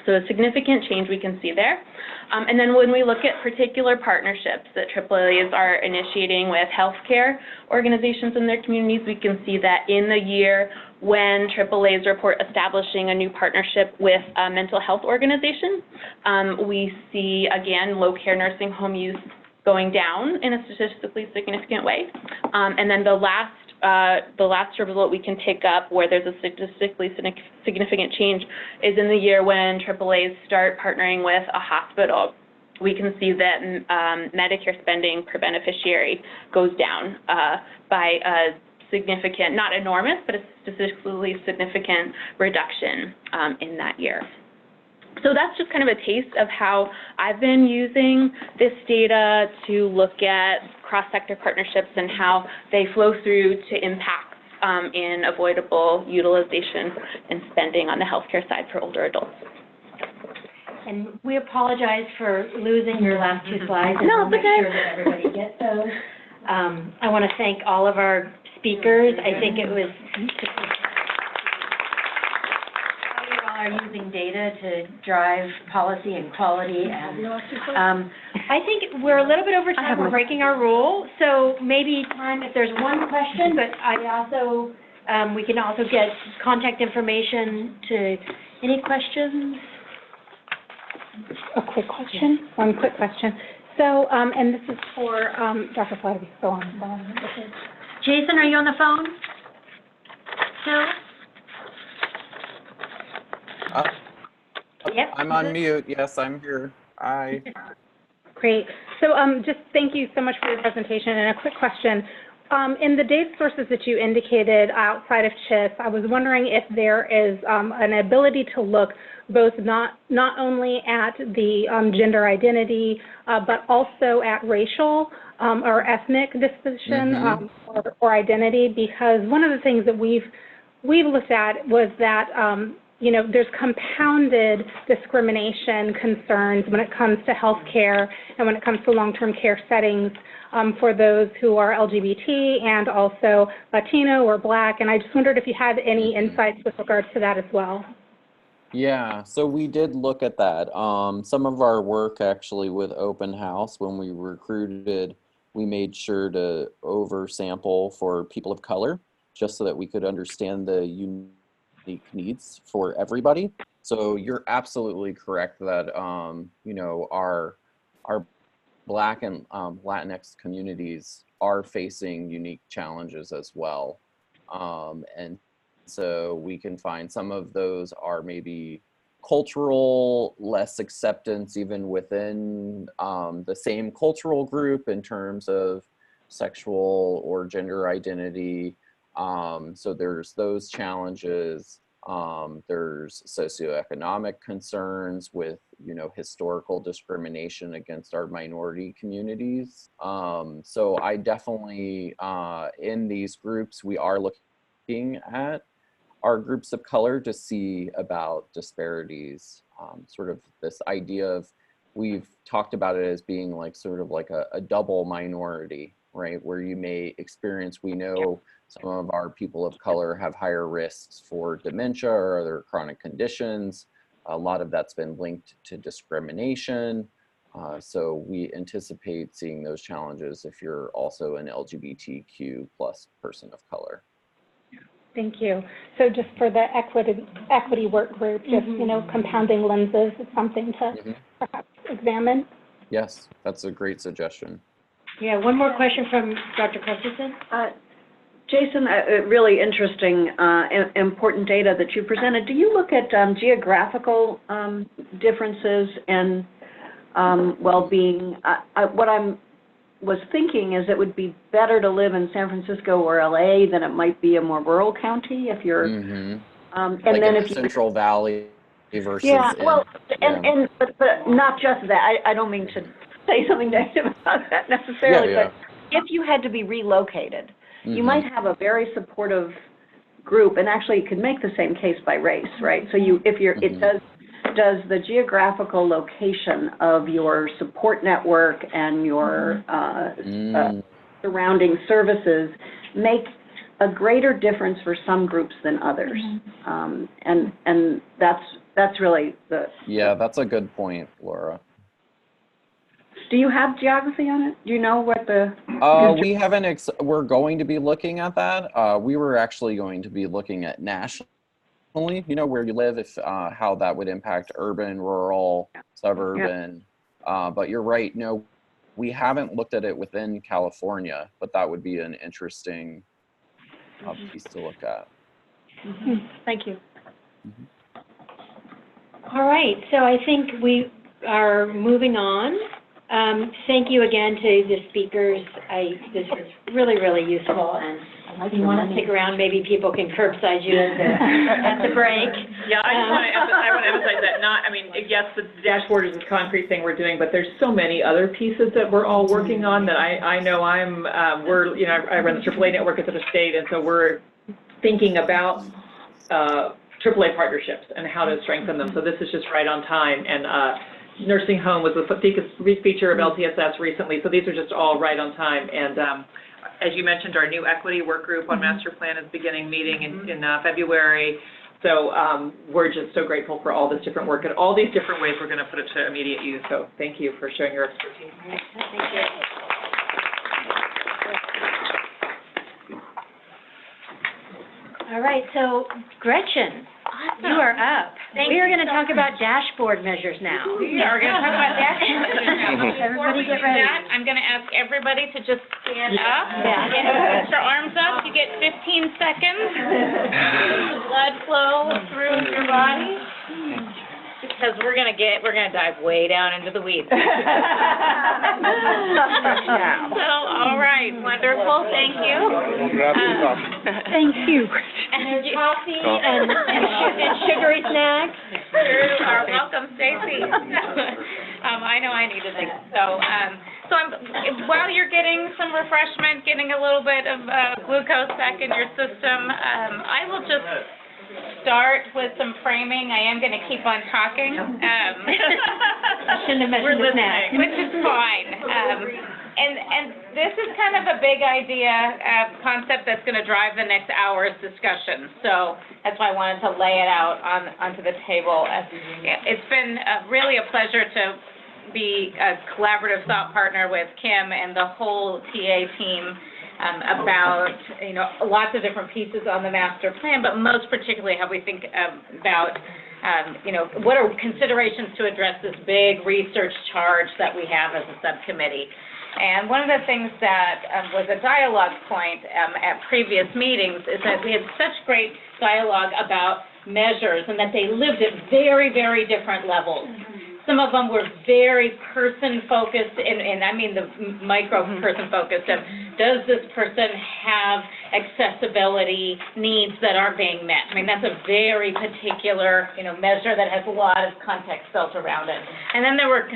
a significant change we can see there. And then when we look at particular partnerships that AAAs are initiating with healthcare organizations in their communities, we can see that in the year when AAAs report establishing a new partnership with a mental health organization, we see, again, low care nursing home use going down in a statistically significant way. And then the last result we can pick up where there's a statistically significant change is in the year when AAAs start partnering with a hospital. We can see that Medicare spending per beneficiary goes down by a significant, not enormous, but a statistically significant reduction in that year. So that's just kind of a taste of how I've been using this data to look at cross-sector partnerships and how they flow through to impacts in avoidable utilization and spending on the healthcare side for older adults. And we apologize for losing your last two slides. No, We'll make sure that everybody gets those. I want to thank all of our speakers. I think it was how you all are using data to drive policy and quality. And I think we're a little bit over time. We're breaking our rule. So maybe time if there's one question, but I also, we can also get contact information to, any questions? A quick question, one quick question. So, and this is for Dr. Flaherty. Go on. Jason, are you on the phone? No? Yep. I'm on mute. Yes, I'm here. Hi. Great. So just thank you so much for your presentation. And a quick question. In the data sources that you indicated outside of CHIS, I was wondering if there is an ability to look both not only at the gender identity, but also at racial or ethnic disposition or identity, because one of the things that we've looked at was that you know, there's compounded discrimination concerns when it comes to healthcare and when it comes to long-term care settings for those who are LGBT and also Latino or Black. And I just wondered if you had any insights with regards to that as well. Yeah, so we did look at that. Some of our work actually with Open House, when we recruited, we made sure to oversample for people of color, just so that we could understand the unique needs for everybody. So you're absolutely correct that you know, our Black and Latinx communities are facing unique challenges as well, and so we can find some of those are maybe cultural, less acceptance even within the same cultural group in terms of sexual or gender identity. So there's those challenges. There's socioeconomic concerns with, you know, historical discrimination against our minority communities. So I definitely, in these groups, we are looking at our groups of color to see about disparities, sort of this idea of, we've talked about it as being like sort of like a double minority, right? Where you may experience, we know some of our people of color have higher risks for dementia or other chronic conditions. A lot of that's been linked to discrimination. So we anticipate seeing those challenges if you're also an LGBTQ plus person of color. Thank you. So just for the equity work group, just, you know, compounding lenses is something to perhaps examine. Yes, that's a great suggestion. Yeah, one more question from Dr. Christensen. Jason, really interesting, important data that you presented. Do you look at geographical differences in well-being? What I was thinking is it would be better to live in San Francisco or LA than it might be a more rural county if you're, and like then in if the Central Valley versus but not just that. I don't mean to say something negative about that necessarily, but if you had to be relocated, you might have a very supportive group, and actually you could make the same case by race, right? So it does the geographical location of your support network and your surrounding services make a greater difference for some groups than others, and that's really the. Yeah, that's a good point, Laura. Do you have geography on it? Do you know what the? We haven't. We're going to be looking at that. We were actually going to be looking at nationally, you know, where you live, if how that would impact urban, rural, suburban. But you're right. No, we haven't looked at it within California, but that would be an interesting piece to look at. Thank you. All right, so I think we are moving on. Thank you again to the speakers. This was really, really useful, and If you want to stick around, maybe people can curbside you at the break. Yeah, I just want to emphasize that yes, the dashboard is a concrete thing we're doing, but there's so many other pieces that we're all working on that I know I run the AAA network at the state, and so we're thinking about AAA partnerships and how to strengthen them. So this is just right on time. And nursing home was a feature of LTSS recently, so these are just all right on time. And as you mentioned, our new equity work group on master plan is beginning meeting in February. So we're just so grateful for all this different work and all these different ways we're going to put it to immediate use. So thank you for sharing your expertise. Thank you. All right, so Gretchen, you are up. We are going to talk about dashboard measures now. We are going to talk about dashboard measures now. Before we Everybody do get ready. that, I'm going to ask everybody to just stand up. Get your arms up. You get 15 seconds. Blood flow through your body. Because we're gonna dive way down into the weeds. So, all right, wonderful, thank you. Thank you. And coffee and sugary snacks. You are welcome, Stacy. I know I needed things. So while you're getting some refreshment, getting a little bit of glucose back in your system, I will just start with some framing. I am going to keep on talking. I shouldn't have mentioned the snack. Which is fine. And this is kind of a big idea, concept that's going to drive the next hour's discussion. So that's why I wanted to lay it out onto the table. It's been really a pleasure to be a collaborative thought partner with Kim and the whole TA team about, lots of different pieces on the master plan, but most particularly how we think about, what are considerations to address this big research charge that we have as a subcommittee. And one of the things that was a dialogue point at previous meetings is that we had such great dialogue about measures and that they lived at very, very different levels. Some of them were very person-focused, and I mean the micro-person-focused of, does this person have accessibility needs that aren't being met? I mean, that's a very particular, measure that has a lot of context built around it. And then there were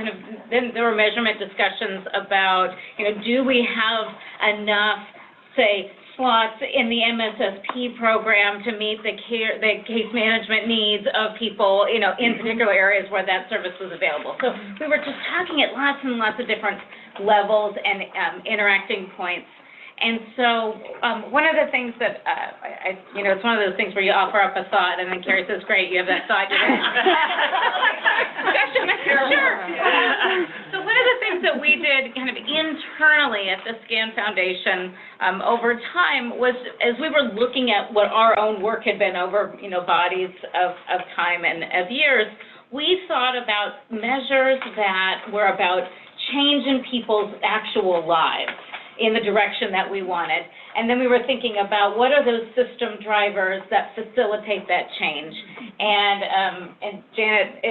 measurement discussions about, do we have enough, say, slots in the MSSP program to meet the case management needs of people, in particular areas where that service was available. So we were just talking at lots and lots of different levels and interacting points. And so one of the things that, it's one of those things where you offer up a thought and then Carrie says, great, you have that thought. Sure. So one of the things that we did kind of internally at the SCAN Foundation over time was, as we were looking at what our own work had been over, bodies of time and of years, we thought about measures that were about change in people's actual lives in the direction that we wanted. And then we were thinking about what are those system drivers that facilitate that change. And Janet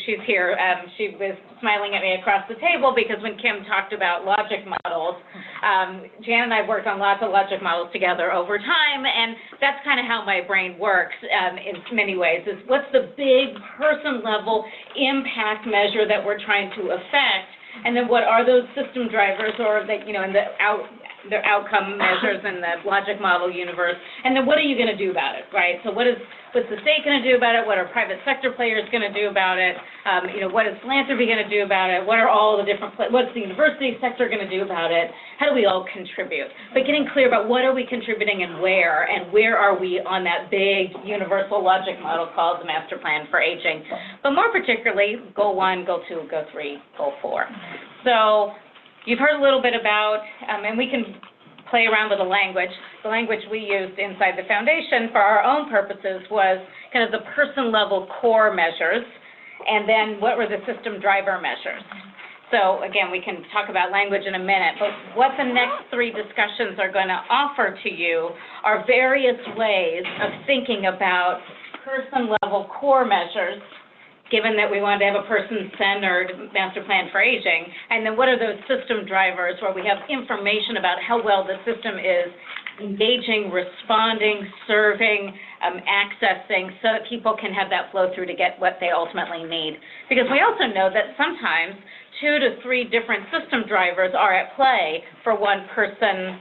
she's here. She was smiling at me across the table because when Kim talked about logic models, Janet and I worked on lots of logic models together over time, and that's kind of how my brain works in many ways, is what's the big person-level impact measure that we're trying to affect, and then what are those system drivers or the, in the outcome measures in the logic model universe, and then what are you going to do about it, right? So what's the state going to do about it? What are private sector players going to do about it? What is philanthropy going to do about it? What are all the different, what's the university sector going to do about it? How do we all contribute? But getting clear about what are we contributing and where are we on that big universal logic model called the Master Plan for Aging. But more particularly, Goal 1, Goal 2, Goal 3, Goal 4. So you've heard a little bit about, and we can play around with the language. The language we used inside the foundation for our own purposes was kind of the person-level core measures, and then what were the system driver measures. So again, we can talk about language in a minute, but what the next three discussions are going to offer to you are various ways of thinking about person-level core measures, given that we wanted to have a person-centered master plan for aging. And then what are those system drivers where we have information about how well the system is engaging, responding, serving, accessing, so that people can have that flow through to get what they ultimately need. Because we also know that sometimes 2 to 3 different system drivers are at play for one person,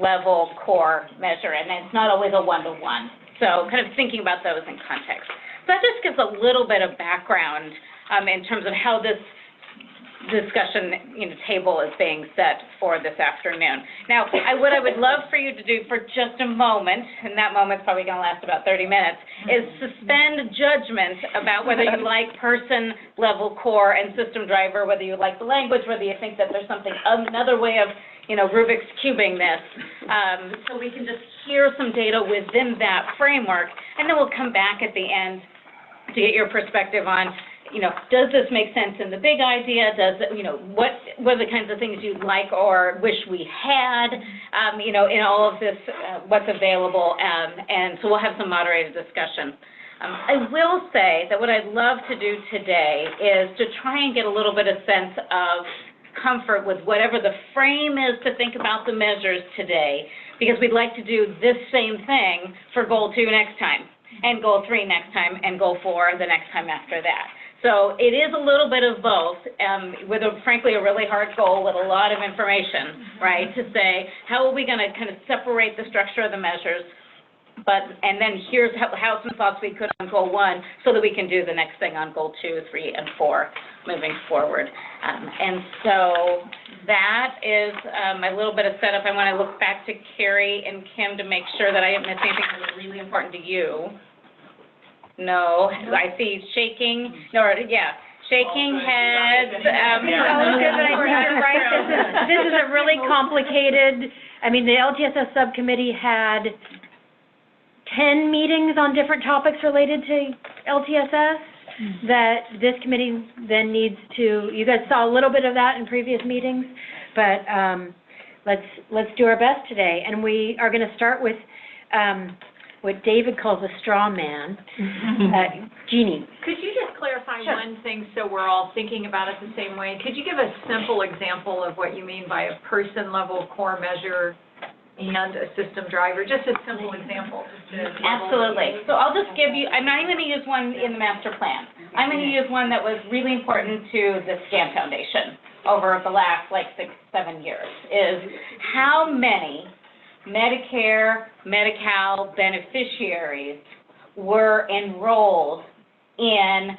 level core measure, and it's not always a one-to-one. So kind of thinking about those in context. So that just gives a little bit of background in terms of how this discussion, table is being set for this afternoon. Now, what I would love for you to do for just a moment, and that moment's probably going to last about 30 minutes, is suspend judgment about whether you like person, level, core, and system driver, whether you like the language, whether you think that there's another way of, Rubik's cubing this. So we can just hear some data within that framework, and then we'll come back at the end to get your perspective on, does this make sense in the big idea? Does it, what are the kinds of things you'd like or wish we had, in all of this, what's available, and so we'll have some moderated discussion. I will say that what I'd love to do today is to try and get a little bit of sense of comfort with whatever the frame is to think about the measures today, because we'd like to do this same thing for Goal 2 next time, and Goal 3 next time, and Goal 4 the next time after that. So it is a little bit of both, with frankly a really hard goal with a lot of information, right, to say how are we going to kind of separate the structure of the measures, and then here's how some thoughts we could on Goal 1 so that we can do the next thing on Goal 2, 3, and 4 moving forward. And so that is my little bit of setup. I want to look back to Carrie and Kim to make sure that I didn't miss anything that was really important to you. No, I see shaking, shaking heads. Good, but I think you're right. This is a really complicated, the LTSS subcommittee had 10 meetings on different topics related to LTSS that this committee then needs to, you guys saw a little bit of that in previous meetings, but let's do our best today. And we are going to start with what David calls a straw man. Jeannie. Could you just clarify one thing so we're all thinking about it the same way? Could you give a simple example of what you mean by a person-level core measure and a system driver? Just a simple example. Absolutely. So I'll just give you, I'm not going to use one in the master plan. I'm going to use one that was really important to the SCAN Foundation over the last 6-7 years, is how many Medicare, Medi-Cal beneficiaries were enrolled in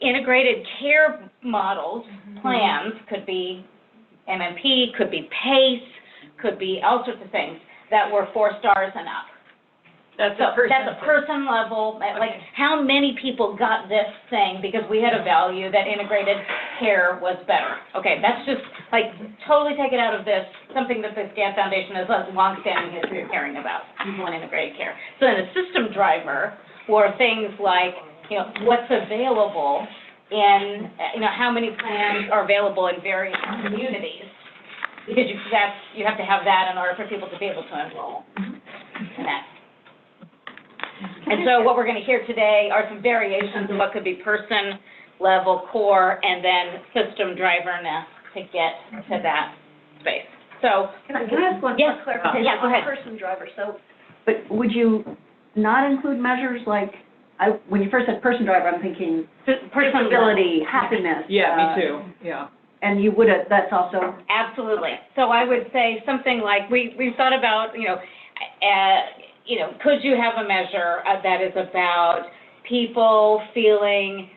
integrated care models, plans, could be MMP, could be PACE, could be all sorts of things, that were 4 stars and up. That's a person level, how many people got this thing because we had a value that integrated care was better. Okay, that's just totally take it out of this, something that the SCAN Foundation has a long-standing history of caring about, people in integrated care. So then the system driver were things like, what's available in, how many plans are available in various communities, because you have to have that in order for people to be able to enroll in that. And so what we're going to hear today are some variations of what could be person, level, core, and then system driverness to get to that space. So Can I ask one quick clarification? Yeah, go ahead. Person driver. But would you not include measures like, when you first said person driver, I'm thinking disability, happiness. Yeah, me too. Yeah. And you would have, that's also? Absolutely. So I would say something like, we've thought about, could you have a measure that is about people feeling,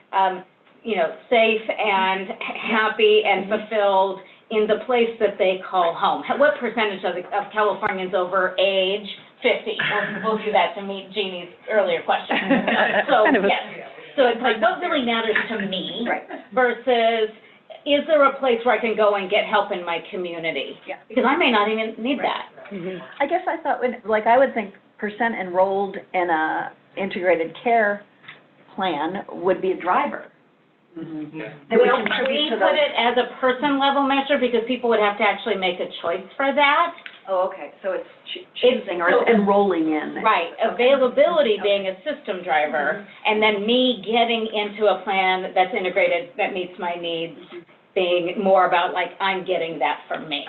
safe and happy and fulfilled in the place that they call home? What percentage of Californians over age 50? We'll do that to meet Jeannie's earlier question. So, yes. So it's what really matters to me versus, is there a place where I can go and get help in my community? Yeah. Because I may not even need that. I guess I thought, I would think percent enrolled in a integrated care plan would be a driver. Well, we put it as a person level measure because people would have to actually make a choice for that. Oh, okay. So it's choosing or it's enrolling in. Right. Availability being a system driver, and then me getting into a plan that's integrated, that meets my needs, being more about I'm getting that for me.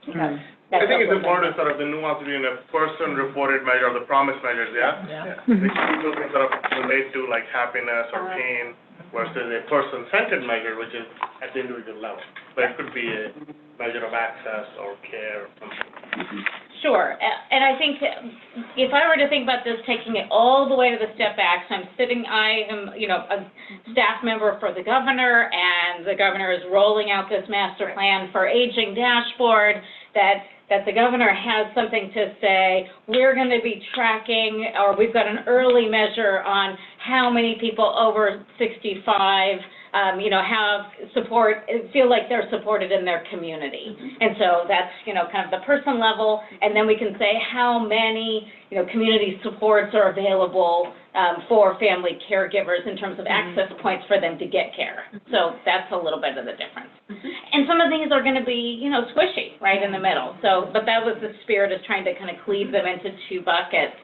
Okay. I think it's important to sort of the nuance between a person-reported measure or the promise measures, yeah? Which people can sort of relate to, like happiness or pain, versus a person-centered measure, which is at the individual level. But it could be a measure of access or care or something. Sure, and I think if I were to think about this, taking it all the way to the step back, so I am, a staff member for the governor, and the governor is rolling out this master plan for aging dashboard, that the governor has something to say, we're going to be tracking, or we've got an early measure on how many people over 65 have support, feel like they're supported in their community. And so that's, kind of the person level, and then we can say how many, community supports are available for family caregivers in terms of access points for them to get care. So that's a little bit of the difference. And some of these are going to be, squishy right in the middle. So, but that was the spirit, is trying to kind of cleave them into two buckets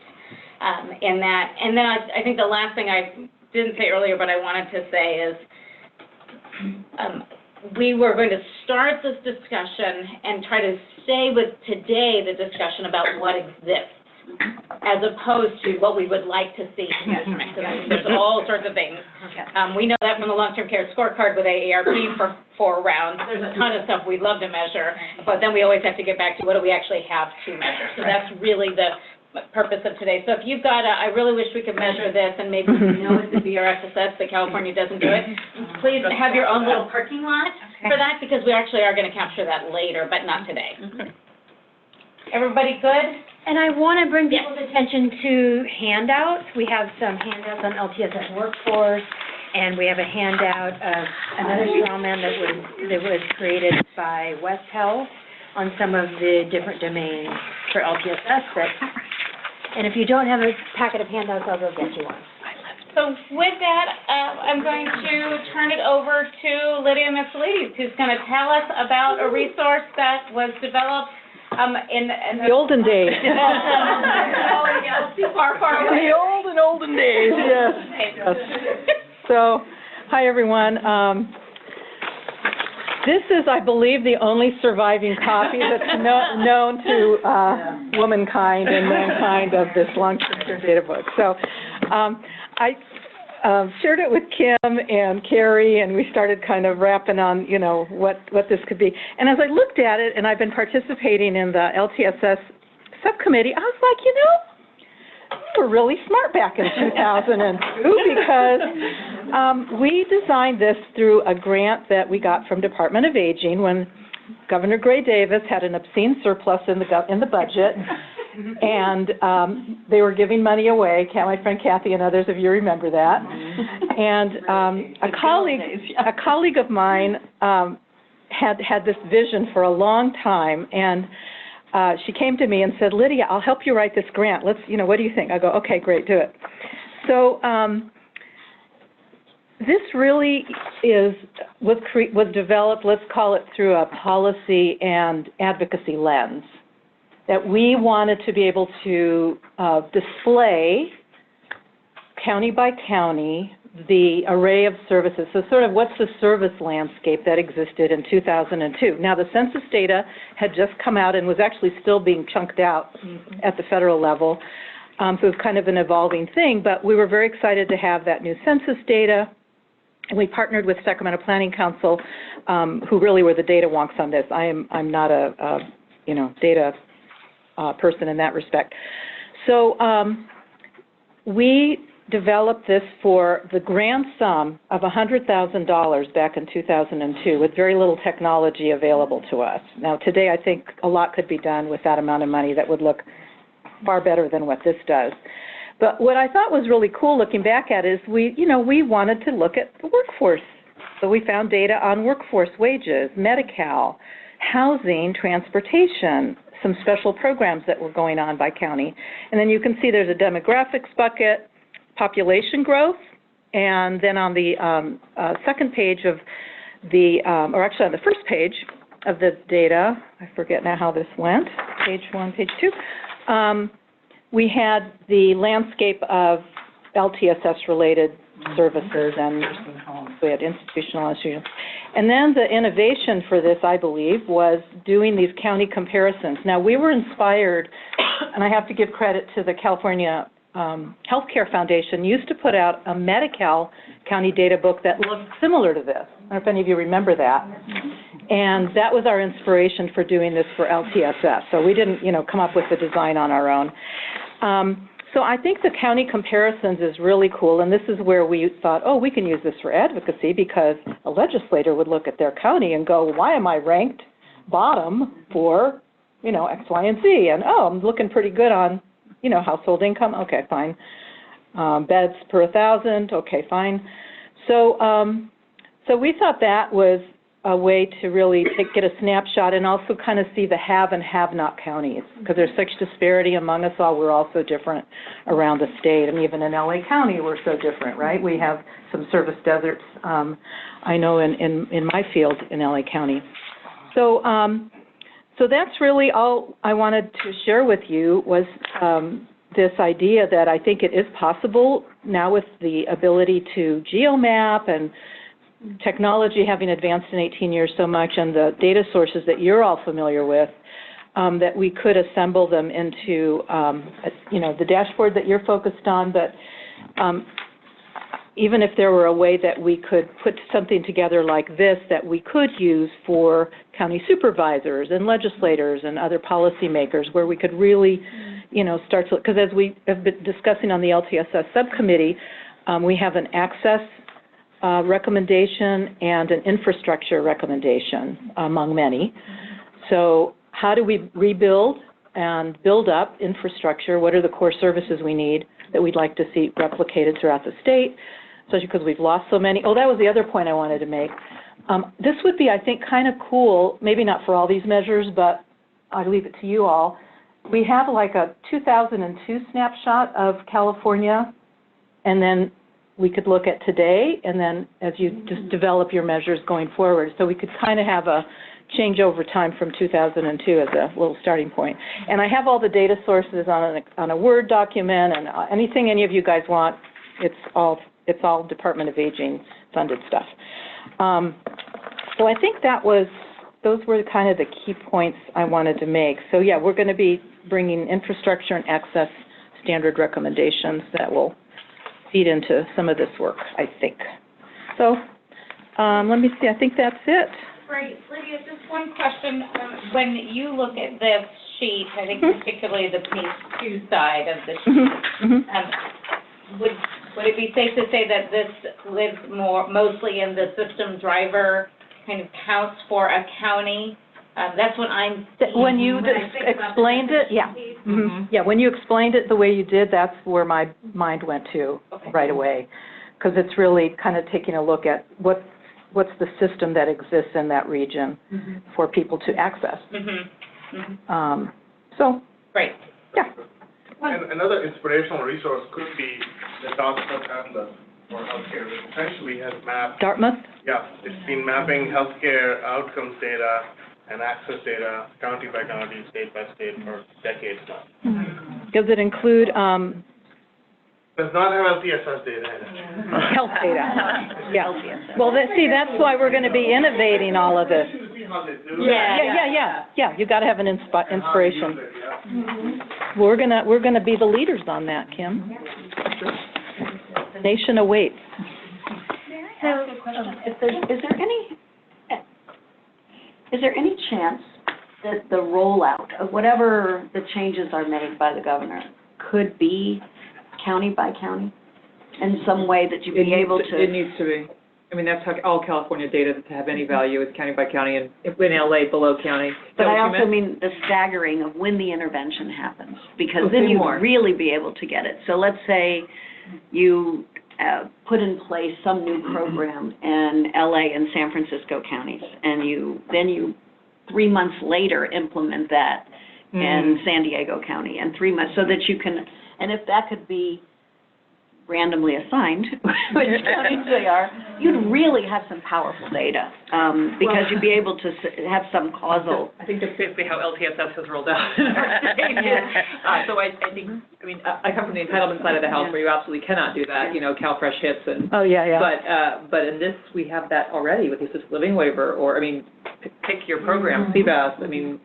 in that. And then I think the last thing I didn't say earlier, but I wanted to say is, we were going to start this discussion and try to stay with today the discussion about what exists, as opposed to what we would like to see in measurement. So there's all sorts of things. We know that from the long-term care scorecard with AARP for 4 rounds. There's a ton of stuff we'd love to measure, but then we always have to get back to what do we actually have to measure. So that's really the purpose of today. So if you've got I really wish we could measure this, and maybe you know it's the BRSSS, that California doesn't do it, please have your own little parking lot for that, because we actually are going to capture that later, but not today. Everybody good? And I want to bring people's attention to handouts. We have some handouts on LTSS Workforce, and we have a handout of another strawman that was created by West Health on some of the different domains for LTSS. And if you don't have a packet of handouts, I'll go get you one. So with that, I'm going to turn it over to Lydia Mitsoulides, who's going to tell us about a resource that was developed in the olden days. Far away. The olden days, yes. So, hi everyone. This is, I believe, the only surviving copy that's known to womankind and mankind of this long-term care data book. So I shared it with Kim and Carrie, and we started kind of rapping on, what this could be. And as I looked at it, and I've been participating in the LTSS subcommittee, I was like, we were really smart back in 2002, because we designed this through a grant that we got from Department of Aging when Governor Gray Davis had an obscene surplus in the budget, and they were giving money away. My friend Kathy and others of you remember that. And a colleague of mine had this vision for a long time, and she came to me and said, Lydia, I'll help you write this grant. Let's, what do you think? I go, okay, great, do it. So this really was developed, let's call it, through a policy and advocacy lens, that we wanted to be able to display county by county the array of services. So sort of what's the service landscape that existed in 2002. Now the census data had just come out and was actually still being chunked out at the federal level. So it was kind of an evolving thing, but we were very excited to have that new census data. And we partnered with Sacramento Planning Council, who really were the data wonks on this. I'm not a data person in that respect. So we developed this for the grand sum of $100,000 back in 2002 with very little technology available to us. Now today I think a lot could be done with that amount of money that would look far better than what this does. But what I thought was really cool looking back at is we wanted to look at the workforce. So we found data on workforce wages, Medi-Cal, housing, transportation, some special programs that were going on by county. And then you can see there's a demographics bucket, population growth, and then on the second page of the, or actually on the first page of the data, I forget now how this went, page 1, page 2, we had the landscape of LTSS-related services and nursing homes. We had institutional issues. And then the innovation for this, I believe, was doing these county comparisons. Now, we were inspired, and I have to give credit to the California Healthcare Foundation, used to put out a Medi-Cal county data book that looked similar to this. I don't know if any of you remember that. And that was our inspiration for doing this for LTSS. So we didn't, come up with the design on our own. So I think the county comparisons is really cool, and this is where we thought, oh, we can use this for advocacy, because a legislator would look at their county and go, why am I ranked bottom for, X, Y, and Z? And, oh, I'm looking pretty good on, household income. Okay, fine. Beds per 1,000. Okay, fine. So, so we thought that was a way to really get a snapshot and also kind of see the have and have-not counties, because there's such disparity among us all. We're all so different around the state, and even in LA County, we're so different, right? We have some service deserts, I know, in my field in LA County. So, so that's really all I wanted to share with you was this idea that I think it is possible now with the ability to geomap and technology having advanced in 18 years so much, and the data sources that you're all familiar with, that we could assemble them into, the dashboard that you're focused on, but even if there were a way that we could put something together like this that we could use for county supervisors and legislators and other policymakers, where we could really, start to, because as we have been discussing on the LTSS subcommittee, we have an access recommendation and an infrastructure recommendation among many. So how do we rebuild and build up infrastructure? What are the core services we need that we'd like to see replicated throughout the state, especially because we've lost so many? Oh, that was the other point I wanted to make. This would be, I think, kind of cool, maybe not for all these measures, but I'll leave it to you all. We have like a 2002 snapshot of California, and then we could look at today, and then as you just develop your measures going forward. So we could kind of have a change over time from 2002 as a little starting point. And I have all the data sources on a Word document, and anything any of you guys want, it's all Department of Aging funded stuff. So I think those were kind of the key points I wanted to make. So yeah, we're going to be bringing infrastructure and access standard recommendations that will feed into some of this work, I think. So let me see, I think that's it. Great. Lydia, just one question. When you look at this sheet, I think particularly the page 2 side of the sheet, would it be safe to say that this lives mostly in the system driver kind of counts for a county? That's what I'm seeing. When you explained it, yeah. Yeah, when you explained it the way you did, that's where my mind went to right away, because it's really kind of taking a look at what's the system that exists in that region for people to access. So, great. Yeah. And another inspirational resource could be the Dartmouth Atlas for healthcare, which essentially has mapped. Dartmouth? Yeah, it's been mapping healthcare outcomes data and access data county by county, state by state for decades now. Does it include Does not have LTSS data in it. health data? Yeah. Well, that's why we're going to be innovating all of this. Yeah. You got to have an inspiration. We're gonna be the leaders on that, Kim. The nation awaits. So, is there any chance that the rollout of whatever the changes are made by the governor could be county by county in some way that you'd be able to? It needs to be. I mean, that's how all California data to have any value is county by county, and in LA below county. But I also mean the staggering of when the intervention happens, because then you'd really be able to get it. So let's say you put in place some new program in LA and San Francisco counties, and you 3 months later implement that in San Diego County, and 3 months, so that you can, and if that could be randomly assigned, which counties they are, you'd really have some powerful data, because you'd be able to have some causal. I think that's basically how LTSS has rolled out. So I think, I mean, I come from the entitlement side of the house where you absolutely cannot do that, you know, CalFresh hits and. Oh, yeah. But in this, we have that already with the assisted living waiver, or, I mean, pick your program, CBAS, I mean.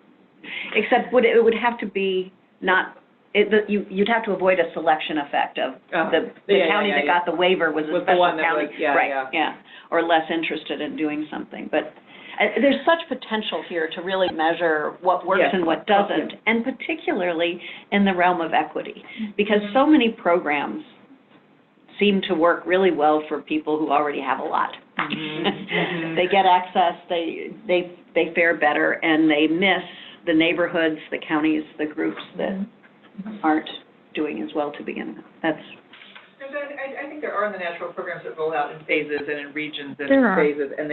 Except it would have to be not, you'd have to avoid a selection effect of the county that got the waiver was a special county. Right, or less interested in doing something. But there's such potential here to really measure what works and what doesn't, and particularly in the realm of equity, because so many programs seem to work really well for people who already have a lot. They get access, they fare better, and they miss the neighborhoods, the counties, the groups that aren't doing as well to begin with. I think there are in the national programs that roll out in phases and in regions and There in are. phases, and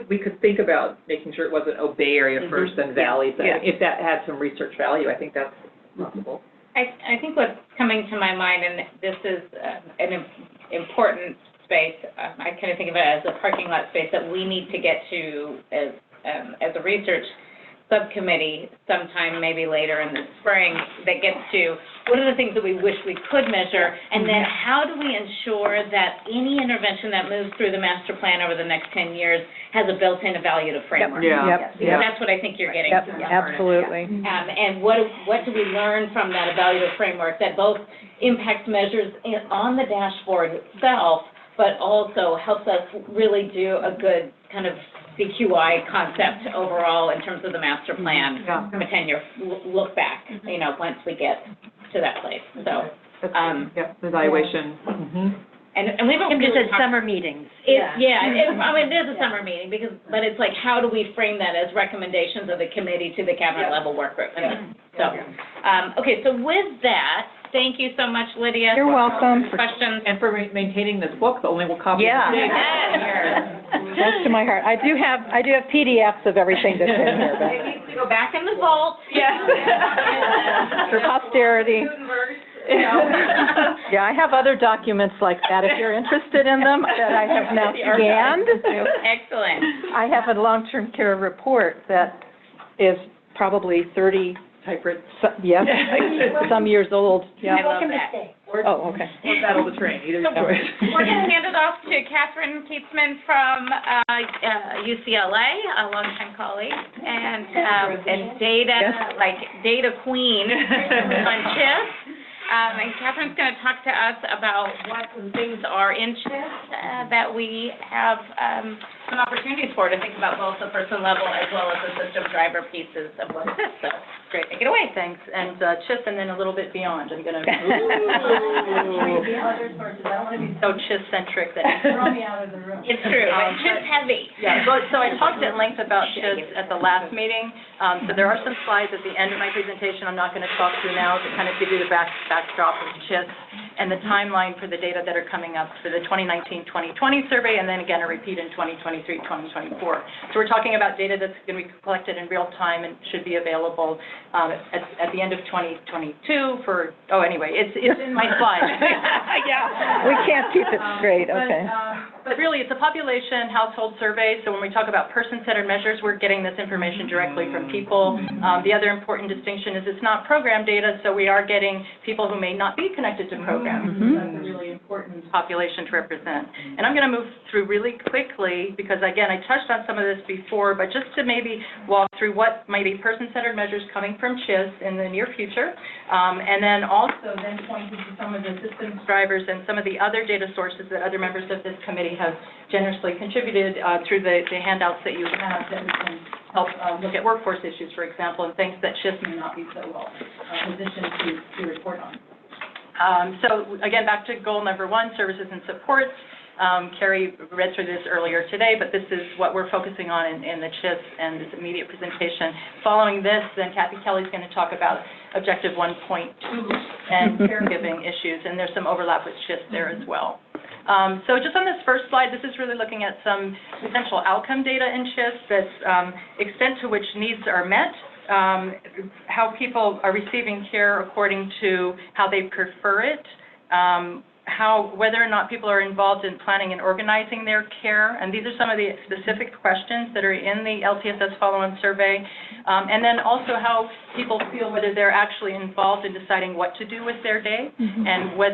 we could think about making sure it wasn't Bay Area first, then Valley. So if that had some research value, I think that's possible. I think what's coming to my mind, and this is an important space, I kind of think of it as a parking lot space that we need to get to as a research subcommittee sometime maybe later in the spring that gets to what are the things that we wish we could measure, and then how do we ensure that any intervention that moves through the master plan over the next 10 years has a built-in evaluative framework. Because that's what I think you're getting to. Absolutely. And what do we learn from that evaluative framework that both impacts measures on the dashboard itself, but also helps us really do a good kind of CQI concept overall in terms of the master plan from a 10-year look back, you know, once we get to that place. So, evaluation. And we don't Just really at summer meetings. I mean, it is a summer meeting but it's like, how do we frame that as recommendations of the committee to the cabinet level work group? So, okay, so with that, thank you so much, Lydia. You're welcome. Questions. And for maintaining this book, the only copy. Close to my heart. I do have PDFs of everything that's in here. But It needs to go back in the vault. for posterity. Yeah, I have other documents like that if you're interested in them that I have now scanned. Excellent. I have a long-term care report that is probably 30 typewritten. Some years old. Yeah. I love that. Oh, okay. Or battle the train, either choice. We're going to hand it off to Catherine Keatsman from UCLA, a longtime colleague, and data queen on CHIS. And Catherine's going to talk to us about what things are in CHIS that we have some opportunities for to think about both the person level as well as the system driver pieces of what it is. So, great. Take it away. Thanks. And CHIS and then a little bit beyond. I'm going to so CHIS-centric that you throw me out of the room. It's true. CHIS heavy. Yeah. So I talked at length about CHIS at the last meeting. So there are some slides at the end of my presentation I'm not going to talk through now to kind of give you the backdrop of CHIS and the timeline for the data that are coming up for the 2019-2020 survey, and then again a repeat in 2023-2024. So we're talking about data that's going to be collected in real time and should be available at the end of 2022 for, anyway, it's in my slide. We can't keep it straight, okay. But really, it's a population household survey, so when we talk about person-centered measures, we're getting this information directly from people. The other important distinction is it's not program data, so we are getting people who may not be connected to programs. That's a really important population to represent. And I'm going to move through really quickly because, again, I touched on some of this before, but just to maybe walk through what might be person-centered measures coming from CHIS in the near future, and then also pointing to some of the systems drivers and some of the other data sources that other members of this committee have generously contributed through the handouts that you have that can help look at workforce issues, for example, and things that CHIS may not be so well positioned to report on. So again, back to goal number 1, services and supports. Carrie read through this earlier today, but this is what we're focusing on in the CHIS and this immediate presentation. Following this, then Kathy Kelly's going to talk about Objective 1.2 and caregiving issues, and there's some overlap with CHIS there as well. So just on this first slide, this is really looking at some potential outcome data in CHIS that's extent to which needs are met, how people are receiving care according to how they prefer it, whether or not people are involved in planning and organizing their care, and these are some of the specific questions that are in the LTSS follow-on survey, and then also how people feel whether they're actually involved in deciding what to do with their day and when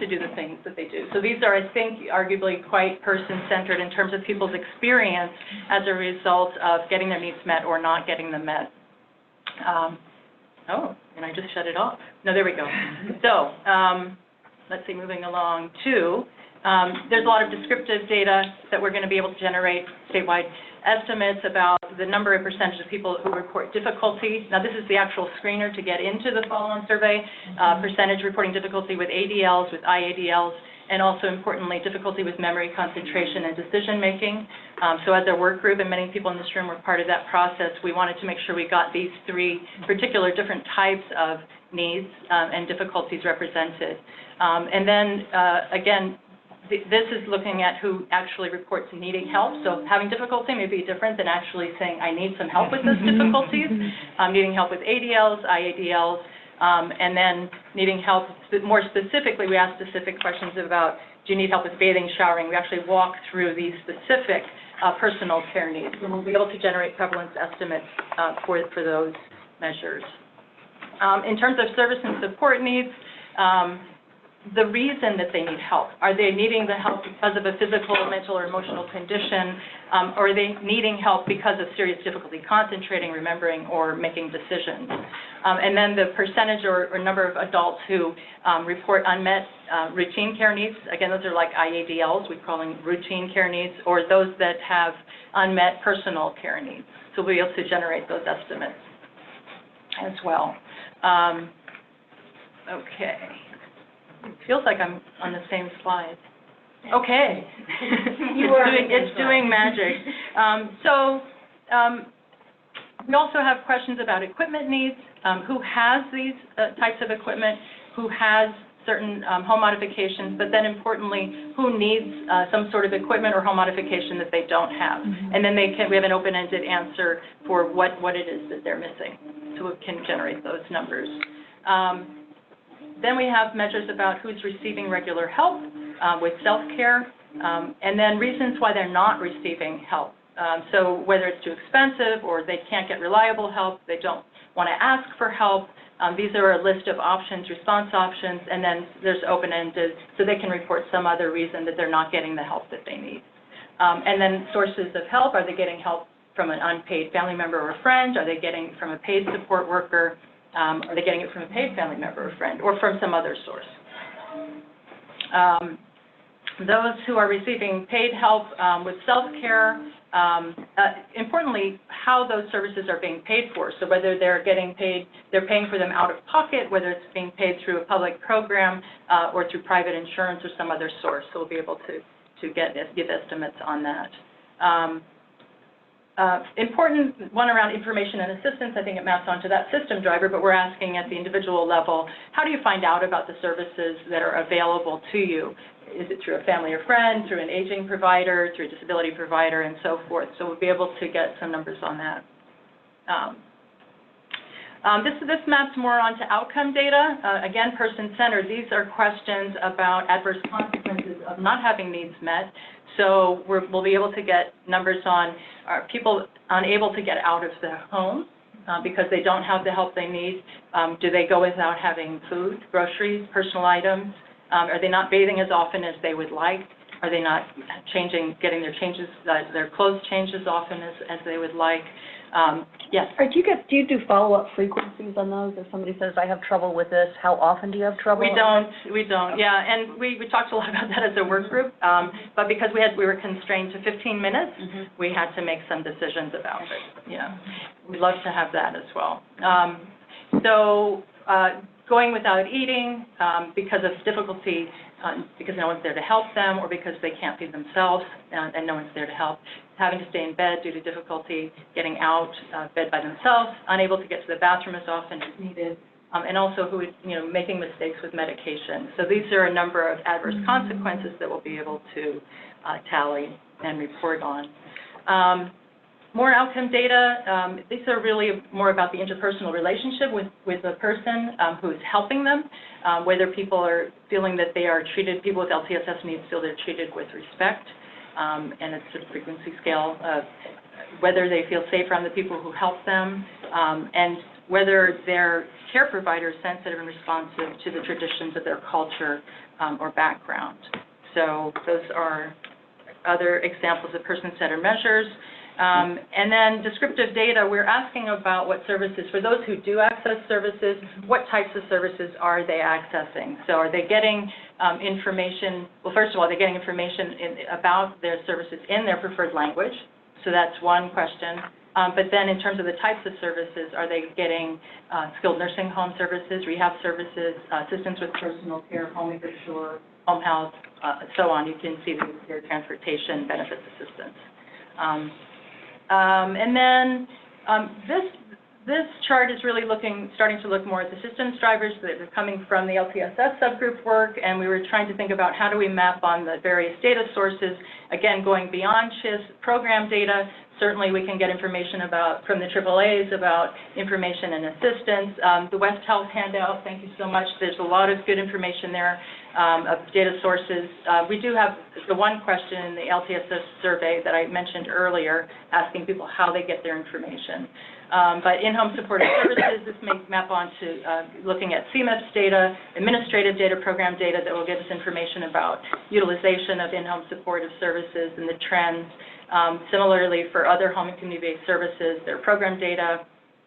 to do the things that they do. So these are, I think, arguably quite person-centered in terms of people's experience as a result of getting their needs met or not getting them met. Oh, and I just shut it off. No, there we go. So, let's see, moving along to, there's a lot of descriptive data that we're going to be able to generate statewide estimates about the number and percentage of people who report difficulty. Now, this is the actual screener to get into the follow-on survey, percentage reporting difficulty with ADLs, with IADLs, and also, importantly, difficulty with memory, concentration, and decision-making. So as a work group, and many people in this room were part of that process, we wanted to make sure we got these three particular different types of needs and difficulties represented. And then, again, this is looking at who actually reports needing help. So having difficulty may be different than actually saying, I need some help with those difficulties. Needing help with ADLs, IADLs, and then needing help, more specifically, we ask specific questions about, do you need help with bathing, showering? We actually walk through these specific personal care needs, and we'll be able to generate prevalence estimates for those measures. In terms of service and support needs, the reason that they need help. Are they needing the help because of a physical, mental, or emotional condition? Or are they needing help because of serious difficulty concentrating, remembering, or making decisions? And then the percentage or number of adults who report unmet routine care needs. Again, those are like IADLs, we call them routine care needs, or those that have unmet personal care needs. So we'll be able to generate those estimates as well. Okay. It feels like I'm on the same slide. Okay. It's doing magic. We also have questions about equipment needs. Who has these types of equipment? Who has certain home modifications? But then importantly, who needs some sort of equipment or home modification that they don't have? And then we have an open-ended answer for what it is that they're missing. So we can generate those numbers. Then we have measures about who's receiving regular help with self-care, and then reasons why they're not receiving help. So whether it's too expensive or they can't get reliable help, they don't want to ask for help. These are a list of options, response options, and then there's open-ended, so they can report some other reason that they're not getting the help that they need. And then sources of help, are they getting help from an unpaid family member or friend? Are they getting it from a paid support worker? Are they getting it from a paid family member or friend, or from some other source? Those who are receiving paid help with self-care, importantly, how those services are being paid for. So whether they're getting paid, they're paying for them out of pocket, whether it's being paid through a public program or through private insurance or some other source. So we'll be able to give estimates on that. Important one around information and assistance, I think it maps onto that system driver, but we're asking at the individual level, how do you find out about the services that are available to you? Is it through a family or friend, through an aging provider, through a disability provider, and so forth? So we'll be able to get some numbers on that. This maps more onto outcome data. Again, person-centered. These are questions about adverse consequences of not having needs met. So we'll be able to get numbers on, are people unable to get out of their home because they don't have the help they need? Do they go without having food, groceries, personal items? Are they not bathing as often as they would like? Are they not getting their clothes changed as often as they would like? Yes. Do you do follow-up frequencies on those? If somebody says, I have trouble with this, how often do you have trouble? We don't, yeah, and we talked a lot about that as a work group, but because we were constrained to 15 minutes, we had to make some decisions about it, yeah. We'd love to have that as well. Going without eating because of difficulty, because no one's there to help them, or because they can't feed themselves and no one's there to help. Having to stay in bed due to difficulty getting out of bed by themselves, unable to get to the bathroom as often as needed, and also making mistakes with medication. So these are a number of adverse consequences that we'll be able to tally and report on. More outcome data, these are really more about the interpersonal relationship with the person who's helping them, whether people are feeling that they are treated, people with LTSS needs feel they're treated with respect, and it's a frequency scale, whether they feel safe around the people who help them, and whether their care provider is sensitive and responsive to the traditions of their culture or background. So those are other examples of person-centered measures. And then descriptive data, we're asking about what services, for those who do access services, what types of services are they accessing? So are they getting information, well, first of all, are they getting information about their services in their preferred language? So that's one question. But then in terms of the types of services, are they getting skilled nursing home services, rehab services, assistance with personal care, home infrastructure, home health, so on. You can see their transportation benefits assistance. And then this chart is really starting to look more at the systems drivers that are coming from the LTSS subgroup work, and we were trying to think about how do we map on the various data sources, again, going beyond CHIS program data. Certainly we can get information from the AAAs about information and assistance. The West Health handout, thank you so much. There's a lot of good information there of data sources. We do have the one question in the LTSS survey that I mentioned earlier, asking people how they get their information. But in-home supportive services, this may map on to looking at CMEPS data, administrative data, program data that will give us information about utilization of in-home supportive services and the trends. Similarly, for other home and community-based services, there are program data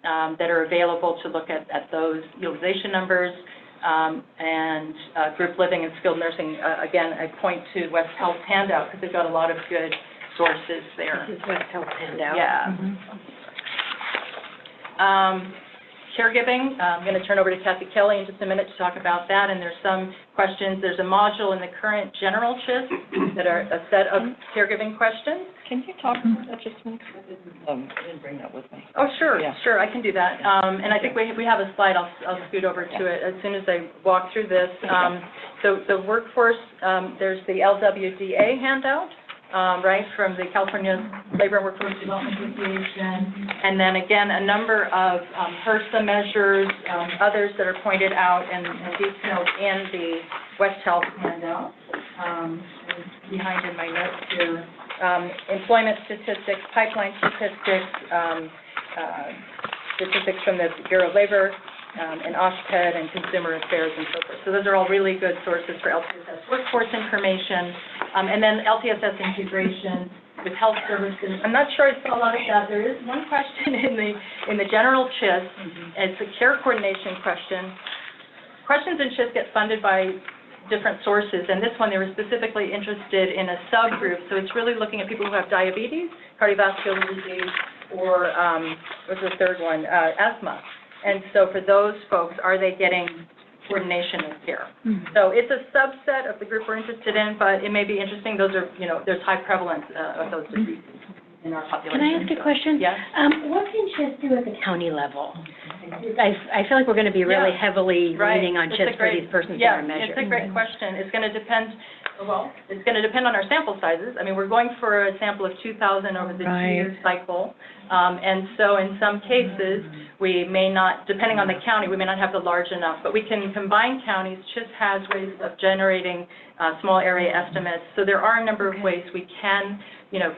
that are available to look at those utilization numbers. And group living and skilled nursing, again, I point to West Health handout because they've got a lot of good sources there. This is West Health handout. Yeah. Caregiving, I'm going to turn over to Kathy Kelly in just a minute to talk about that, and there's some questions. There's a module in the current general CHIS that are a set of caregiving questions. Can you talk about that just a minute? I didn't bring that with me. Oh, sure, Yeah. sure, I can do that. And I think we have a slide. I'll scoot over to it as soon as I walk through this. So the workforce, there's the LWDA handout. Right, from the California Labor and Workforce Development Association, and then again a number of HRSA measures, others that are pointed out and detailed in the West Health handout. Behind in my notes here, employment statistics, pipeline statistics, statistics from the Bureau of Labor, and OSHPD and Consumer Affairs and so forth. So those are all really good sources for LTSS workforce information. And then LTSS integration with health services. I'm not sure I saw a lot of that. There is one question in the general CHIS. It's a care coordination question. Questions in CHIS get funded by different sources, and this one they were specifically interested in a subgroup. So it's really looking at people who have diabetes, cardiovascular disease, or what's the third one? Asthma. And so for those folks, are they getting coordination of care? So it's a subset of the group we're interested in, but it may be interesting. Those are, there's high prevalence of those diseases in our population. Can I ask a question? Yes. What can CHIS do at the county level? I feel like we're going to be really heavily leaning on CHIS for these person-centered measures. It's a great question. It's going to depend, it's going to depend on our sample sizes. I mean, we're going for a sample of 2,000 over the 2-year cycle. And so in some cases, we may not, depending on the county, we may not have the large enough, but we can combine counties. CHIS has ways of generating small area estimates. So there are a number of ways we can,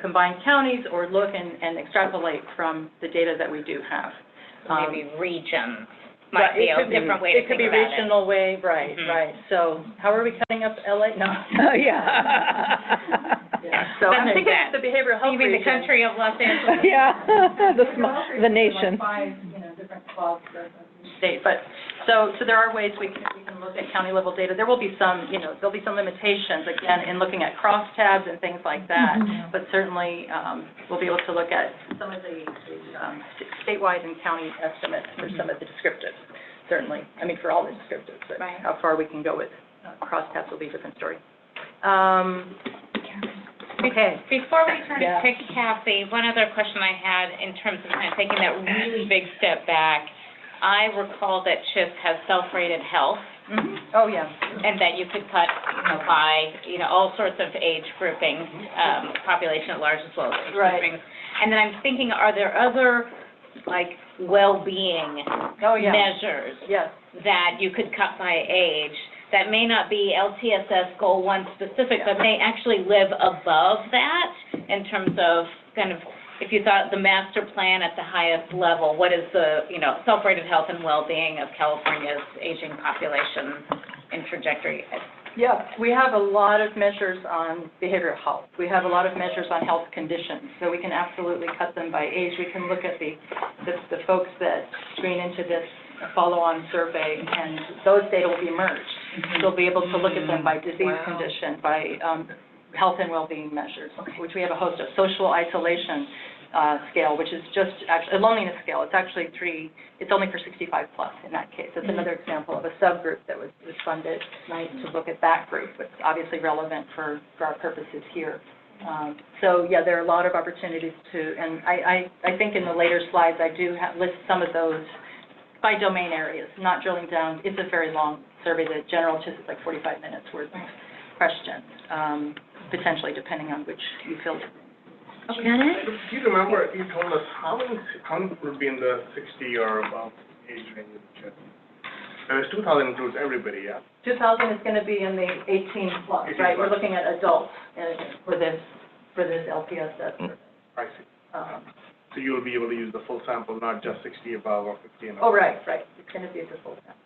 combine counties or look and extrapolate from the data that we do have. Maybe regions might be a different way to think about it. It could be regional way, right, right. So how are we cutting up LA? No. So I'm thinking of the behavioral health region. You mean the country of Los Angeles? The nation. 5, different spots of the state. But so there are ways we can look at county level data. There will be some, there'll be some limitations again in looking at crosstabs and things like that. But certainly we'll be able to look at some of the statewide and county estimates for some of the descriptives. Certainly, I mean for all the descriptives, but how far we can go with crosstabs will be a different story. Okay. Before we turn to Kathy, one other question I had in terms of kind of taking that really big step back. I recall that CHIS has self-rated health. Oh, yeah. And that you could cut, by, all sorts of age groupings, population at large as well as age groupings. And then I'm thinking, are there other, well-being measures that you could cut by age that may not be LTSS Goal 1 specific, but may actually live above that in terms of if you thought the master plan at the highest level, what is the, self-rated health and well-being of California's aging population in trajectory? Yeah, we have a lot of measures on behavioral health. We have a lot of measures on health conditions, so we can absolutely cut them by age. We can look at the folks that screen into this follow-on survey, and those data will be merged. So we'll be able to look at them by disease condition, by health and well-being measures, which we have a host of. Social isolation scale, which is just actually a loneliness scale. It's actually it's only for 65 plus in that case. It's another example of a subgroup that was funded to look at that group. It's obviously relevant for our purposes here. So yeah, there are a lot of opportunities and I think in the later slides I do list some of those by domain areas, not drilling down. It's a very long survey. The general just is 45 minutes worth of questions, potentially depending on which you filter. Do you remember, you told us how many would be in the 60 or above age range of the children? Because 2000 includes everybody, yeah? 2000 is going to be in the 18 plus, 18 right? Plus. We're looking at adults for this LTSS. I see. So you'll be able to use the full sample, not just 60 above or 50 and above? Oh, right. It's going to be the full sample.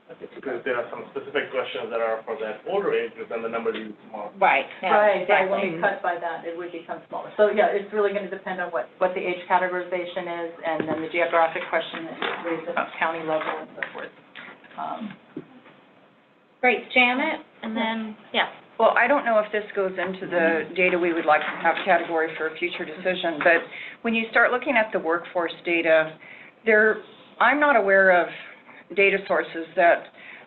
Because there are some specific questions that are for that older age group, and the numbers are smaller. Right. Right. When we cut by that, it would become smaller. So yeah, it's really going to depend on what the age categorization is, and then the geographic question is raised at county level and so forth. Great, Janet, and then Well, I don't know if this goes into the data we would like to have category for a future decision, but when you start looking at the workforce data, I'm not aware of data sources that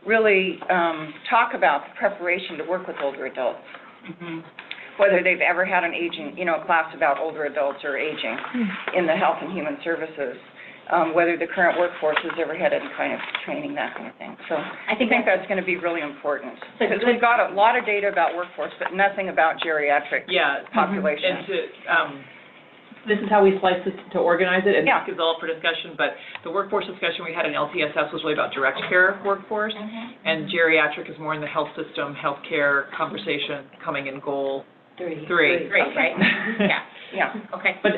really talk about the preparation to work with older adults, whether they've ever had an aging, a class about older adults or aging in the health and human services, whether the current workforce has ever had any kind of training, that kind of thing. So I think that's going to be really important, because we've got a lot of data about workforce, but nothing about geriatric population. And this is how we slice this to organize it, and this gives all for discussion, but the workforce discussion we had in LTSS was really about direct care workforce, and geriatric is more in the health system, healthcare conversation coming in goal three. Right? Yeah. Okay. But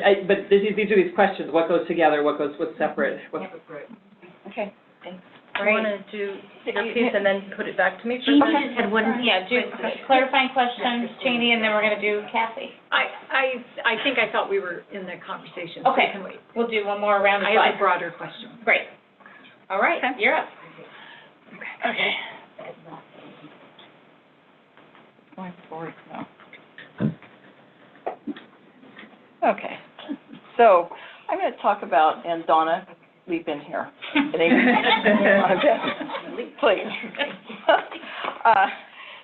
these are these questions, what goes together, what's separate, Okay, thanks. I want to do a piece and then put it back to me for Jeannie had one. Do clarifying questions, Jeannie, and then we're going to do Kathy. I think I thought we were in the conversation. Okay, So we'll do one more round of I have a broader question. Great. All right, you're up. Okay. Going forward now. Okay. So I'm going to talk about, and Donna, leap in here. Please.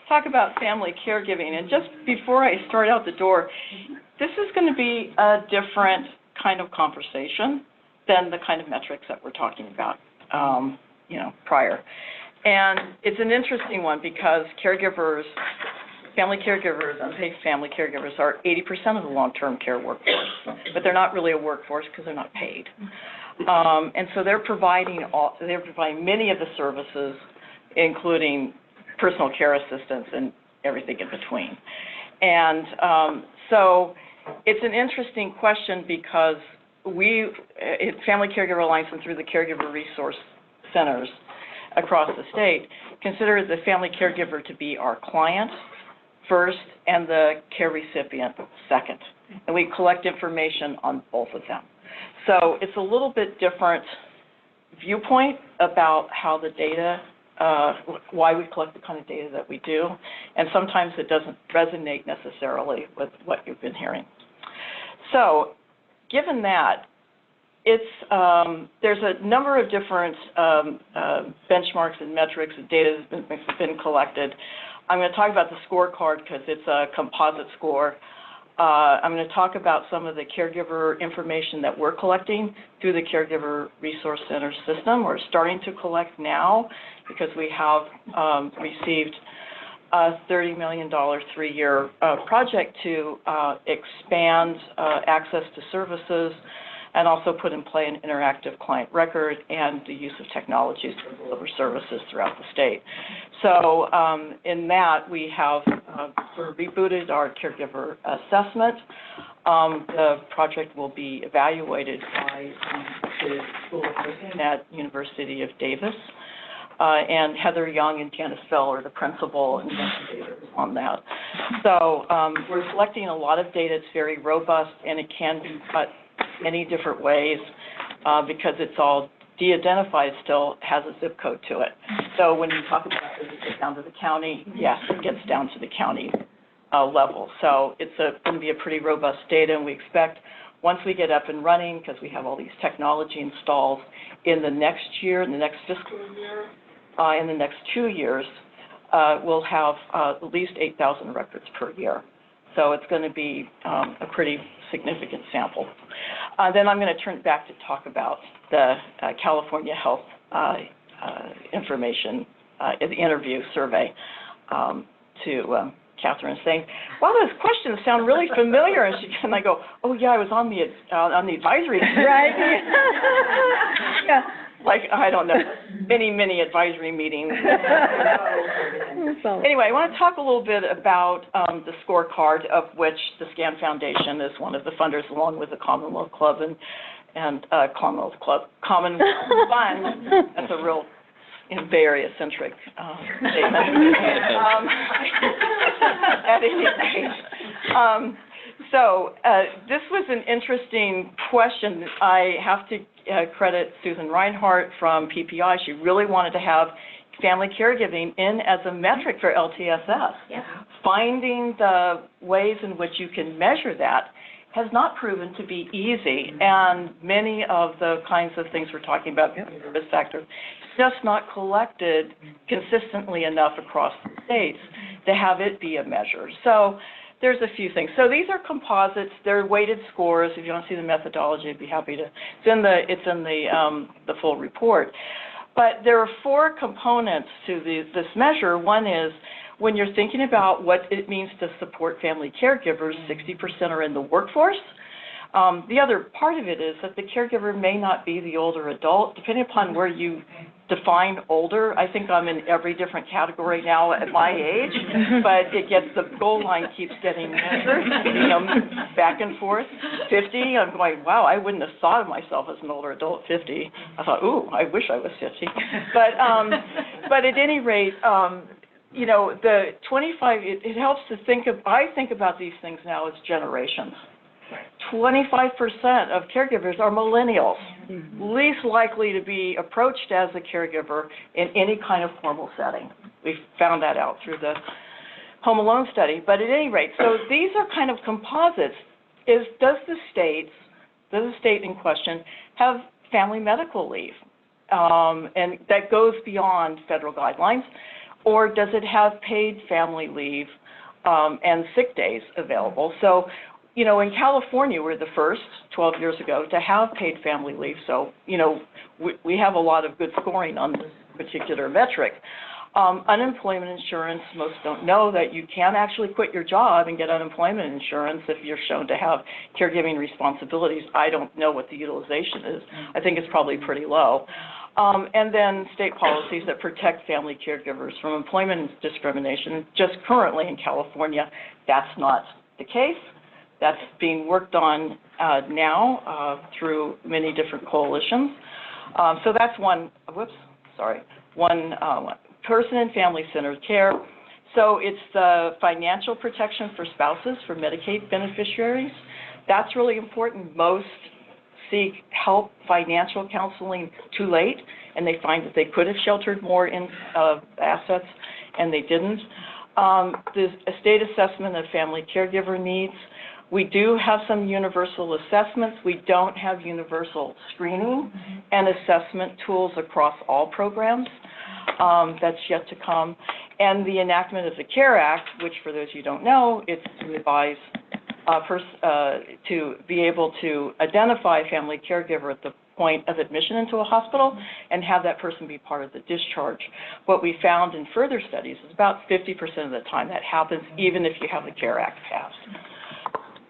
Talk about family caregiving. And just before I start out the door, this is going to be a different kind of conversation than the kind of metrics that we're talking about, prior. And it's an interesting one because family caregivers, unpaid family caregivers are 80% of the long-term care workforce, but they're not really a workforce because they're not paid. And so they're providing many of the services, including personal care assistance and everything in between. And so it's an interesting question because Family Caregiver Alliance and through the Caregiver Resource Centers across the state consider the family caregiver to be our client first and the care recipient second. And we collect information on both of them. So it's a little bit different viewpoint about how the data, why we collect the kind of data that we do, and sometimes it doesn't resonate necessarily with what you've been hearing. So given that, there's a number of different benchmarks and metrics and data that's been collected. I'm going to talk about the scorecard because it's a composite score. I'm going to talk about some of the caregiver information that we're collecting through the Caregiver Resource Center system. We're starting to collect now because we have received a $30 million three-year project to expand access to services and also put in play an interactive client record and the use of technologies to deliver services throughout the state. So in that, we have sort of rebooted our caregiver assessment. The project will be evaluated by the School of Nursing at University of Davis. And Heather Young and Janice Fell are the principal investigators on that. So we're collecting a lot of data. It's very robust, and it can be cut many different ways because it's all de-identified still, has a zip code to it. So when you talk about does it get down to the county, yes, it gets down to the county level. So it's going to be a pretty robust data, and we expect once we get up and running, because we have all these technology installed, in the next year, in the next fiscal year, in the next 2 years, we'll have at least 8,000 records per year. So it's going to be a pretty significant sample. Then I'm going to turn it back to talk about the California Health information, the interview survey to Catherine, saying, wow, those questions sound really familiar. And I go, oh, yeah, I was on the advisory. Right. Yeah. Like, I don't know, many advisory meetings. Anyway, I want to talk a little bit about the scorecard, of which the SCAN Foundation is one of the funders, along with the Commonwealth Club and Commonwealth Fund. That's a real Bay Area-centric statement. At any rate, so this was an interesting question. I have to credit Susan Reinhardt from PPI. She really wanted to have family caregiving in as a metric for LTSS. Yeah. Finding the ways in which you can measure that has not proven to be easy, and many of the kinds of things we're talking about, risk factors, just not collected consistently enough across the states to have it be a measure. So there's a few things. So these are composites. They're weighted scores. If you want to see the methodology, I'd be happy to. It's in the full report. But there are 4 components to this measure. One is when you're thinking about what it means to support family caregivers, 60% are in the workforce. The other part of it is that the caregiver may not be the older adult. Depending upon where you define older, I think I'm in every different category now at my age, but the goal line keeps getting measured, back and forth. 50, I'm going, wow, I wouldn't have thought of myself as an older adult at 50. I thought, ooh, I wish I was 50. But at any rate, the 25, it helps to I think about these things now as generations. 25% of caregivers are millennials, least likely to be approached as a caregiver in any kind of formal setting. We found that out through the Home Alone study. But at any rate, so these are kind of composites. Does the state in question have family medical leave? And that goes beyond federal guidelines. Or does it have paid family leave and sick days available? So, in California, we're the first 12 years ago to have paid family leave. So, we have a lot of good scoring on this particular metric. Unemployment insurance, most don't know that you can actually quit your job and get unemployment insurance if you're shown to have caregiving responsibilities. I don't know what the utilization is. I think it's probably pretty low. And then state policies that protect family caregivers from employment discrimination. Just currently in California, that's not the case. That's being worked on now through many different coalitions. So that's one person and family-centered care. So it's the financial protection for spouses, for Medicaid beneficiaries. That's really important. Most seek help, financial counseling too late, and they find that they could have sheltered more in assets, and they didn't. There's a state assessment of family caregiver needs. We do have some universal assessments. We don't have universal screening and assessment tools across all programs. That's yet to come. And the enactment of the CARE Act, which for those who don't know, it's to revise to be able to identify a family caregiver at the point of admission into a hospital and have that person be part of the discharge. What we found in further studies is about 50% of the time that happens, even if you have the CARE Act passed.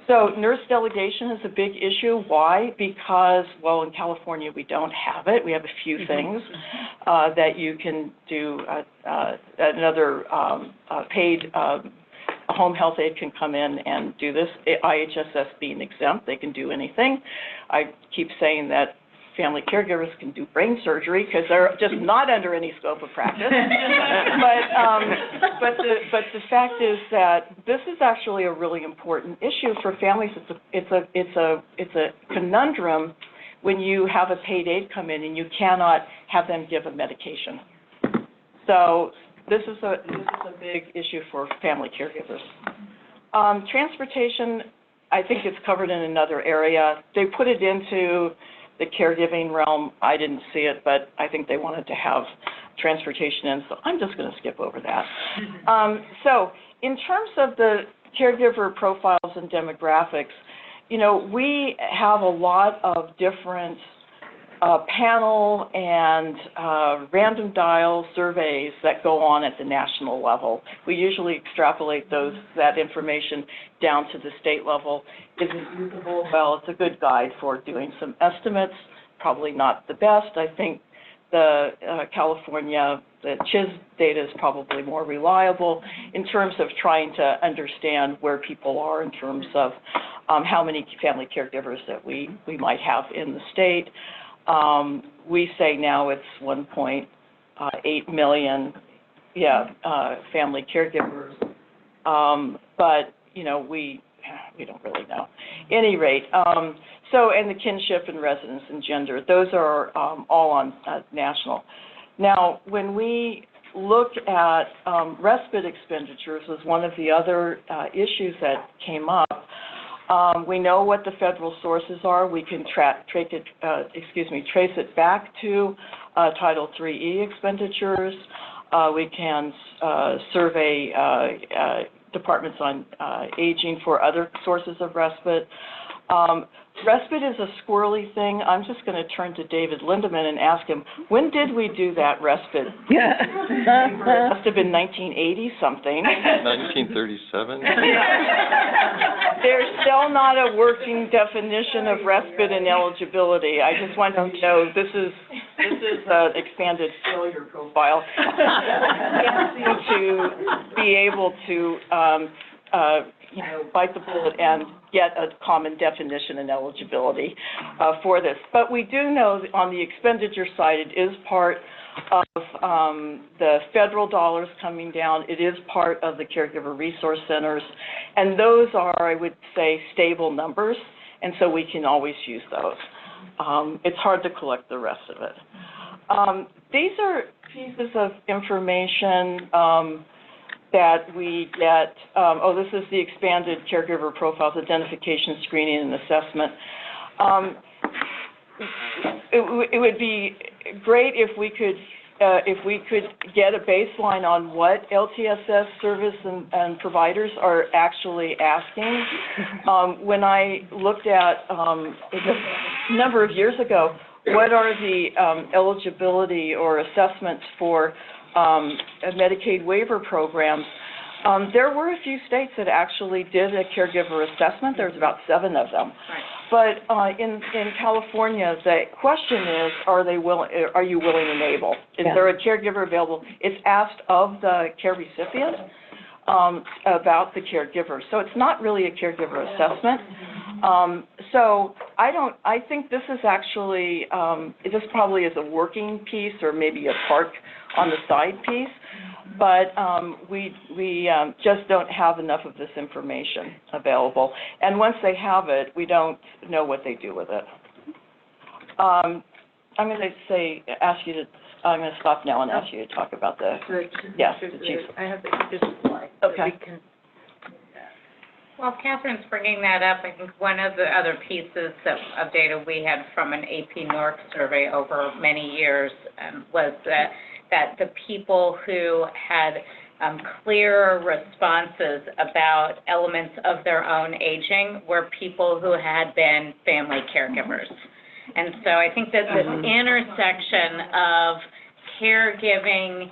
So nurse delegation is a big issue. Why? Because, well, in California we don't have it. We have a few things that you can do. Another paid home health aide can come in and do this. IHSS being exempt, they can do anything. I keep saying that family caregivers can do brain surgery because they're just not under any scope of practice. But the fact is that this is actually a really important issue for families. It's a conundrum when you have a paid aide come in and you cannot have them give a medication. So this is a big issue for family caregivers. Transportation, I think it's covered in another area. They put it into the caregiving realm. I didn't see it, but I think they wanted to have transportation in, so I'm just going to skip over that. So in terms of the caregiver profiles and demographics, you know, we have a lot of different panel and random dial surveys that go on at the national level. We usually extrapolate that information down to the state level. Is it usable? Well, it's a good guide for doing some estimates, probably not the best. I think the California, the CHIS data is probably more reliable in terms of trying to understand where people are in terms of how many family caregivers that we might have in the state. We say now it's 1.8 million, family caregivers, but you know we don't really know. Any rate, and the kinship and residence and gender, those are all on national. Now, when we look at respite expenditures, was one of the other issues that came up. We know what the federal sources are. We can trace it back to Title IIIe expenditures. We can survey departments on aging for other sources of respite. Respite is a squirrely thing. I'm just going to turn to David Lindeman and ask him, when did we do that respite? It must have been 1980-something. 1937? There's still not a working definition of respite and eligibility. I just want to know this is an expanded failure profile. To be able to bite the bullet and get a common definition and eligibility for this. But we do know that on the expenditure side, it is part of the federal dollars coming down. It is part of the caregiver resource centers. And those are, I would say, stable numbers. And so we can always use those. It's hard to collect the rest of it. These are pieces of information that we get. This is the expanded caregiver profiles, identification, screening, and assessment. It would be great if we could get a baseline on what LTSS service and providers are actually asking. When I looked at a number of years ago, what are the eligibility or assessments for Medicaid waiver programs, there were a few states that actually did a caregiver assessment. There's about 7 of them. But in California, the question is, are you willing and able? Is there a caregiver available? It's asked of the care recipient about the caregiver. So it's not really a caregiver assessment. So I think this is actually, this probably is a working piece or maybe a part on the side piece, but we just don't have enough of this information available. And once they have it, we don't know what they do with it. I'm going to I'm going to stop now and ask you to talk about the chief. I have the slide. Okay. Well, Catherine's bringing that up. I think one of the other pieces of data we had from an AP North survey over many years was that the people who had clearer responses about elements of their own aging were people who had been family caregivers. And so I think that this intersection of caregiving,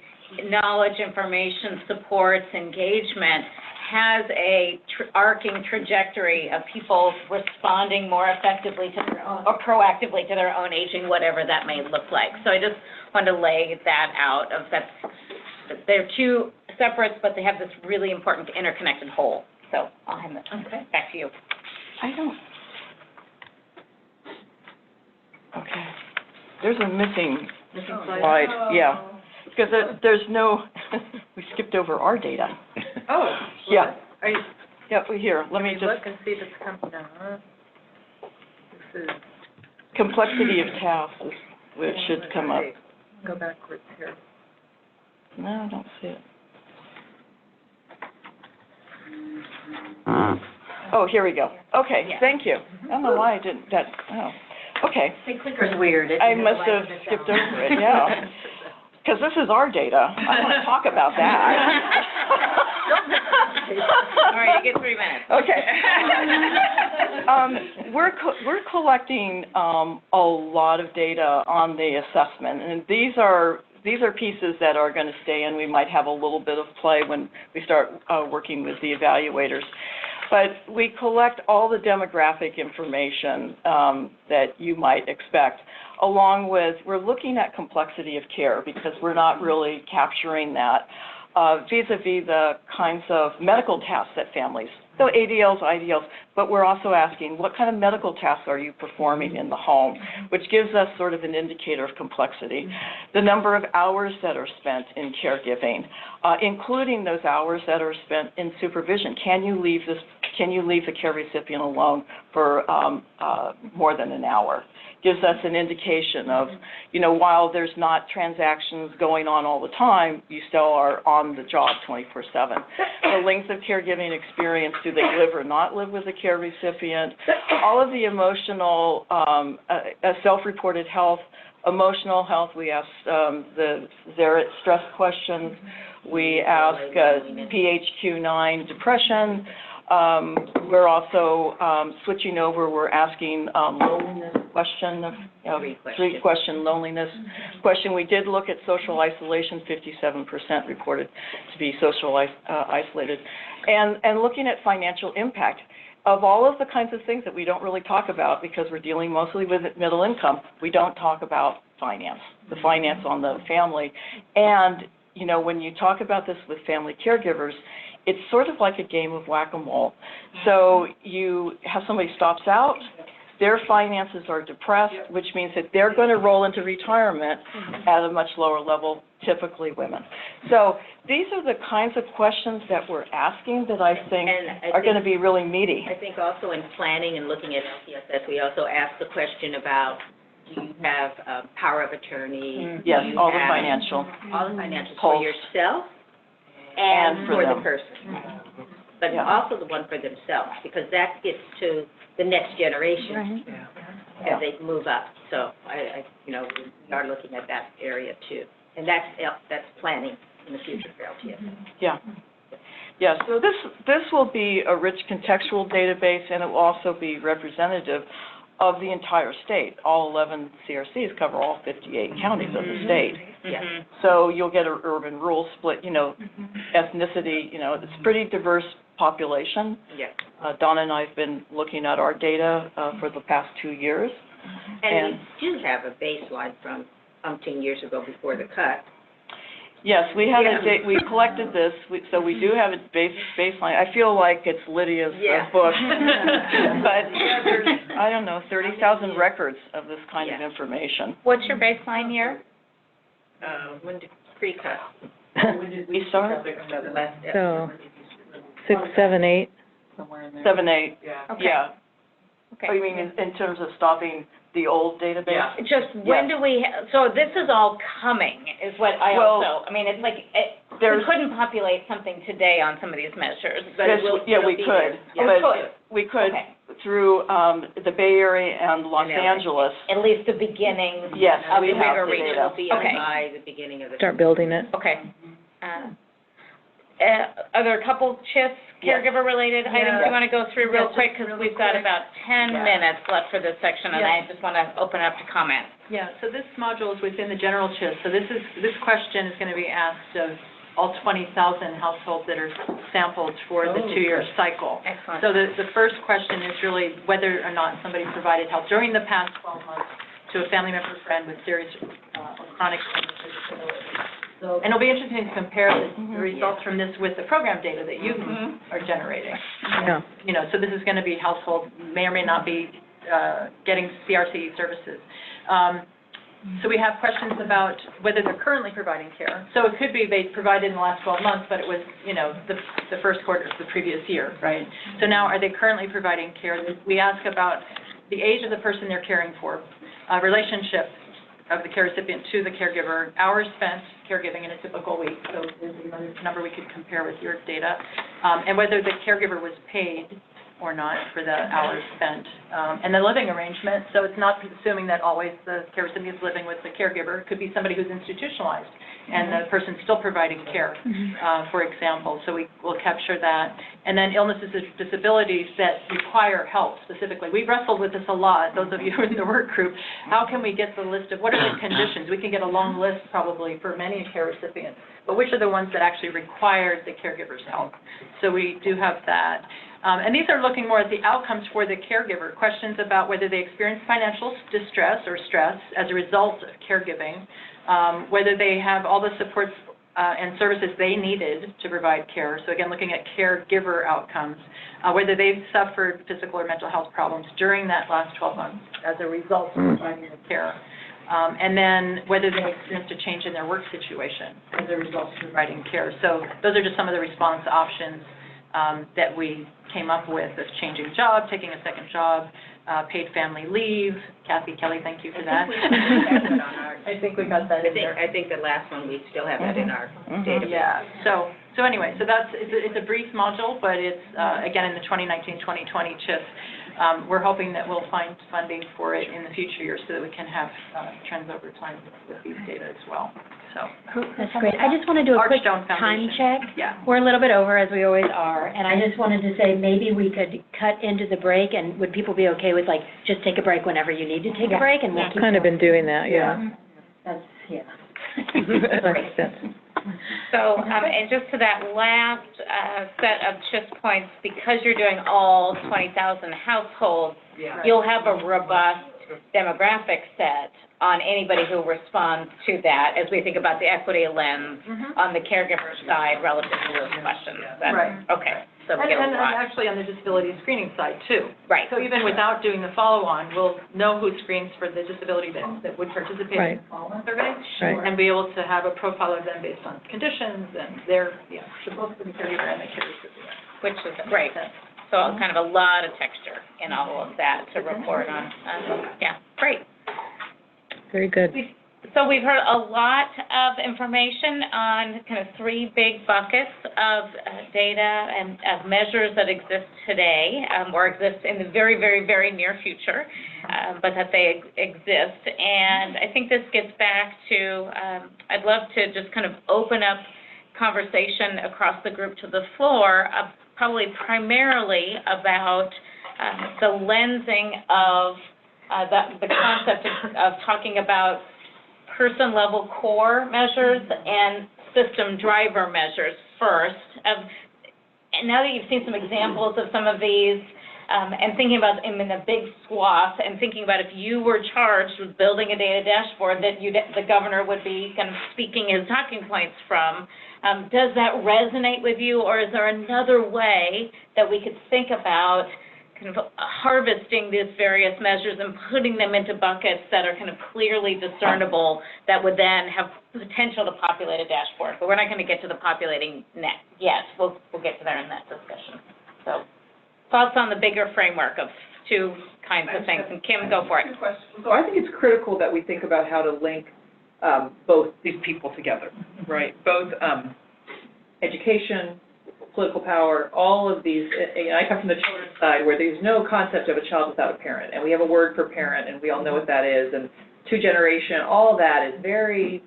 knowledge, information, supports, engagement has a arcing trajectory of people responding more effectively to their own, or proactively to their own aging, whatever that may look like. So I just wanted to lay that out of that. They're two separates, but they have this really important interconnected whole. So I'll hand it back to you. Okay. There's a missing slide. Yeah. Because there's no, we skipped over our data. Oh. Yeah. Are you, Yeah, here, let me just. look and see if it's coming down. This is. Complexity of tasks, which should come up. Go backwards here. No, I don't see it. Oh, here we go. Okay, thank you. I don't know why I didn't, okay. The clicker's weird. I must have skipped over it, yeah. Because this is our data. I want to talk about that. All right, you get 3 minutes. Okay. We're collecting a lot of data on the assessment, and these are pieces that are going to stay in. We might have a little bit of play when we start working with the evaluators. But we collect all the demographic information that you might expect, along with, we're looking at complexity of care because we're not really capturing that vis-a-vis the kinds of medical tasks that families, so ADLs, IDLs, but we're also asking what kind of medical tasks are you performing in the home, which gives us sort of an indicator of complexity. The number of hours that are spent in caregiving, including those hours that are spent in supervision. Can you leave the care recipient alone for more than an hour? Gives us an indication of, while there's not transactions going on all the time, you still are on the job 24/7. The length of caregiving experience, do they live or not live with the care recipient? All of the emotional, self-reported health, emotional health, we ask the Zaret stress questions, we ask PHQ-9 depression. We're also switching over, we're asking loneliness question, three-question loneliness question. We did look at social isolation, 57% reported to be social isolated. And looking at financial impact. Of all of the kinds of things that we don't really talk about because we're dealing mostly with middle income, we don't talk about finance, the finance on the family. And, when you talk about this with family caregivers, it's sort of like a game of whack-a-mole. So you have somebody stops out, their finances are depressed, which means that they're going to roll into retirement at a much lower level, typically women. So these are the kinds of questions that we're asking that I think are going to be really meaty. I think also in planning and looking at LTSS, we also ask the question about, do you have power of attorney? Yes, all the financial. All the financials for yourself and for the person. But also the one for themselves, because that gets to the next generation as they move up. So we are looking at that area too, and that's planning in the future for LTSS. Yeah. So this will be a rich contextual database, and it will also be representative of the entire state. All 11 CRCs cover all 58 counties of the state. So you'll get an urban-rural split, ethnicity, it's a pretty diverse population. Donna and I have been looking at our data for the past 2 years. And we do have a baseline from umpteen years ago before the cut. Yes, we have we collected this, so we do have a baseline. I feel like it's Lydia's book, but there's, I don't know, 30,000 records of this kind of information. What's your baseline year? When did pre-cut? When did we start? So, 6, 7, 8. Somewhere in there. 7, 8. Yeah. Okay. Oh, you mean in terms of stopping the old database? Just when do we, so this is all coming, is what I it's like, we couldn't populate something today on some of these measures, but we could through the Bay Area and Los Angeles. At least the beginning of the bigger region will be by the beginning of the Start building it. Okay. Are there a couple CHIS caregiver-related items you want to go through real quick? Because we've got about 10 minutes left for this section, and I just want to open up to comment. Yeah, so this module is within the general CHIS. So this question is going to be asked of all 20,000 households that are sampled for the 2-year cycle. Excellent. So the first question is really whether or not somebody provided help during the past 12 months to a family member or friend with serious or chronic disability. So, and it'll be interesting to compare the results from this with the program data that you are generating. Yeah. You know, so this is going to be households may or may not be getting CRC services. So we have questions about whether they're currently providing care. So it could be they provided in the last 12 months, but it was, you know, the first quarter of the previous year, right? So now, are they currently providing care? We ask about the age of the person they're caring for, relationship of the care recipient to the caregiver, hours spent caregiving in a typical week. So there's another number we could compare with your data, and whether the caregiver was paid or not for the hours spent, and the living arrangement. So it's not assuming that always the care recipient is living with the caregiver. It could be somebody who's institutionalized, and the person's still providing care, for example. So we will capture that. And then illnesses and disabilities that require help specifically. We've wrestled with this a lot, those of you in the work group. How can we get the list of what are the conditions? We can get a long list probably for many care recipients, but which are the ones that actually require the caregiver's help? So we do have that. And these are looking more at the outcomes for the caregiver, questions about whether they experience financial distress or stress as a result of caregiving, whether they have all the supports and services they needed to provide care. So again, looking at caregiver outcomes, whether they've suffered physical or mental health problems during that last 12 months as a result of providing the care. And then whether they experienced a change in their work situation as a result of providing care. So those are just some of the response options that we came up with: of changing job, taking a second job, paid family leave. Kathy, Kelly, thank you for that. I think we got that in there. I think the last one, we still have that in our database. Yeah, so anyway, so it's a brief module, but it's, again, in the 2019-2020 CHIS. We're hoping that we'll find funding for it in the future years so that we can have trends over time with these data as well. So that's great. I just want to do a quick time check. Yeah. We're a little bit over, as we always are, and I just wanted to say maybe we could cut into the break, and would people be okay with, like, just take a break whenever you need to take a break, and we'll keep kind of been doing that, yeah. That's, yeah. That makes sense. So, and just to that last set of CHIS points, because you're doing all 20,000 households, you'll have a robust demographic set on anybody who responds to that as we think about the equity lens on the caregiver side relative to those questions. Right. Okay. So we get a and lot. actually on the disability screening side, too. Right. So even without doing the follow-on, we'll know who screens for the disability that would participate in the follow-on survey, and be able to have a profile of them based on conditions and their, so both the caregiver and the care recipient. Which is great. So kind of a lot of texture in all of that to report on. Yeah, great. Very good. So we've heard a lot of information on kind of 3 big buckets of data and of measures that exist today, or exist in the very, very, very near future, but that they exist. And I think this gets back to, I'd love to just kind of open up conversation across the group to the floor, probably primarily about the lensing of the concept of talking about person-level core measures and system driver measures first. And now that you've seen some examples of some of these, and thinking about them in a big swath, and thinking about if you were charged with building a data dashboard that the governor would be kind of speaking his talking points from, does that resonate with you, or is there another way that we could think about kind of harvesting these various measures and putting them into buckets that are kind of clearly discernible that would then have potential to populate a dashboard? But we're not going to get to the populating next yet. We'll get to there in that discussion. So thoughts on the bigger framework of 2 kinds of things. And Kim, go for it. So I think it's critical that we think about how to link both these people together, right? Both education, political power, all of these. I come from the children's side where there's no concept of a child without a parent, and we have a word for parent, and we all know what that is, and 2 generation, all of that is very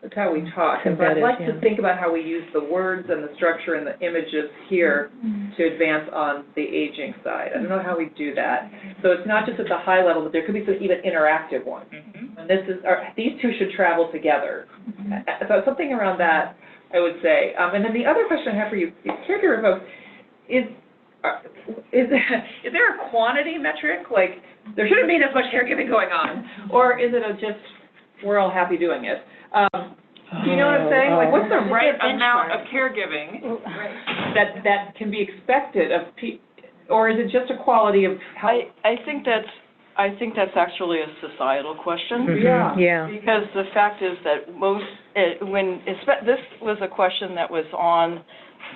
That's how we talk. And I'd like to think about how we use the words and the structure and the images here to advance on the aging side. I don't know how we do that. So it's not just at the high level, but there could be some even interactive ones. And these two should travel together. So something around that, I would say. And then the other question I have for you, caregiver folks, is there a quantity metric? Like, there shouldn't be this much caregiving going on. Or is it just, we're all happy doing it? Do you know what I'm saying? Like, what's the right amount of caregiving that can be expected of people? Or is it just a quality of how? I think that's actually a societal question. Yeah. Because the fact is that this was a question that was on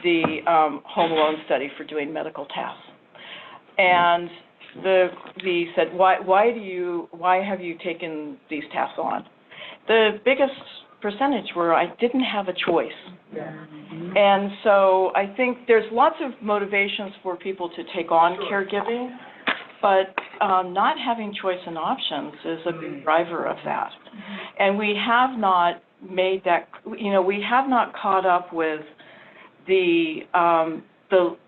the home alone study for doing medical tasks, and we said, why have you taken these tasks on? The biggest percentage were, I didn't have a choice. And so I think there's lots of motivations for people to take on caregiving, but not having choice and options is a big driver of that. And we have not made that, we have not caught up with the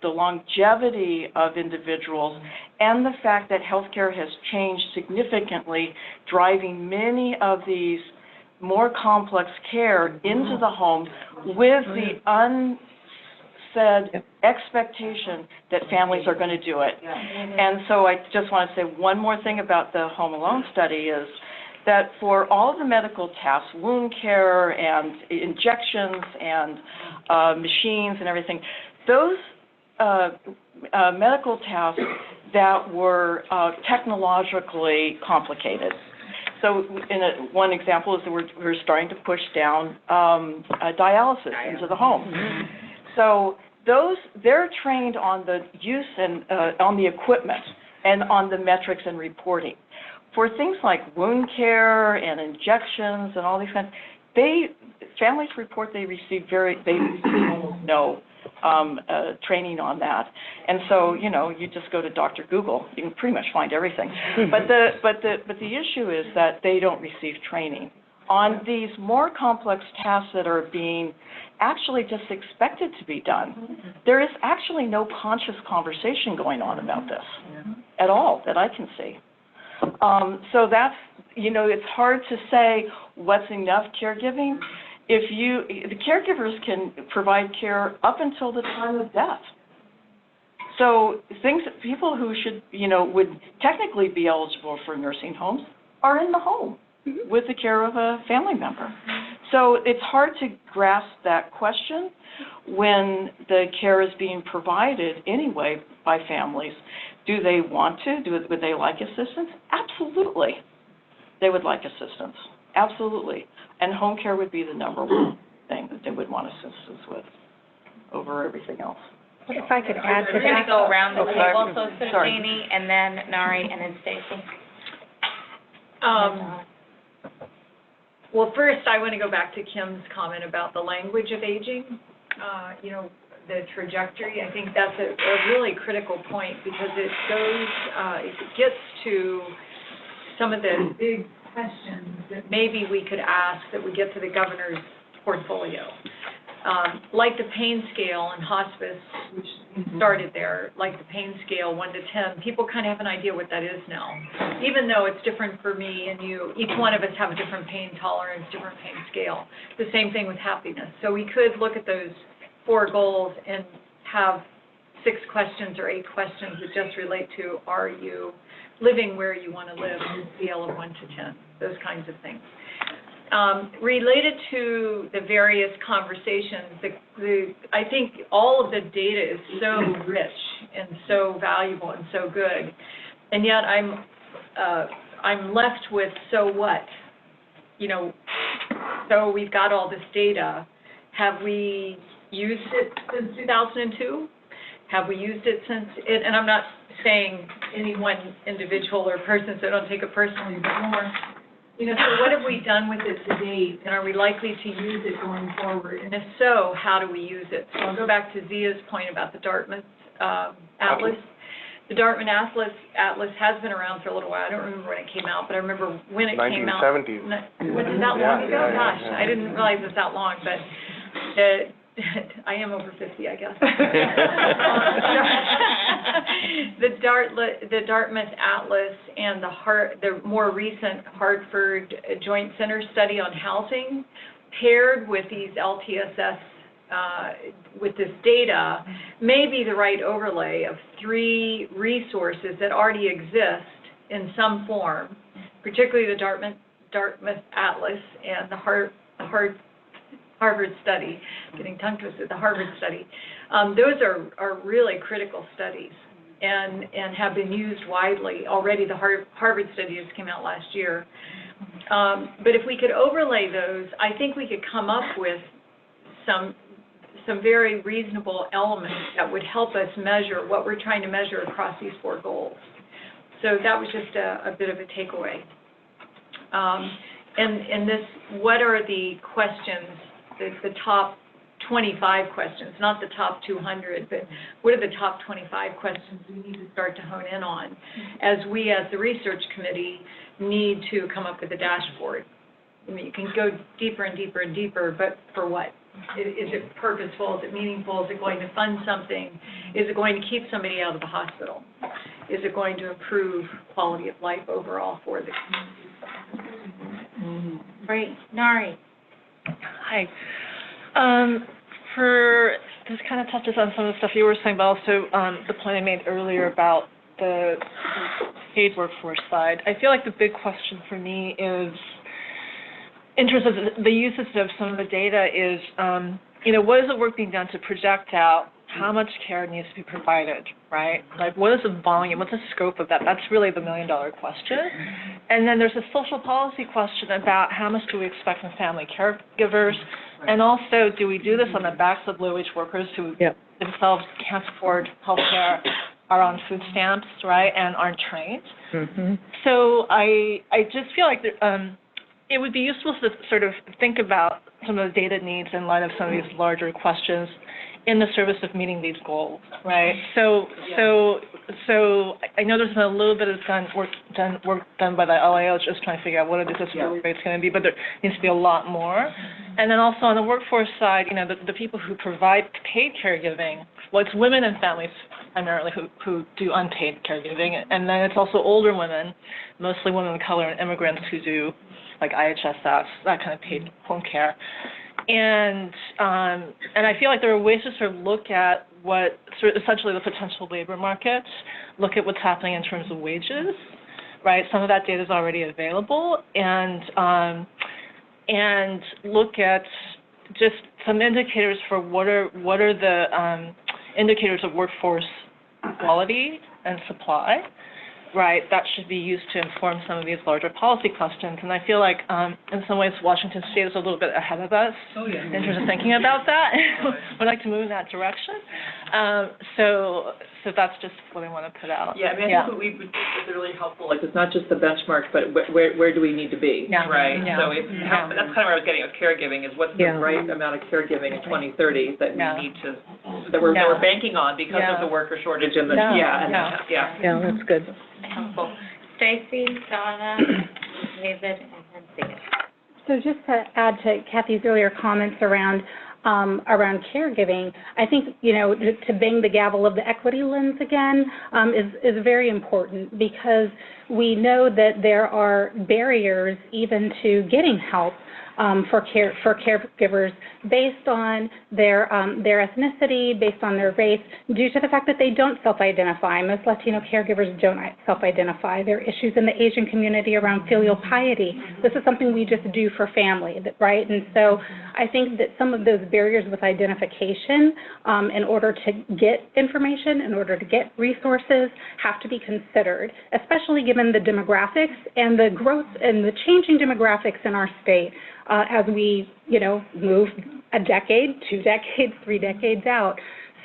longevity of individuals and the fact that healthcare has changed significantly, driving many of these more complex care into the home with the unsaid expectation that families are going to do it. And so I just want to say one more thing about the home alone study is that for all of the medical tasks, wound care and injections and machines and everything, those medical tasks that were technologically complicated. So one example is that we're starting to push down dialysis into the home. So they're trained on the use and on the equipment and on the metrics and reporting. For things like wound care and injections and all these kinds, families report they receive almost no training on that. And so, you just go to Dr. Google, you can pretty much find everything. But the issue is that they don't receive training on these more complex tasks that are being actually just expected to be done. There is actually no conscious conversation going on about this at all that I can see. So that's, it's hard to say what's enough caregiving. The caregivers can provide care up until the time of death. So people who would technically be eligible for nursing homes are in the home with the care of a family member. So it's hard to grasp that question when the care is being provided anyway by families. Do they want to? Would they like assistance? Absolutely. They would like assistance. Absolutely. And home care would be the number one thing that they would want assistance with over everything else. If I could add to that. We're going to go around the table, so Janie, and then Nari, and then Stacy. Well, first, I want to go back to Kim's comment about the language of aging, the trajectory. I think that's a really critical point because it gets to some of the big questions that maybe we could ask that would get to the governor's portfolio. Like the pain scale in hospice, which started there, like the pain scale 1 to 10, people kind of have an idea what that is now. Even though it's different for me and you, each one of us have a different pain tolerance, different pain scale. The same thing with happiness. So we could look at those 4 goals and have 6 questions or 8 questions that just relate to, are you living where you want to live on a scale of 1 to 10, those kinds of things. Related to the various conversations, I think all of the data is so rich and so valuable and so good, and yet I'm left with, so what? So we've got all this data. Have we used it since 2002? Have we used it since, and I'm not saying any one individual or person, so don't take it personally, but more, so what have we done with it to date, and are we likely to use it going forward? And if so, how do we use it? So I'll go back to Zia's point about the Dartmouth Atlas. The Dartmouth Atlas has been around for a little while. I don't remember when it came out, but I remember when it came out. 1970s. Was it that long ago? Gosh, I didn't realize it was that long, but I am over 50, I guess. The Dartmouth Atlas and the more recent Hartford Joint Center study on housing, paired with these LTSS, with this data, may be the right overlay of 3 resources that already exist in some form, particularly the Dartmouth Atlas and the Harvard study, getting tongue twisted, the Harvard study. Those are really critical studies and have been used widely. Already the Harvard study just came out last year. But if we could overlay those, I think we could come up with some very reasonable elements that would help us measure what we're trying to measure across these 4 goals. So that was just a bit of a takeaway. And this, what are the questions, the top 25 questions, not the top 200, but what are the top 25 questions we need to start to hone in on as we, as the research committee, need to come up with a dashboard. I mean, you can go deeper and deeper and deeper, but for what? Is it purposeful? Is it meaningful? Is it going to fund something? Is it going to keep somebody out of the hospital? Is it going to improve quality of life overall for the community? Great. Nari. Hi. This kind of touches on some of the stuff you were saying, but also the point I made earlier about the paid workforce side. I feel like the big question for me is, in terms of the usage of some of the data, is, what is the work being done to project out how much care needs to be provided, right? Like, what is the volume? What's the scope of that? That's really the million-dollar question. And then there's a social policy question about how much do we expect from family caregivers, and also, do we do this on the backs of low-wage workers who themselves can't afford health care, are on food stamps, right, and aren't trained? Mm-hmm. So I just feel like it would be useful to sort of think about some of the data needs in light of some of these larger questions in the service of meeting these goals, right? So I know there's been a little bit of work done by the LAO just trying to figure out what are the disability rates going to be, but there needs to be a lot more. And then also on the workforce side, the people who provide paid caregiving, well, it's women and families primarily who do unpaid caregiving, and then it's also older women, mostly women of color and immigrants who do like IHSS, that kind of paid home care. And I feel like there are ways to sort of look at what essentially the potential labor market, look at what's happening in terms of wages, right? Some of that data is already available, and look at just some indicators for what are the indicators of workforce quality and supply, right, that should be used to inform some of these larger policy questions. And I feel like, in some ways, Washington State is a little bit ahead of us in terms of thinking about that. We'd like to move in that direction. So that's just what I want to put out. Yeah, I mean, I think what we would think is really helpful, like, it's not just the benchmark, but where do we need to be, right? So that's kind of where I was getting with caregiving, is what's the right amount of caregiving in 2030 that we need to, that we're banking on because of the worker shortage and the, Yeah, that's good. Helpful. Stacy, Donna, David, and then Sigrid. So just to add to Kathy's earlier comments around caregiving, I think, to bang the gavel of the equity lens again is very important, because we know that there are barriers even to getting help for caregivers based on their ethnicity, based on their race, due to the fact that they don't self-identify. Most Latino caregivers don't self-identify. There are issues in the Asian community around filial piety. This is something we just do for family, right? And so I think that some of those barriers with identification, in order to get information, in order to get resources, have to be considered, especially given the demographics and the growth and the changing demographics in our state as we, move a decade, 2 decades, 3 decades out.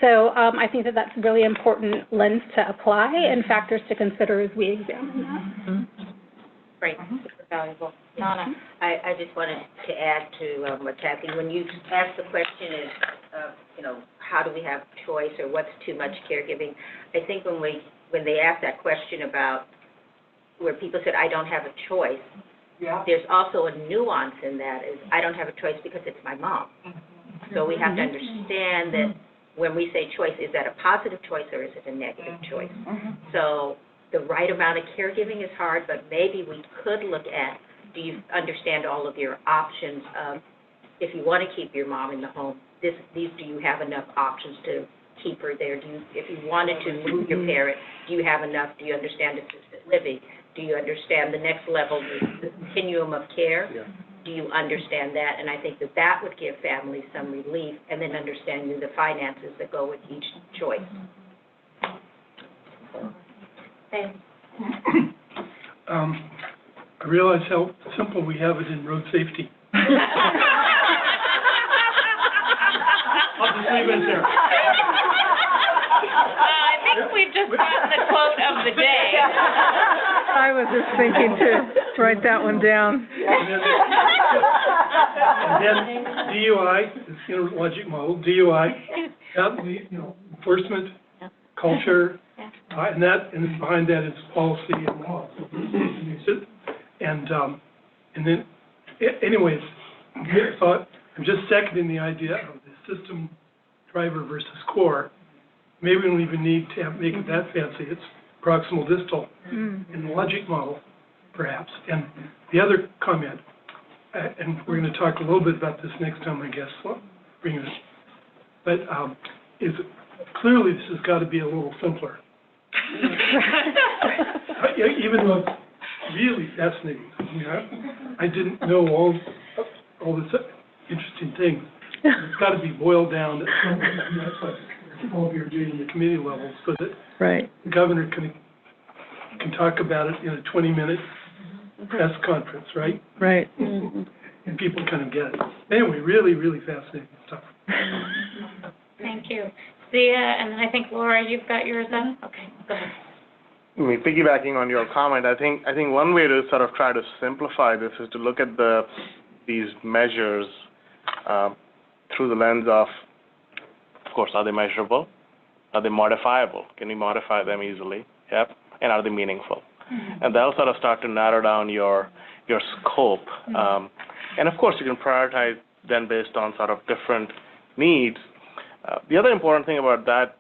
So I think that that's a really important lens to apply and factors to consider as we examine that. Great, super valuable. Donna? I just wanted to add to what Kathy, when you asked the question is, how do we have choice or what's too much caregiving, I think when we when they asked that question about where people said, I don't have a choice, Yeah. there's also a nuance in that is, I don't have a choice because it's my mom. So we have to understand that when we say choice, is that a positive choice or is it a negative choice? So the right amount of caregiving is hard, but maybe we could look at, do you understand all of your options of, if you want to keep your mom in the home, do you have enough options to keep her there? If you wanted to move your parent, do you have enough? Do you understand assisted living? Do you understand the next level, the continuum of care? Yeah. Do you understand that? And I think that would give families some relief, and then understanding the finances that go with each choice. I realize how simple we have it in road safety. I'll just leave it there. I think we've just gotten the quote of the day. I was just thinking to write that one down. And then DUI, it's logic model, DUI, enforcement, culture, and then behind that is policy and law. And then, anyways, I thought, I'm just seconding the idea of the system driver versus core. Maybe we don't even need to make it that fancy. It's proximal distal in the logic model, perhaps. And the other comment, and we're going to talk a little bit about this next time, I guess, bring it, but is clearly this has got to be a little simpler. Even though it's really fascinating. I mean, I didn't know all this interesting things. It's got to be boiled down. That's what all of you are doing in the committee level, so that the governor can talk about it in a 20-minute press conference, right? Right. And people kind of get it. Anyway, really, really fascinating stuff. Thank you. Zia, and then I think Laura, you've got yours up? Okay, go ahead. I mean, piggybacking on your comment, I think one way to sort of try to simplify this is to look at these measures through the lens of course, are they measurable? Are they modifiable? Can you modify them easily? Yep. And are they meaningful? And that'll sort of start to narrow down your scope. And of course, you can prioritize then based on sort of different needs. The other important thing about that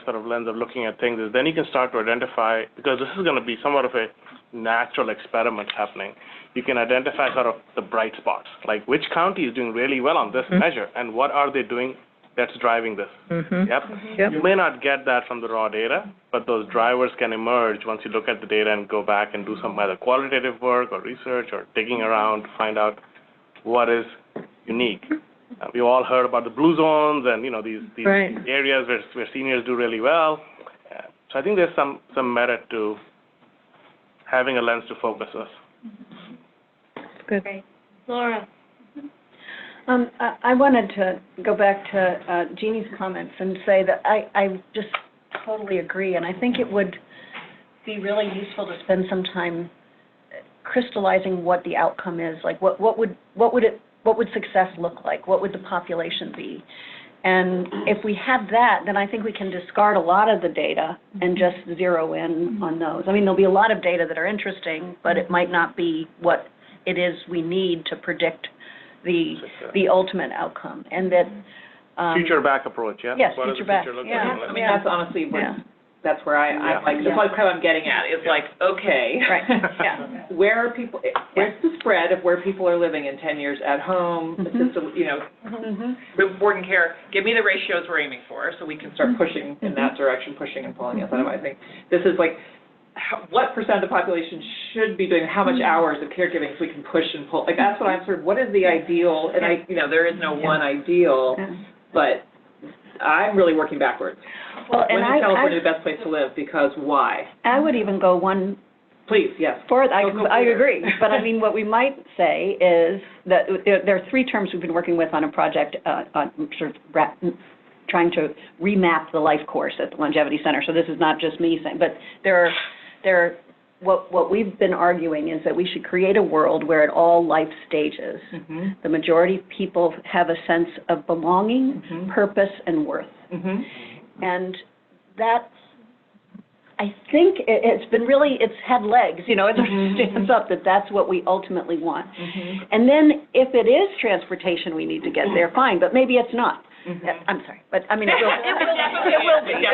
sort of lens of looking at things is then you can start to identify, because this is going to be somewhat of a natural experiment happening, you can identify sort of the bright spots, like which county is doing really well on this measure, and what are they doing that's driving this. Yep. You may not get that from the raw data, but those drivers can emerge once you look at the data and go back and do some either qualitative work or research or digging around to find out what is unique. We've all heard about the blue zones and, these areas where seniors do really well. So I think there's some merit to having a lens to focus us. Good. Great. Laura. I wanted to go back to Jeannie's comments and say that I just totally agree, and I think it would be really useful to spend some time crystallizing what the outcome is. Like, what would success look like? What would the population be? And if we have that, then I think we can discard a lot of the data and just zero in on those. I mean, there'll be a lot of data that are interesting, but it might not be what it is we need to predict the ultimate outcome. And that future back approach, yeah? Yes, what future back. Yeah, I mean, that's honestly that's where I like, that's what I'm getting at, is like, okay. Where are people, where's the spread of where people are living in 10 years at home, assisted, important care, give me the ratios we're aiming for, so we can start pushing in that direction, pushing and pulling. I think this is like, what percent of the population should be doing how much hours of caregiving so we can push and pull, like that's what I'm sort of, what is the ideal, and there is no one ideal, but I'm really working backwards. Well, when is California the best place to live? Because why? I would even go one. Please, yes. I agree. But I mean, what we might say is that there are three terms we've been working with on a project on sort of trying to remap the life course at the Longevity Center. So this is not just me saying, but what we've been arguing is that we should create a world where at all life stages, the majority of people have a sense of belonging, purpose, and worth. And that, I think it's been really, it's had legs, you know, it stands up that that's what we ultimately want. And then if it is transportation we need to get there, fine, but maybe it's not. I'm sorry, but I mean, it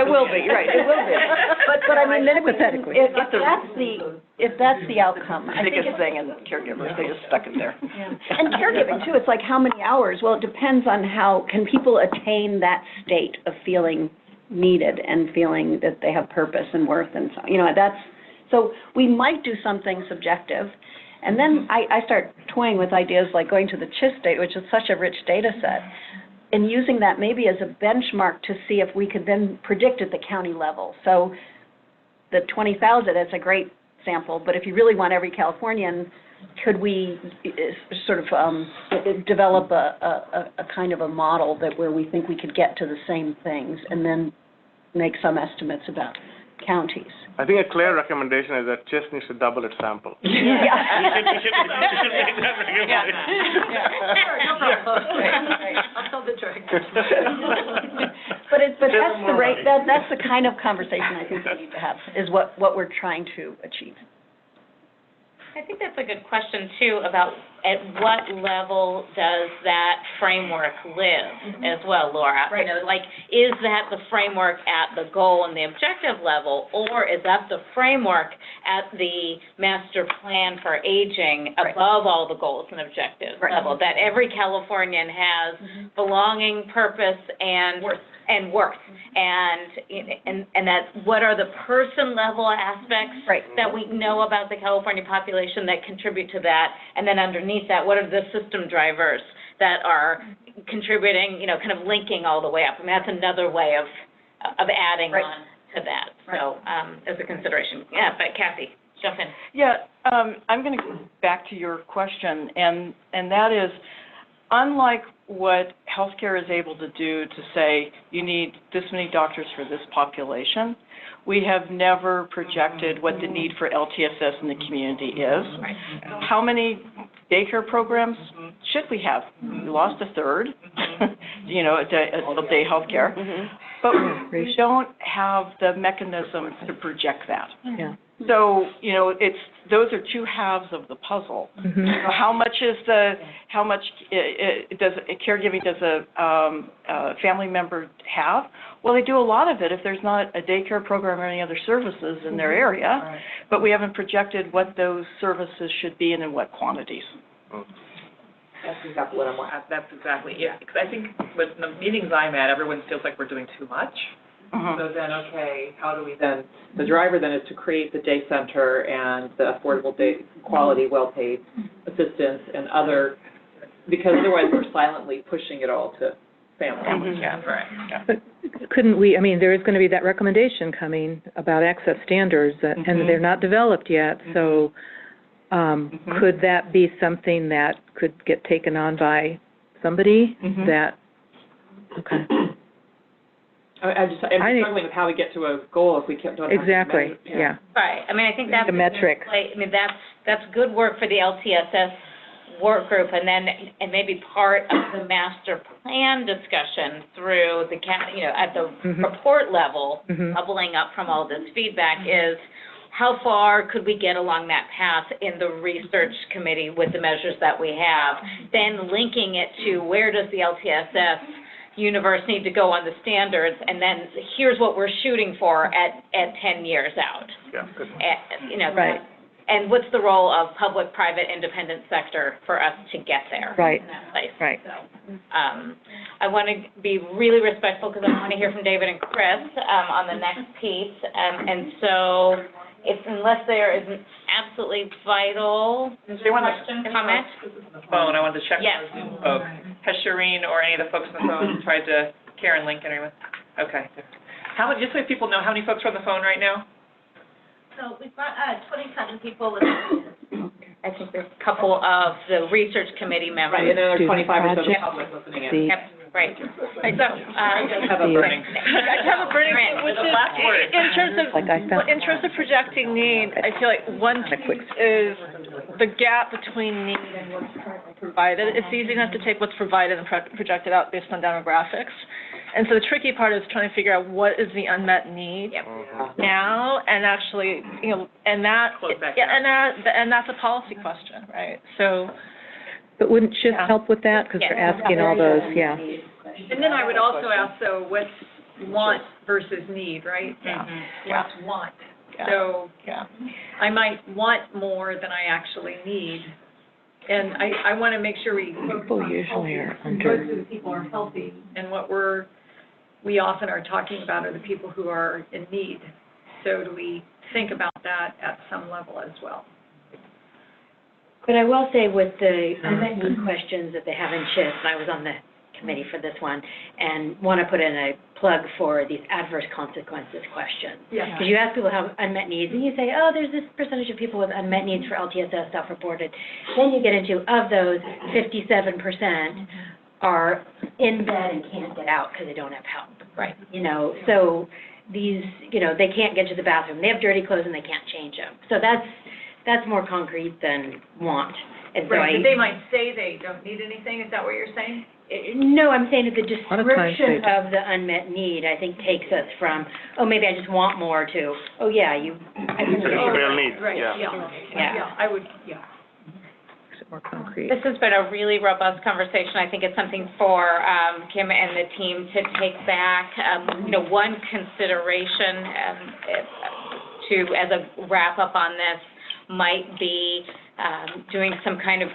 will be, right, it will be. But I mean, then if that's the outcome, I think biggest thing in caregivers, they just stuck it there. And caregiving too, it's like how many hours? Well, it depends on how, can people attain that state of feeling needed and feeling that they have purpose and worth and so, you know, so we might do something subjective. And then I start toying with ideas like going to the CHIS data, which is such a rich data set, and using that maybe as a benchmark to see if we could then predict at the county level. So the 20,000, that's a great sample, but if you really want every Californian, could we sort of develop a kind of a model that where we think we could get to the same things and then make some estimates about counties? I think a clear recommendation is that CHIS needs to double its sample. We should make that recommendation. Sure, no problem. I'll tell the director. But that's the rate, that's the kind of conversation I think we need to have, is what we're trying to achieve. I think that's a good question, too, about at what level does that framework live as well, Laura? Right. You know, like, is that the framework at the goal and the objective level, or is that the framework at the master plan for aging above all the goals and objectives level, that every Californian has belonging, purpose, and worth. And that what are the person level aspects that we know about the California population that contribute to that, and then underneath that, what are the system drivers that are contributing, you know, kind of linking all the way up. I mean, that's another way of adding on to that. So as a consideration. Yeah, but Kathy, jump in. Yeah, I'm going to go back to your question, and that is, unlike what healthcare is able to do to say you need this many doctors for this population, we have never projected what the need for LTSS in the community is. How many daycare programs should we have? We lost a third, you know, adult day healthcare, but we don't have the mechanism to project that. Yeah. So, you know, those are two halves of the puzzle. You know, how much does caregiving does a family member have? Well, they do a lot of it if there's not a daycare program or any other services in their area, but we haven't projected what those services should be and in what quantities. That's exactly what that's exactly it. Because I think with the meetings I'm at, everyone feels like we're doing too much. So then, okay, how do we then, the driver then is to create the day center and the affordable day, quality, well-paid assistance and other, because otherwise we're silently pushing it all to families. Yeah, right. But couldn't we, I mean, there is going to be that recommendation coming about access standards, and they're not developed yet, so could that be something that could get taken on by somebody that, okay. I'm struggling with how we get to a goal if we don't have exactly, yeah. Right. I mean, I think that's the metric. I mean, that's good work for the LTSS work group, and maybe part of the master plan discussion through the at the report level, bubbling up from all this feedback is how far could we get along that path in the research committee with the measures that we have, then linking it to where does the LTSS universe need to go on the standards, and then here's what we're shooting for at 10 years out. Yeah, good. And what's the role of public, private, independent sector for us to get there in that place? Right. So, I want to be really respectful because I want to hear from David and Chris on the next piece. And so, unless there is an absolutely vital question, comment? Phone, I wanted to check Yes. the Zoom folks. Has Shireen or any of the folks on the phone tried to, Karen Lincoln or anyone? Okay. Just so people know, how many folks are on the phone right now? So we've got 27 people listening. I think there's a couple of the research committee members. Right, and then there's 25 or so public listening in. Yep, right. So, I have a burning. I have a burning, which is in terms of projecting need. I feel like one piece is the gap between need and what's currently provided. It's easy enough to take what's provided and project it out based on demographics. And so the tricky part is trying to figure out what is the unmet need now, and actually, you know, and that, and that's a policy question, right? So. But wouldn't SHIFT help with that? Because they're asking all those, And then I would also ask, so what's want versus need, right? What's want? So I might want more than I actually need. And I want to make sure we focus on usually are under. most of the people are healthy. And what we often are talking about are the people who are in need. So do we think about that at some level as well? But I will say with the unmet need questions that they have in SHIFT, and I was on the committee for this one, and want to put in a plug for these adverse consequences questions. Because you ask people how unmet needs, and you say, oh, there's this percentage of people with unmet needs for LTSS self-reported. Then you get into, of those, 57% are in bed and can't get out because they don't have help. Right. You know, so these, you know, they can't get to the bathroom. They have dirty clothes and they can't change them. So that's more concrete than want. And so But they might say they don't need anything, is that what you're saying? No, I'm saying that the description of the unmet need, I think, takes us from, oh, maybe I just want more, to, oh, yeah, I can It's a real need, Right, I would, more concrete. This has been a really robust conversation. I think it's something for Kim and the team to take back. You know, one consideration as a wrap up on this might be doing some kind of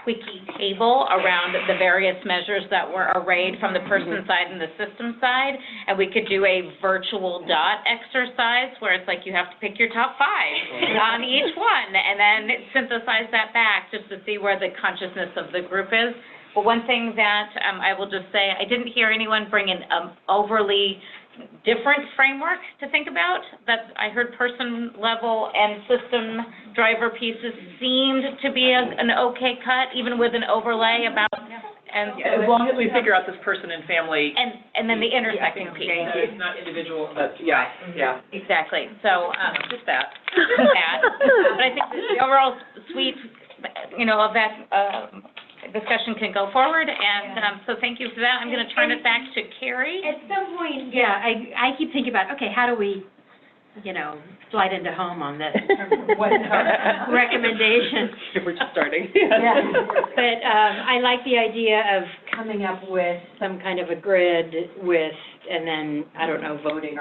quickie table around the various measures that were arrayed from the person side and the system side, and we could do a virtual dot exercise where it's like you have to pick your top 5 on each one, and then synthesize that back just to see where the consciousness of the group is. But one thing that I will just say, I didn't hear anyone bring an overly different framework to think about. That I heard person level and system driver pieces seemed to be an okay cut, even with an overlay about, and as long as we figure out this person and family. And then the intersecting piece. It's not individual, but Exactly. So, just that. But I think the overall suite, you know, of that discussion can go forward, and so thank you for that. I'm going to turn it back to Carrie. At some point, I keep thinking about, okay, how do we, you know, slide into home on this in terms of what our recommendation. We're just starting. But I like the idea of coming up with some kind of a grid with, and then, I don't know, voting,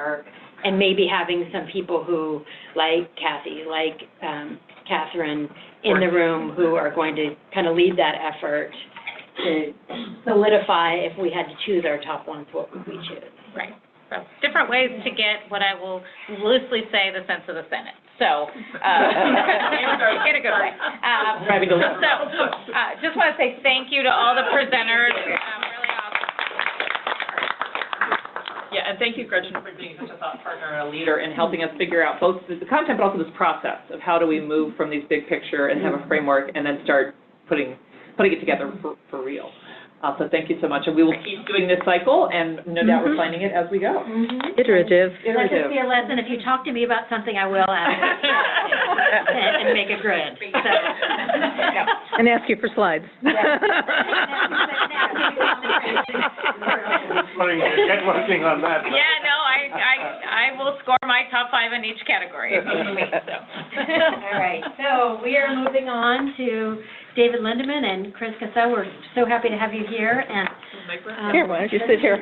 and maybe having some people who, like Kathy, like Catherine, in the room, who are going to kind of lead that effort to solidify, if we had to choose our top ones, what would we choose? Right. So different ways to get what I will loosely say the sense of the Senate. So, in a good way. Just want to say thank you to all the presenters. Really awesome. Yeah, and thank you, Gretchen, for being such a thought partner and a leader in helping us figure out both the content, but also this process of how do we move from these big picture and have a framework and then start putting it together for real. So thank you so much, and we will keep doing this cycle, and no doubt refining it as we go. Iterative. Let this be a lesson. If you talk to me about something, I will ask and make a grid. So. And ask you for slides. Get working on that. Yeah, no, I will score my top 5 in each category if you need, so. All right, so we are moving on to David Lindeman and Chris Cassell. We're so happy to have you here, and here, why don't you sit here?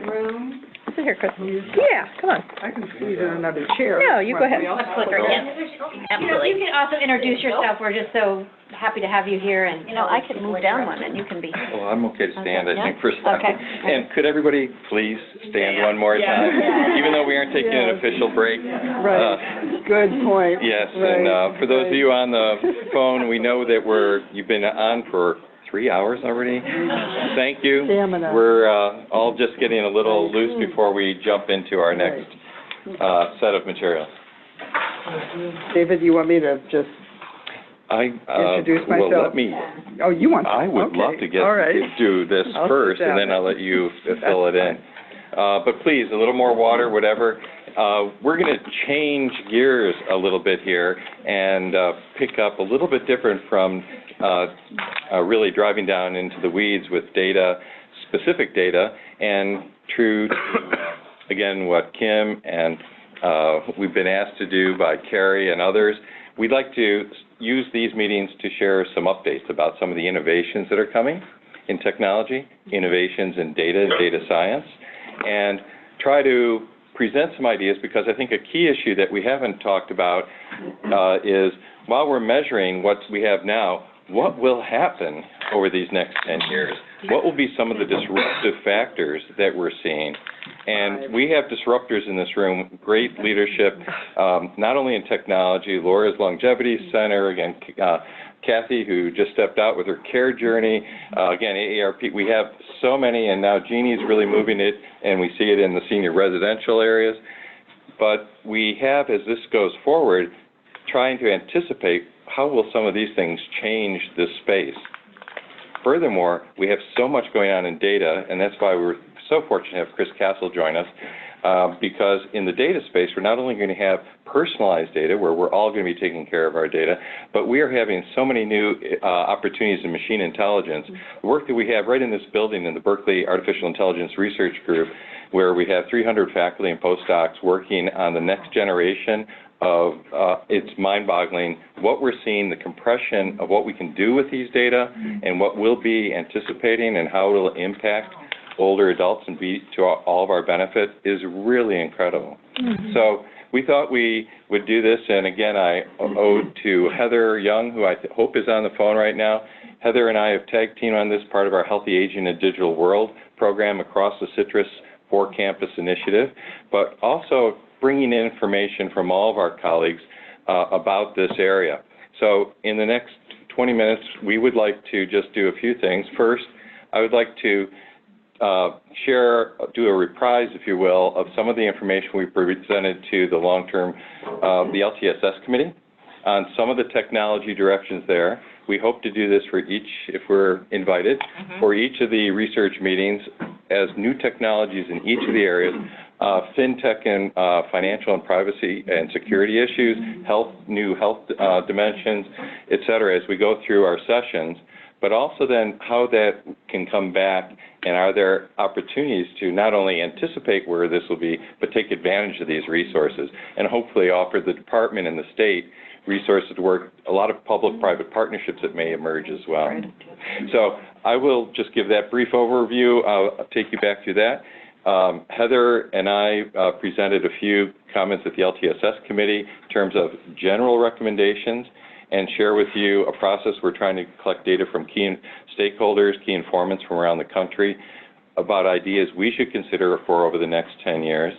Sit here, Chris. Yeah, come on. I can sit in another chair. No, you go ahead. Absolutely. You can also introduce yourself. We're just so happy to have you here, and you know, I could move down one, and you can be. Well, I'm okay to stand, I think, for Okay. And could everybody please stand one more time? Even though we aren't taking an official break. Right. Good point. Yes, right. and for those of you on the phone, we know that you've been on for 3 hours already. Thank you. Stamina. We're all just getting a little loose before we jump into our next set of materials. David, you want me to just introduce myself? Well, let me. Oh, you want to? I would love to do this I'll first, sit down. and then I'll let you fill it in. But please, a little more water, whatever. We're going to change gears a little bit here and pick up a little bit different from really driving down into the weeds with data, specific data, And true to, again, what Kim and we've been asked to do by Carrie and others, we'd like to use these meetings to share some updates about some of the innovations that are coming in technology, innovations in data and data science, and try to present some ideas, because I think a key issue that we haven't talked about is, while we're measuring what we have now, what will happen over these next 10 years? What will be some of the disruptive factors that we're seeing? And we have disruptors in this room, great leadership, not only in technology, Laura's Longevity Center, again, Kathy, who just stepped out with her care journey, again, AARP. We have so many, and now Jeannie's really moving it, and we see it in the senior residential areas. But we have, as this goes forward, trying to anticipate how will some of these things change this space. Furthermore, we have so much going on in data, and that's why we're so fortunate to have Chris Castle join us, because in the data space, we're not only going to have personalized data, where we're all going to be taking care of our data, but we are having so many new opportunities in machine intelligence. The work that we have right in this building in the Berkeley Artificial Intelligence Research Group, where we have 300 faculty and postdocs working on the next generation of, it's mind-boggling what we're seeing, the compression of what we can do with these data and what we'll be anticipating and how it will impact older adults and be to all of our benefit is really incredible. So we thought we would do this, and again, I owe to Heather Young, who I hope is on the phone right now. Heather and I have tag teamed on this part of our Healthy Aging in a Digital World program across the Citrus 4-campus initiative, but also bringing in information from all of our colleagues about this area. So in the next 20 minutes, we would like to just do a few things. First, I would like to do a reprise, if you will, of some of the information we presented to the long-term, the LTSS committee on some of the technology directions there. We hope to do this for each, if we're invited, for each of the research meetings as new technologies in each of the areas, fintech and financial and privacy and security issues, new health dimensions, et cetera, as we go through our sessions, but also then how that can come back, and are there opportunities to not only anticipate where this will be, but take advantage of these resources, and hopefully offer the department and the state resources to work, a lot of public-private partnerships that may emerge as well. So I will just give that brief overview. I'll take you back to that. Heather and I presented a few comments at the LTSS committee in terms of general recommendations, and share with you a process we're trying to collect data from key stakeholders, key informants from around the country about ideas we should consider for over the next 10 years.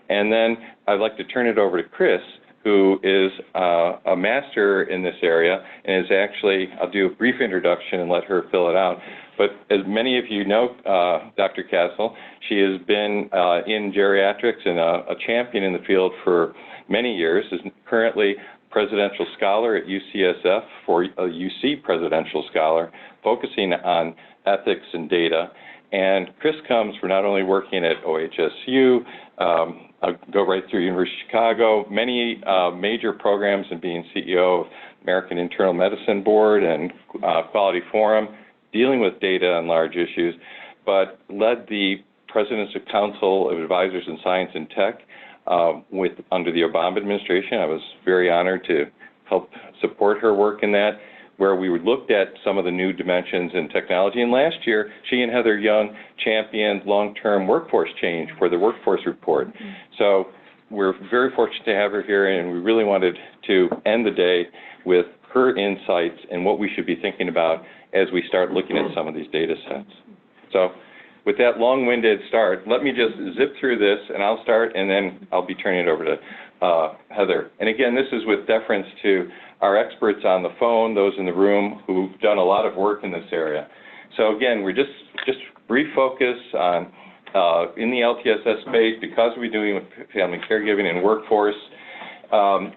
And then I'd like to turn it over to Chris, who is a master in this area, and is actually, I'll do a brief introduction and let her fill it out. But as many of you know, Dr. Castle, she has been in geriatrics and a champion in the field for many years, is currently Presidential Scholar at UCSF, for a UC Presidential Scholar, focusing on ethics and data. And Chris comes from not only working at OHSU, I'll go right through University of Chicago, many major programs, and being CEO of American Internal Medicine Board and Quality Forum, dealing with data on large issues, but led the President's Council of Advisors in Science and Tech under the Obama administration. I was very honored to help support her work in that, where we looked at some of the new dimensions in technology. And last year, she and Heather Young championed long-term workforce change for the Workforce Report. So we're very fortunate to have her here, and we really wanted to end the day with her insights and what we should be thinking about as we start looking at some of these data sets. So with that long-winded start, let me just zip through this, and I'll start, and then I'll be turning it over to Heather. And again, this is with deference to our experts on the phone, those in the room who've done a lot of work in this area. So again, we're just brief focus on, in the LTSS space, because we're doing with family caregiving and workforce,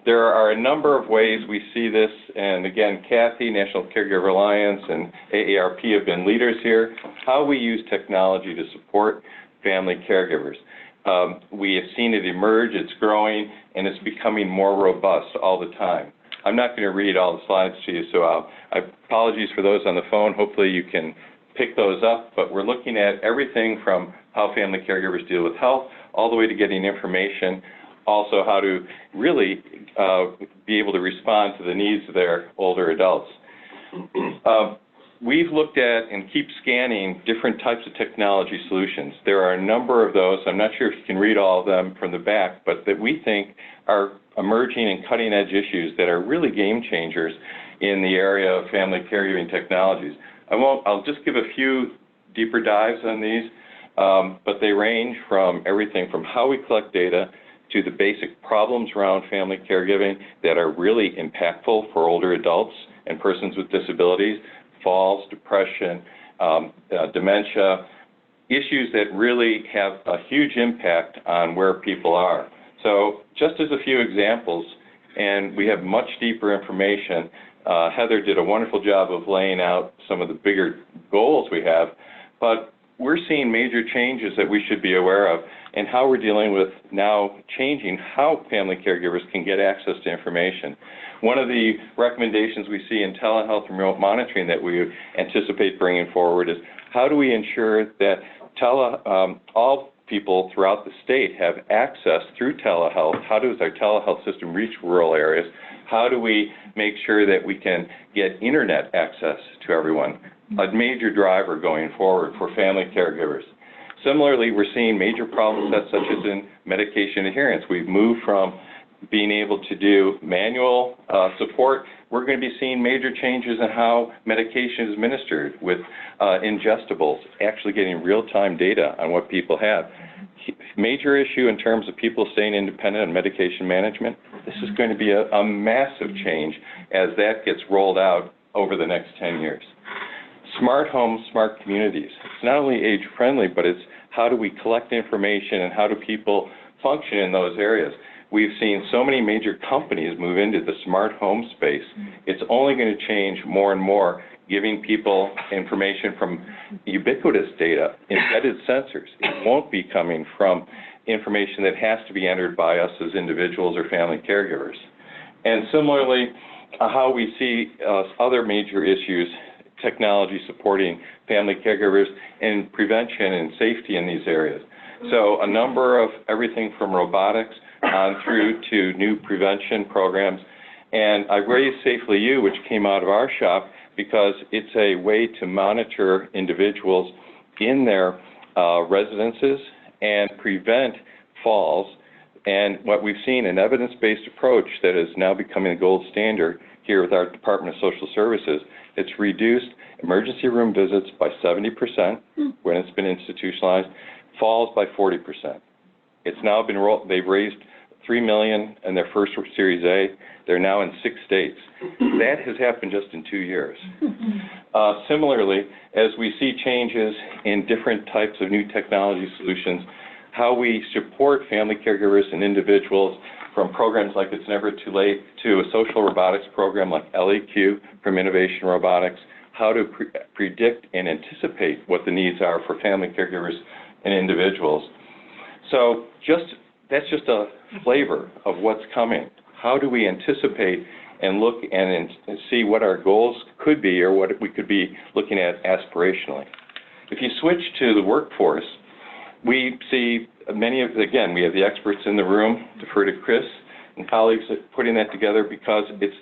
there are a number of ways we see this, and again, Kathy, National Caregiver Alliance, and AARP have been leaders here, how we use technology to support family caregivers. We have seen it emerge, it's growing, and it's becoming more robust all the time. I'm not going to read all the slides to you, so apologies for those on the phone. Hopefully you can pick those up, but we're looking at everything from how family caregivers deal with health, all the way to getting information, also how to really be able to respond to the needs of their older adults. We've looked at and keep scanning different types of technology solutions. There are a number of those. I'm not sure if you can read all of them from the back, but that we think are emerging and cutting-edge issues that are really game changers in the area of family caregiving technologies. I'll just give a few deeper dives on these, but they range from everything from how we collect data to the basic problems around family caregiving that are really impactful for older adults and persons with disabilities, falls, depression, dementia, issues that really have a huge impact on where people are. So just as a few examples, and we have much deeper information, Heather did a wonderful job of laying out some of the bigger goals we have, but we're seeing major changes that we should be aware of and how we're dealing with now changing how family caregivers can get access to information. One of the recommendations we see in telehealth and remote monitoring that we anticipate bringing forward is how do we ensure that all people throughout the state have access through telehealth? How does our telehealth system reach rural areas? How do we make sure that we can get internet access to everyone? A major driver going forward for family caregivers. Similarly, we're seeing major problem sets such as in medication adherence. We've moved from being able to do manual support. We're going to be seeing major changes in how medication is administered with ingestibles, actually getting real-time data on what people have. Major issue in terms of people staying independent on medication management. This is going to be a massive change as that gets rolled out over the next 10 years. Smart homes, smart communities. It's not only age-friendly, but it's how do we collect information and how do people function in those areas. We've seen so many major companies move into the smart home space. It's only going to change more and more, giving people information from ubiquitous data, embedded sensors. It won't be coming from information that has to be entered by us as individuals or family caregivers. And similarly, how we see other major issues, technology supporting family caregivers and prevention and safety in these areas. So a number of everything from robotics on through to new prevention programs. And I raised Safely You, which came out of our shop, because it's a way to monitor individuals in their residences and prevent falls. And what we've seen, an evidence-based approach that is now becoming the gold standard here with our Department of Social Services. It's reduced emergency room visits by 70% when it's been institutionalized, falls by 40%. It's now been they've raised $3 million in their first Series A. They're now in 6 states. That has happened just in 2 years. Similarly, as we see changes in different types of new technology solutions, how we support family caregivers and individuals from programs like It's Never Too Late to a social robotics program like LEQ from Innovation Robotics, how to predict and anticipate what the needs are for family caregivers and individuals. So that's just a flavor of what's coming. How do we anticipate and look and see what our goals could be or what we could be looking at aspirationally? If you switch to the workforce, we see again, we have the experts in the room, defer to Chris and colleagues putting that together because it's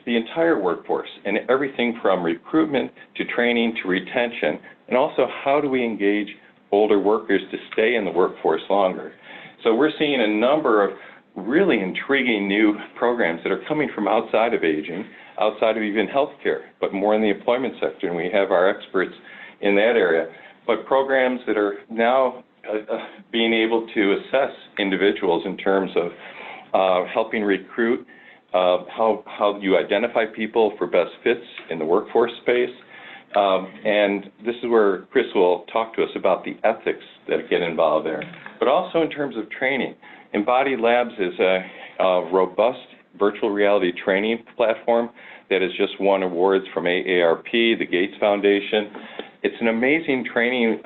the entire workforce and everything from recruitment to training to retention, and also how do we engage older workers to stay in the workforce longer. So we're seeing a number of really intriguing new programs that are coming from outside of aging, outside of even healthcare, but more in the employment sector, and we have our experts in that area. But programs that are now being able to assess individuals in terms of helping recruit, how you identify people for best fits in the workforce space. And this is where Chris will talk to us about the ethics that get involved there. But also in terms of training. Embodied Labs is a robust virtual reality training platform that has just won awards from AARP, the Gates Foundation. It's an amazing training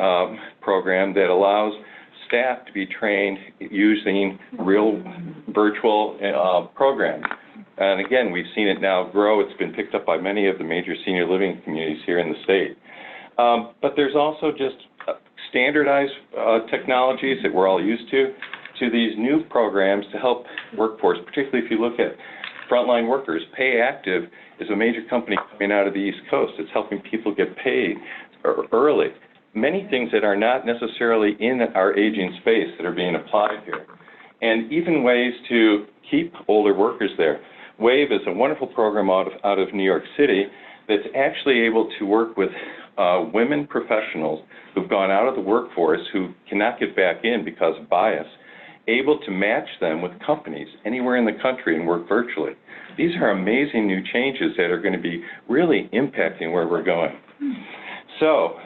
program that allows staff to be trained using real virtual programs. And again, we've seen it now grow. It's been picked up by many of the major senior living communities here in the state. But there's also just standardized technologies that we're all used to these new programs to help workforce, particularly if you look at frontline workers. Pay Active is a major company coming out of the East Coast. It's helping people get paid early. Many things that are not necessarily in our aging space that are being applied here. And even ways to keep older workers there. WAVE is a wonderful program out of New York City that's actually able to work with women professionals who've gone out of the workforce who cannot get back in because of bias, able to match them with companies anywhere in the country and work virtually. These are amazing new changes that are going to be really impacting where we're going. So,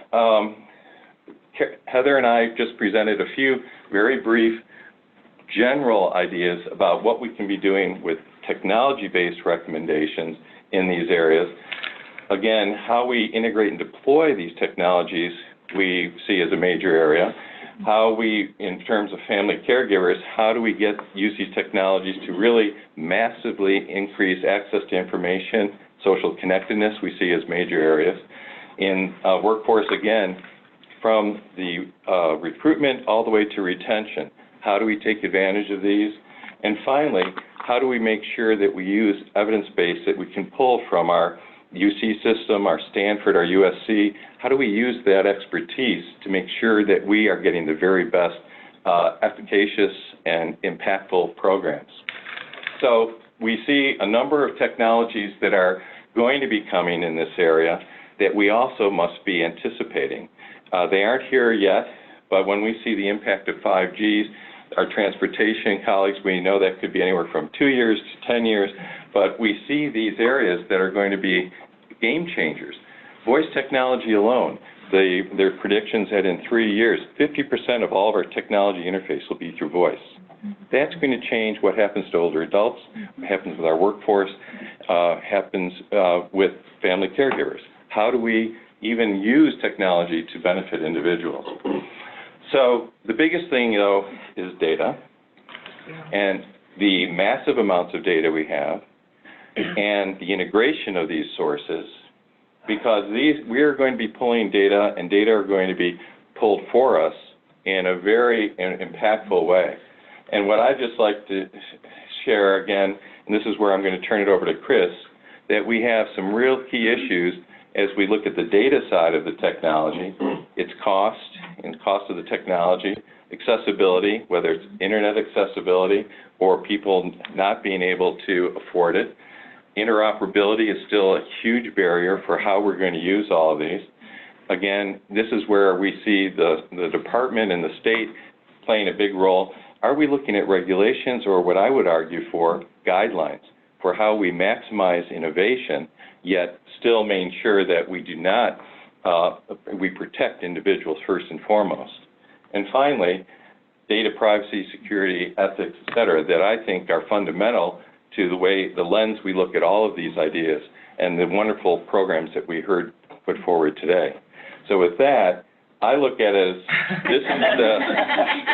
Heather and I just presented a few very brief general ideas about what we can be doing with technology-based recommendations in these areas. Again, how we integrate and deploy these technologies we see as a major area. How we, in terms of family caregivers, how do we use these technologies to really massively increase access to information, social connectedness we see as major areas. In workforce, again, from the recruitment all the way to retention, how do we take advantage of these? And finally, how do we make sure that we use evidence base that we can pull from our UC system, our Stanford, our USC? How do we use that expertise to make sure that we are getting the very best efficacious and impactful programs? So we see a number of technologies that are going to be coming in this area that we also must be anticipating. They aren't here yet, but when we see the impact of 5Gs, our transportation colleagues, we know that could be anywhere from 2 years to 10 years, but we see these areas that are going to be game changers. Voice technology alone, their predictions that in 3 years, 50% of all of our technology interface will be through voice. That's going to change what happens to older adults, what happens with our workforce, happens with family caregivers. How do we even use technology to benefit individuals? So the biggest thing, though, is data and the massive amounts of data we have and the integration of these sources, because we are going to be pulling data, and data are going to be pulled for us in a very impactful way. And what I'd just like to share again, and this is where I'm going to turn it over to Chris, that we have some real key issues as we look at the data side of the technology, its cost and cost of the technology, accessibility, whether it's internet accessibility or people not being able to afford it. Interoperability is still a huge barrier for how we're going to use all of these. Again, this is where we see the department and the state playing a big role. Are we looking at regulations, or what I would argue for, guidelines for how we maximize innovation, yet still make sure that we do not, we protect individuals first and foremost. And finally, data privacy, security, ethics, et cetera, that I think are fundamental to the lens we look at all of these ideas and the wonderful programs that we heard put forward today. So with that, I look at it as this is the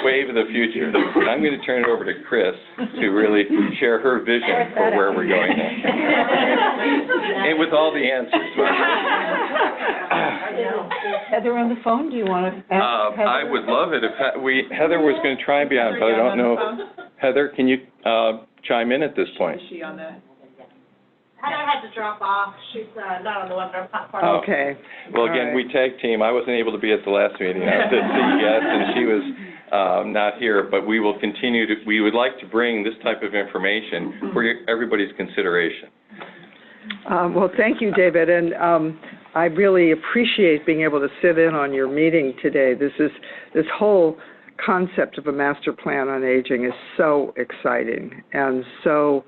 wave of the future. And I'm going to turn it over to Chris to really share her vision for where we're going next. And with all the answers. Heather on the phone, do you want to ask Heather? I would love it if Heather was going to try and be on, but I don't know. Heather, can you chime in at this point? Is she on that? Heather had to drop off. She's not on the webinar platform. Okay. Well, again, we tag team. I wasn't able to be at the last meeting. I was at CES, and she was not here. But we will continue to. We would like to bring this type of information for everybody's consideration. Well, thank you, David, and I really appreciate being able to sit in on your meeting today. This whole concept of a master plan on aging is so exciting and so,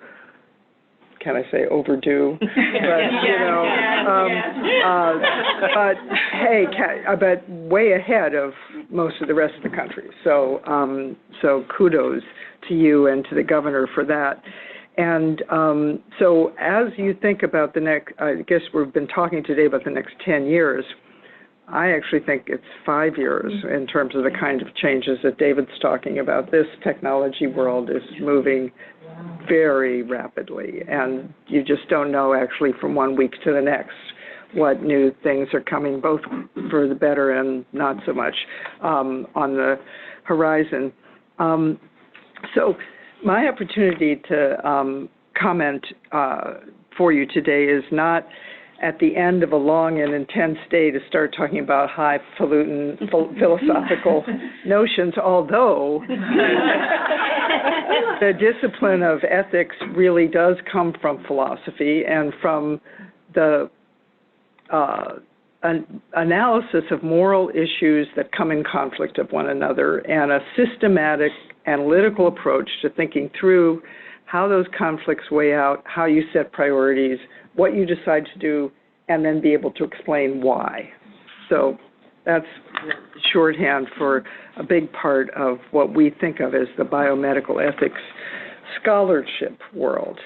can I say, overdue? But, but hey, but way ahead of most of the rest of the country. So, so kudos to you and to the governor for that. And so as you think about the next, I guess we've been talking today about the next 10 years, I actually think it's 5 years in terms of the kind of changes that David's talking about. This technology world is moving very rapidly, and you just don't know actually from one week to the next what new things are coming, both for the better and not so much on the horizon. So my opportunity to comment for you today is not at the end of a long and intense day to start talking about highfalutin philosophical notions, although the discipline of ethics really does come from philosophy and from the an analysis of moral issues that come in conflict of one another and a systematic analytical approach to thinking through how those conflicts weigh out, how you set priorities, what you decide to do, and then be able to explain why. So that's shorthand for a big part of what we think of as the biomedical ethics scholarship world.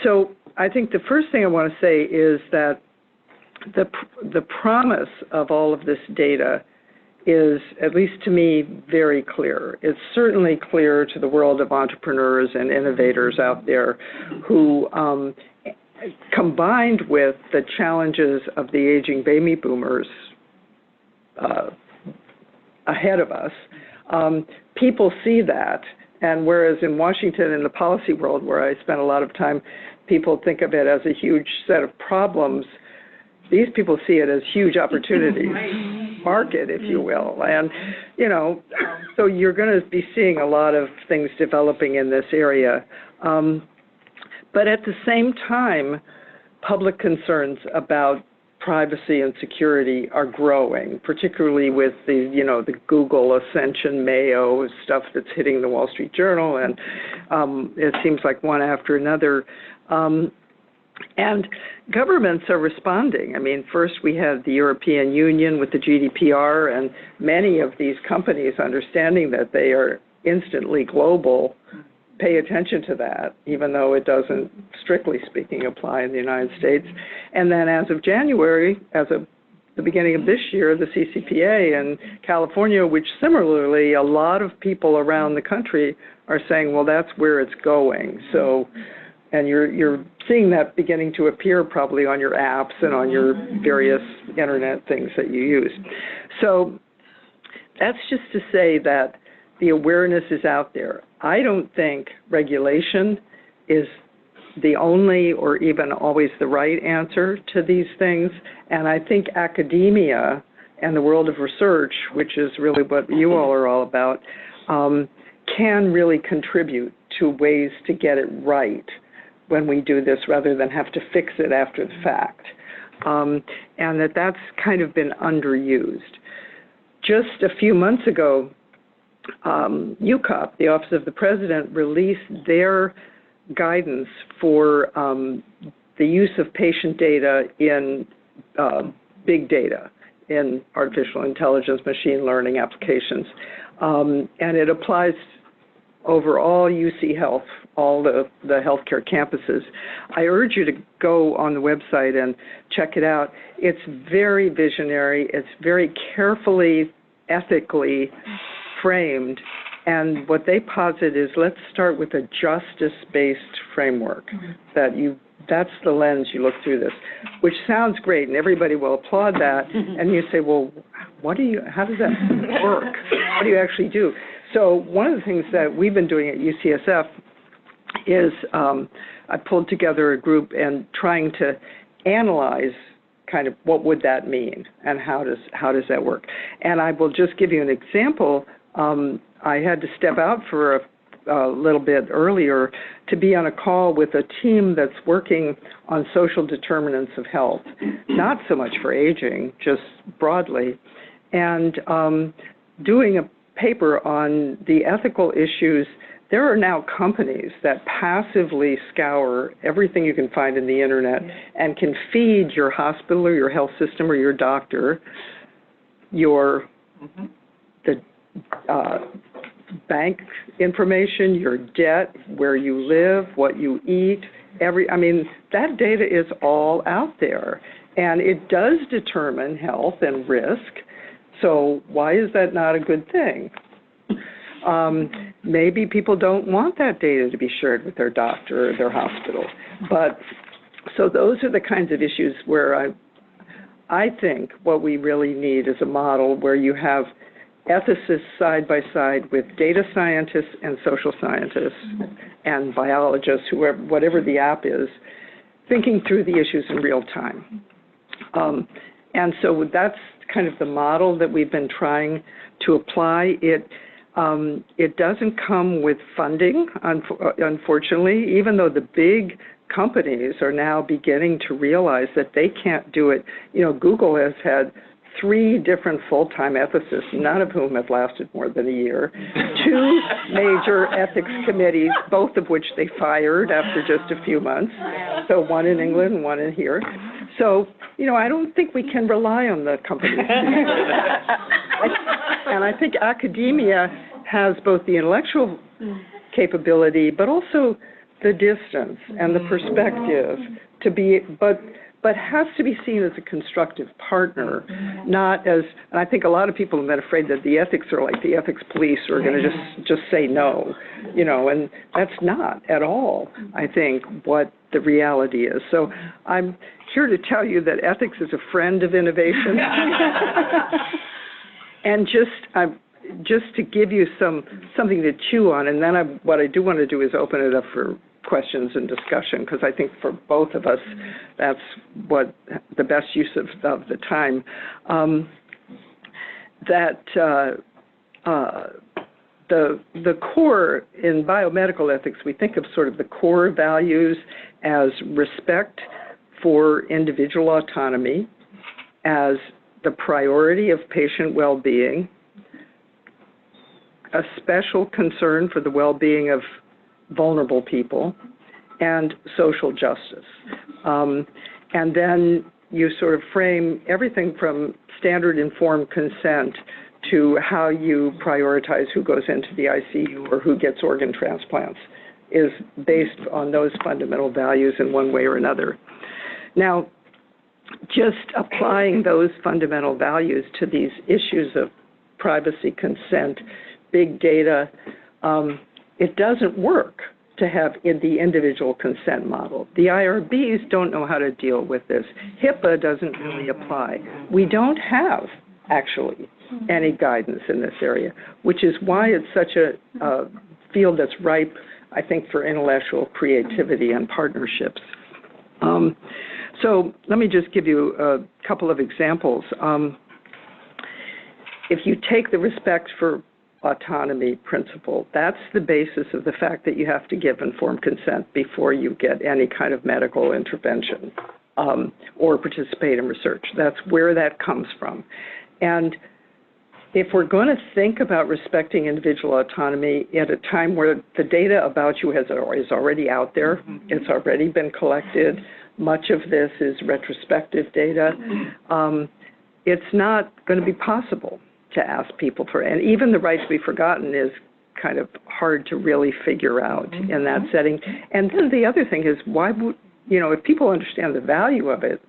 So I think the first thing I want to say is that the promise of all of this data is, at least to me, very clear. It's certainly clear to the world of entrepreneurs and innovators out there who, combined with the challenges of the aging baby boomers ahead of us, people see that. And whereas in Washington, in the policy world, where I spent a lot of time, people think of it as a huge set of problems. These people see it as huge opportunities, market, if you will. And, you know, so you're going to be seeing a lot of things developing in this area. But at the same time, public concerns about privacy and security are growing, particularly with the, you know, the Google Ascension Mayo stuff that's hitting the Wall Street Journal, and it seems like one after another. And governments are responding. I mean, first we had the European Union with the GDPR, and many of these companies, understanding that they are instantly global, pay attention to that, even though it doesn't, strictly speaking, apply in the United States. And then as of January, as of the beginning of this year, the CCPA in California, which similarly a lot of people around the country are saying, well, that's where it's going. So, and you're seeing that beginning to appear probably on your apps and on your various internet things that you use. So that's just to say that the awareness is out there. I don't think regulation is the only or even always the right answer to these things. And I think academia and the world of research, which is really what you all are all about, can really contribute to ways to get it right when we do this rather than have to fix it after the fact. And that's kind of been underused. Just a few months ago, UCOP, the Office of the President, released their guidance for the use of patient data in big data, in artificial intelligence, machine learning applications. And it applies over all UC Health, all the healthcare campuses. I urge you to go on the website and check it out. It's very visionary. It's very carefully, ethically framed. And what they posit is, let's start with a justice-based framework. That's the lens you look through this, which sounds great, and everybody will applaud that. And you say, well, how does that work? What do you actually do? So one of the things that we've been doing at UCSF is I pulled together a group and trying to analyze kind of what would that mean and how does that work. And I will just give you an example. I had to step out for a little bit earlier to be on a call with a team that's working on social determinants of health, not so much for aging, just broadly, and doing a paper on the ethical issues. There are now companies that passively scour everything you can find in the internet and can feed your hospital or your health system or your doctor the bank information, your debt, where you live, what you eat, that data is all out there. And it does determine health and risk. So why is that not a good thing? Maybe people don't want that data to be shared with their doctor or their hospital. But, so those are the kinds of issues where I think what we really need is a model where you have ethicists side by side with data scientists and social scientists and biologists, whoever, whatever the app is, thinking through the issues in real time. And so that's kind of the model that we've been trying to apply. It doesn't come with funding, unfortunately, even though the big companies are now beginning to realize that they can't do it. You know, Google has had 3 different full-time ethicists, none of whom have lasted more than a year, 2 major ethics committees, both of which they fired after just a few months, so one in England and one in here. So, you know, I don't think we can rely on the companies. And I think academia has both the intellectual capability, but also the distance and the perspective to be, but has to be seen as a constructive partner, not as, and I think a lot of people have been afraid that the ethics are like the ethics police who are going to just say no, you know, and that's not at all, I think, what the reality is. So I'm here to tell you that ethics is a friend of innovation. And just to give you something to chew on, and then what I do want to do is open it up for questions and discussion, because I think for both of us, that's what the best use of the time. The core in biomedical ethics, we think of sort of the core values as respect for individual autonomy, as the priority of patient well-being, a special concern for the well-being of vulnerable people, and social justice. And then you sort of frame everything from standard informed consent to how you prioritize who goes into the ICU or who gets organ transplants is based on those fundamental values in one way or another. Now, just applying those fundamental values to these issues of privacy, consent, big data, it doesn't work to have the individual consent model. The IRBs don't know how to deal with this. HIPAA doesn't really apply. We don't have, actually, any guidance in this area, which is why it's such a field that's ripe, I think, for intellectual creativity and partnerships. So let me just give you a couple of examples. If you take the respect for autonomy principle, that's the basis of the fact that you have to give informed consent before you get any kind of medical intervention or participate in research. That's where that comes from. And if we're going to think about respecting individual autonomy at a time where the data about you is already out there, it's already been collected, much of this is retrospective data, it's not going to be possible to ask people for, and even the right to be forgotten is kind of hard to really figure out in that setting. And then the other thing is, why would, you know, if people understand the value of it,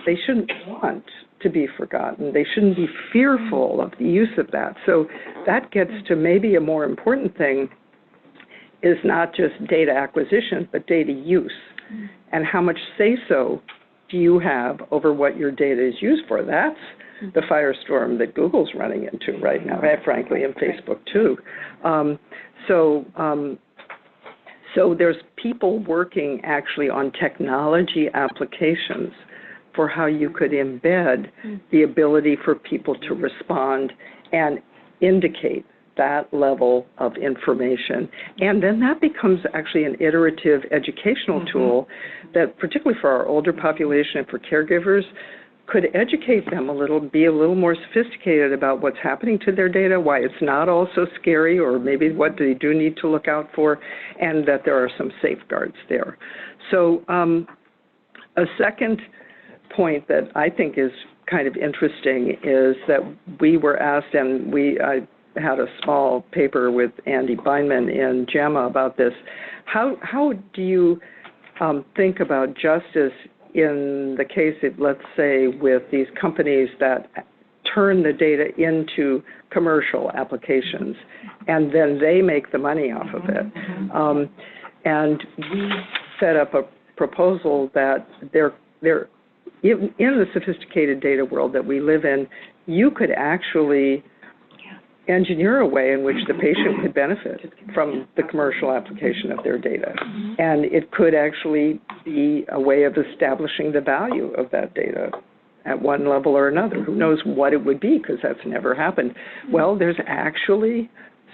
they shouldn't want to be forgotten. They shouldn't be fearful of the use of that. So that gets to maybe a more important thing is not just data acquisition, but data use. And how much say-so do you have over what your data is used for? That's the firestorm that Google's running into right now, frankly, and Facebook too. So there's people working actually on technology applications for how you could embed the ability for people to respond and indicate that level of information. And then that becomes actually an iterative educational tool that, particularly for our older population and for caregivers, could educate them a little, be a little more sophisticated about what's happening to their data, why it's not all so scary, or maybe what they do need to look out for, and that there are some safeguards there. So a second point that I think is kind of interesting is that we were asked, and I had a small paper with Andy Beinman in JAMA about this, how do you think about justice in the case of, let's say, with these companies that turn the data into commercial applications, and then they make the money off of it. And we set up a proposal that in the sophisticated data world that we live in, you could actually engineer a way in which the patient could benefit from the commercial application of their data. And it could actually be a way of establishing the value of that data at one level or another. Who knows what it would be, because that's never happened. Well, there's actually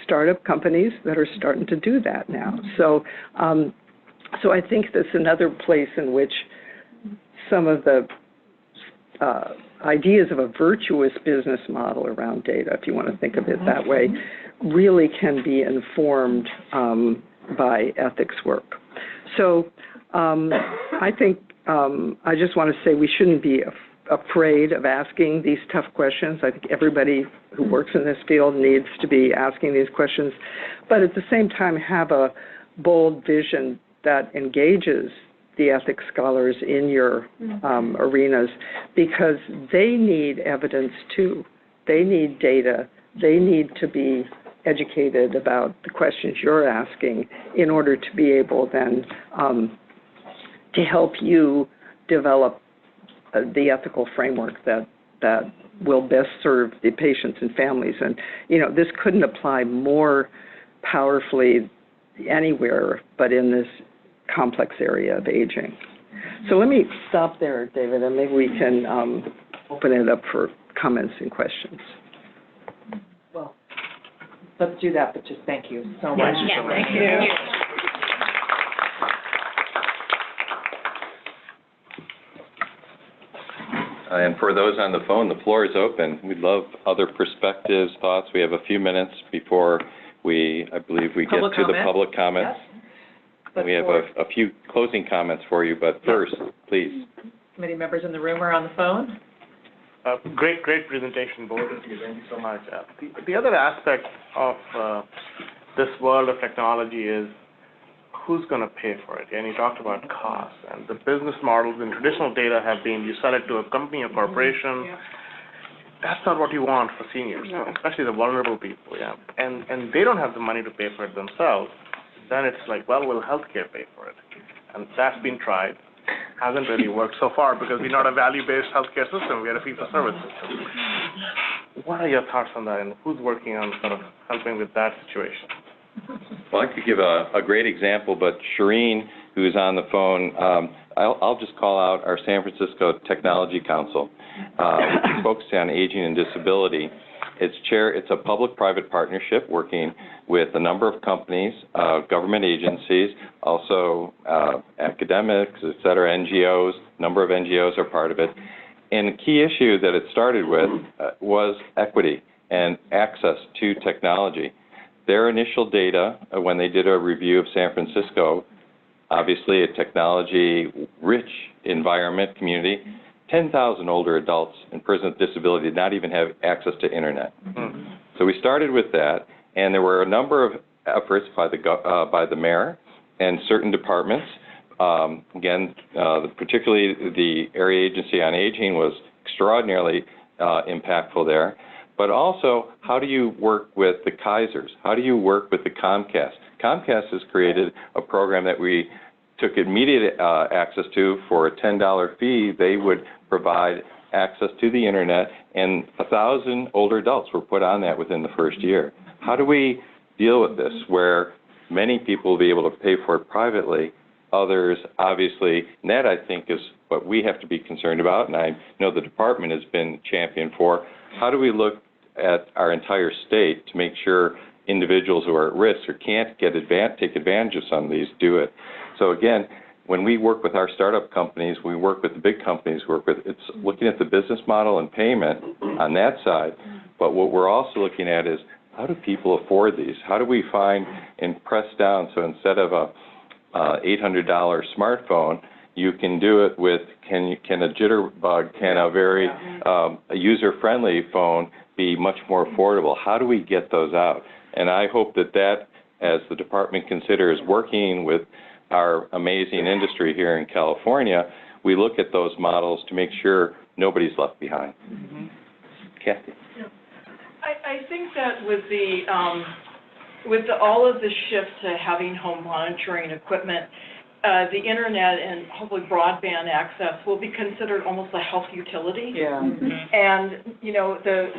startup companies that are starting to do that now. So, so I think that's another place in which some of the ideas of a virtuous business model around data, if you want to think of it that way, really can be informed by ethics work. So I think I just want to say we shouldn't be afraid of asking these tough questions. I think everybody who works in this field needs to be asking these questions, but at the same time have a bold vision that engages the ethics scholars in your arenas, because they need evidence too. They need data. They need to be educated about the questions you're asking in order to be able then to help you develop the ethical framework that will best serve the patients and families. And, you know, this couldn't apply more powerfully anywhere but in this complex area of aging. So let me stop there, David, and maybe we can open it up for comments and questions. Well, let's do that, but just thank you so much. Yeah, thank you. And for those on the phone, the floor is open. We'd love other perspectives, thoughts. We have a few minutes before I believe we get to the public comments. Yes. We have a few closing comments for you, but first, please. Committee members in the room are on the phone. Great presentation, both of you. Thank you so much. The other aspect of this world of technology is who's going to pay for it? And you talked about cost. And the business models in traditional data have been you sell it to a company, a corporation. That's not what you want for seniors, especially the vulnerable people. And they don't have the money to pay for it themselves. Then it's like, well, will healthcare pay for it? And that's been tried. Hasn't really worked so far because we're not a value-based healthcare system. We're a fee-for-service system. What are your thoughts on that, and who's working on sort of helping with that situation? Well, I could give a great example, but Shireen, who's on the phone, I'll just call out our San Francisco Technology Council, focusing on aging and disability. It's a public-private partnership working with a number of companies, government agencies, also academics, et cetera, NGOs. A number of NGOs are part of it. And the key issue that it started with was equity and access to technology. Their initial data, when they did a review of San Francisco, obviously a technology-rich environment, community, 10,000 older adults in prison with disability did not even have access to internet. So we started with that, and there were a number of efforts by the mayor and certain departments. Again, particularly the Area Agency on Aging was extraordinarily impactful there. But also, how do you work with the Kaisers? How do you work with the Comcast? Comcast has created a program that we took immediate access to for a $10 fee. They would provide access to the internet, and 1,000 older adults were put on that within the first year. How do we deal with this, where many people will be able to pay for it privately, others obviously, and that I think is what we have to be concerned about, and I know the department has been championed for. How do we look at our entire state to make sure individuals who are at risk or can't take advantage of some of these do it? So again, when we work with our startup companies, we work with the big companies, it's looking at the business model and payment on that side, but what we're also looking at is how do people afford these? How do we find and press down so instead of a $800 smartphone, you can do it with, can a jitterbug, can a very a user-friendly phone be much more affordable? How do we get those out? And I hope that, as the department considers working with our amazing industry here in California, we look at those models to make sure nobody's left behind. Kathy? I think that with all of the shift to having home monitoring equipment, the internet and hopefully broadband access will be considered almost a health utility. Yeah. And, you know, the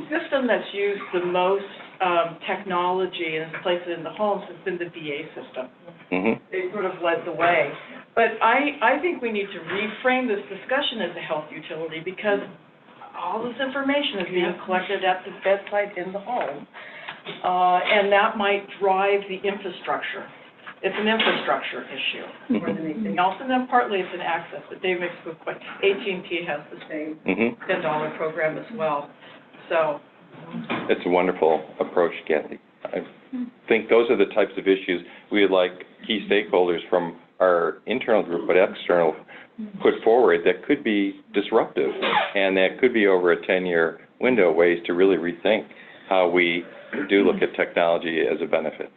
system that's used the most technology and is placed in the homes has been the VA system. They sort of led the way. But I think we need to reframe this discussion as a health utility because all this information is being collected at the bedside in the home. And that might drive the infrastructure. It's an infrastructure issue more than anything else. And then partly it's an access, but Dave makes a good point. AT&T has the same $10 program as well. So it's a wonderful approach, Kathy. I think those are the types of issues we would like key stakeholders from our internal group, but external, put forward that could be disruptive, and that could be over a 10-year window, ways to really rethink how we do look at technology as a benefit.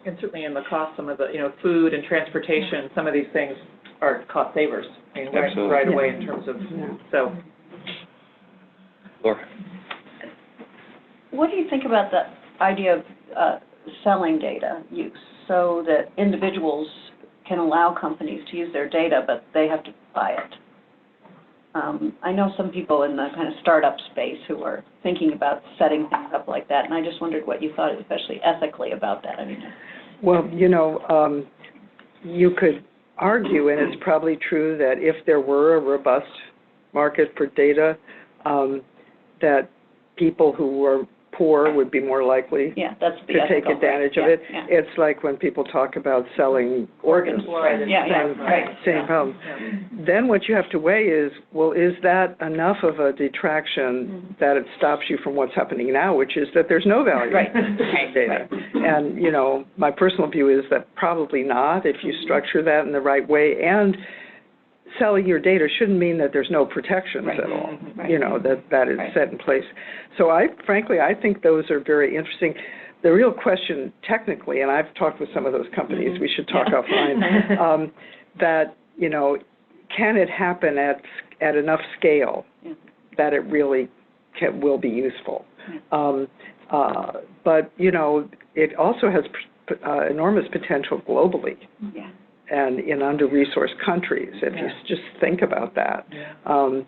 And certainly in the cost, some of the, food and transportation, some of these things are cost savers. I mean, right away in terms of, so. Laura? What do you think about the idea of selling data use so that individuals can allow companies to use their data, but they have to buy it? I know some people in the kind of startup space who are thinking about setting things up like that, and I just wondered what you thought, especially ethically, about that. I mean, well, you could argue, and it's probably true, that if there were a robust market for data, that people who were poor would be more likely that's the to take advantage of it. Yeah. It's like when people talk about selling organs. Same problem. Then what you have to weigh is, well, is that enough of a detraction that it stops you from what's happening now, which is that there's no value to data. And, my personal view is that probably not if you structure that in the right way. And selling your data shouldn't mean that there's no protections at all, that is set in place. So frankly, I think those are very interesting. The real question technically, and I've talked with some of those companies, we should talk offline, that, can it happen at enough scale that it really will be useful? But, it also has enormous potential globally. And in under-resourced countries, if you just think about that. I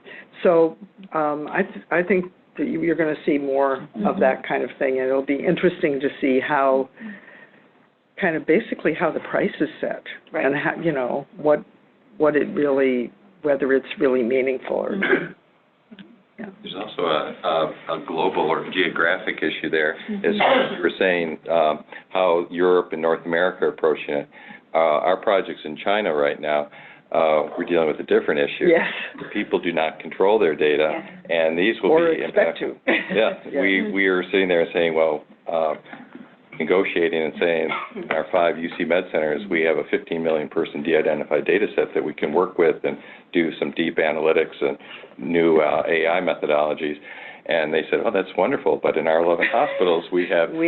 think that you're going to see more of that kind of thing, and it'll be interesting to see how, kind of basically how the price is set, and how, what it really, whether it's really meaningful or not. There's also a global or geographic issue there, as you were saying, how Europe and North America are approaching it. Our projects in China right now, we're dealing with a different issue. The people do not control their data, and these will be impacted. We are sitting there saying, well, negotiating and saying in our 5 UC Med centers, we have a 15 million person de-identified data set that we can work with and do some deep analytics and new AI methodologies. And they said, oh, that's wonderful, but in our 11 hospitals, we have 80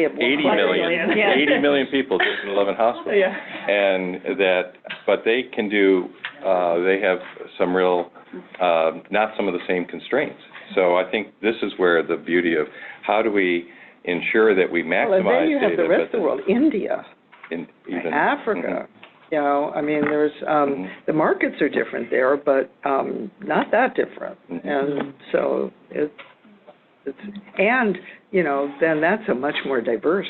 million people just in 11 hospitals. And but they can do, they have some real, not some of the same constraints. So I think this is where the beauty of how do we ensure that we maximize and then you have data, the rest of the world, India, even Africa. I mean, there's, the markets are different there, but not that different. And so then that's a much more diverse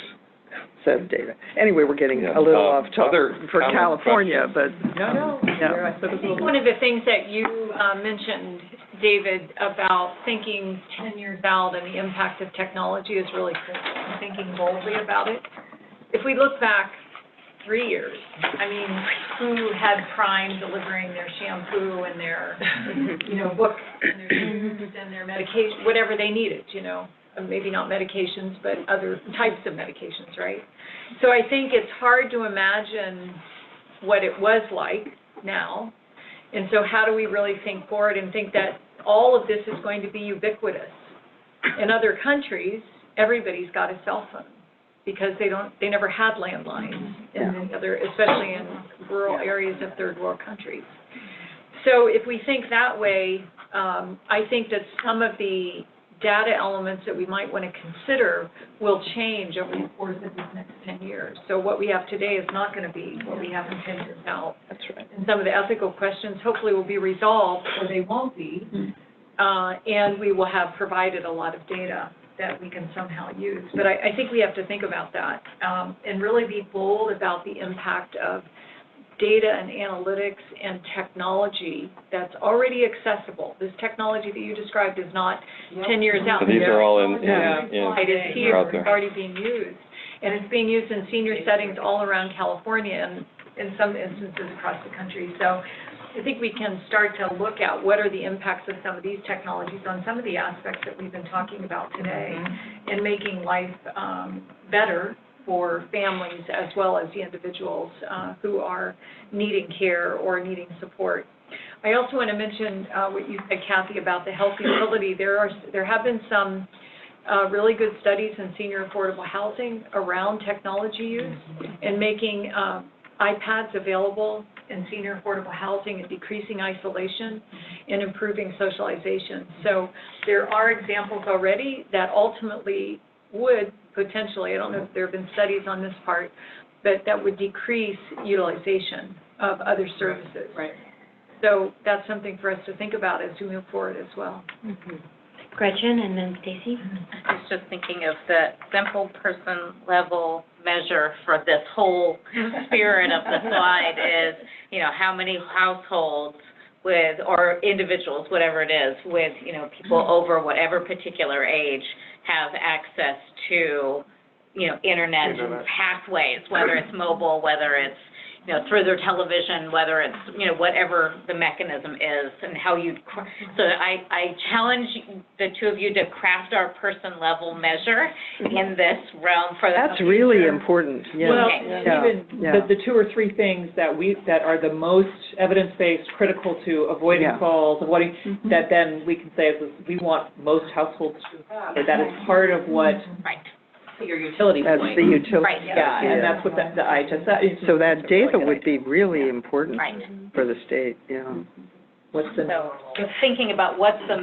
set of data. Anyway, we're getting a little off topic for California, but I think one of the things that you mentioned, David, about thinking 10 years out and the impact of technology is really critical, and thinking boldly about it. If we look back 3 years, I mean, who had Prime delivering their shampoo and their, books and their shoes and their medication, whatever they needed, maybe not medications, but other types of medications, right? So I think it's hard to imagine what it was like now. And so how do we really think forward and think that all of this is going to be ubiquitous? In other countries, everybody's got a cell phone, because they never had landlines in other, especially in rural areas of third world countries. So if we think that way, I think that some of the data elements that we might want to consider will change over the course of these next 10 years. So what we have today is not going to be what we have in 10 years out. That's right. And some of the ethical questions hopefully will be resolved, or they won't be, and we will have provided a lot of data that we can somehow use. But I think we have to think about that and really be bold about the impact of data and analytics and technology that's already accessible. This technology that you described is not 10 years out. So these are all in It is here, out there. it's already being used. And it's being used in senior settings all around California and in some instances across the country. So I think we can start to look at what are the impacts of some of these technologies on some of the aspects that we've been talking about today and making life better for families as well as the individuals who are needing care or needing support. I also want to mention what you said, Kathy, about the health utility. There have been some really good studies in senior affordable housing around technology use and making iPads available in senior affordable housing and decreasing isolation and improving socialization. So there are examples already that ultimately would potentially, I don't know if there have been studies on this part, but that would decrease utilization of other services. Right. So that's something for us to think about as we move forward as well. Gretchen and then Stacy. I was just thinking of the simple person level measure for this whole spirit of the slide is, you know, how many households with, or individuals, whatever it is, with, you know, people over whatever particular age have access to, you know, internet pathways, whether it's mobile, whether it's, you know, through their television, whether it's, you know, whatever the mechanism is, and how you, so I challenge the two of you to craft our person-level measure in this realm for the That's really important, yeah. Well, Okay. even the two or three things that are the most evidence-based, critical to avoiding falls, avoiding, that then we can say is we want most households to have, or that is part of what your utility point. That's the utility. Right. Yeah, and that's what the IHSS. So that data would be really important Right. for the state, yeah. What's the So just thinking about what's the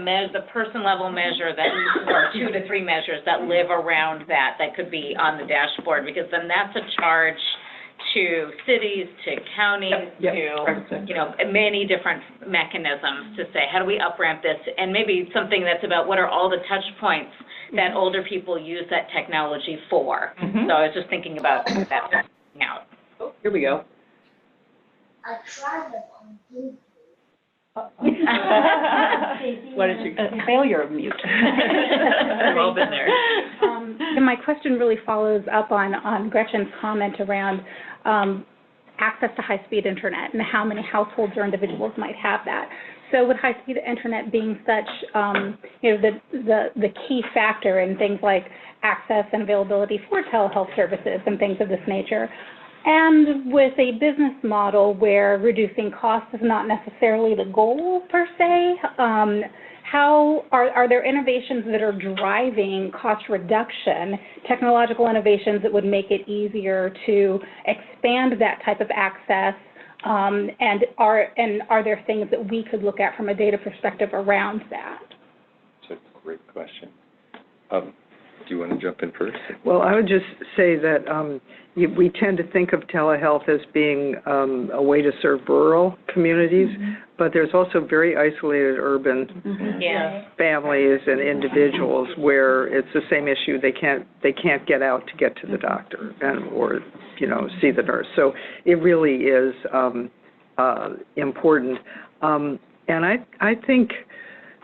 person-level measure that, or 2 to 3 measures that live around that could be on the dashboard, because then that's a charge to cities, to counties, to, you know, many different mechanisms to say, how do we up-ramp this? And maybe something that's about what are all the touch points that older people use that technology for. So I was just thinking about that now. Oh, here we go. I tried it on YouTube. What did you? Failure of mute. We've all been there. And my question really follows up on Gretchen's comment around access to high-speed internet and how many households or individuals might have that. So with high-speed internet being such, you know, the key factor in things like access and availability for telehealth services and things of this nature, and with a business model where reducing costs is not necessarily the goal per se, how are there innovations that are driving cost reduction, technological innovations that would make it easier to expand that type of access? And are there things that we could look at from a data perspective around that? That's a great question. Do you want to jump in first? Well, I would just say that we tend to think of telehealth as being a way to serve rural communities, but there's also very isolated urban families and individuals where it's the same issue. They can't get out to get to the doctor or, you know, see the nurse. So it really is important. And I think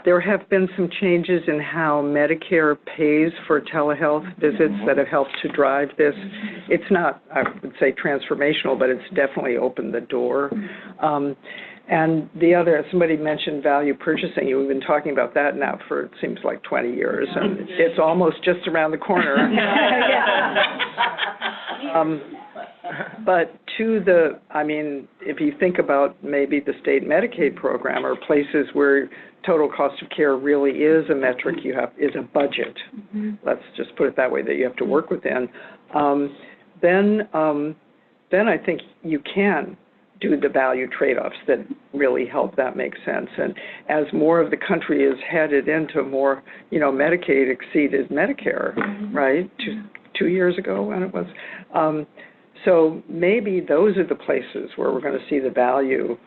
there have been some changes in how Medicare pays for telehealth visits that have helped to drive this. It's not, I would say, transformational, but it's definitely opened the door. And the other, somebody mentioned value purchasing. We've been talking about that now for, it seems like 20 years, and it's almost just around the corner. But I mean, if you think about maybe the state Medicaid program or places where total cost of care really is a metric is a budget. Let's just put it that way, that you have to work within. Then I think you can do the value trade-offs that really help that make sense. And as more of the country is headed into more, Medicaid exceeded Medicare, right? Two years ago when it was. So maybe those are the places where we're going to see the value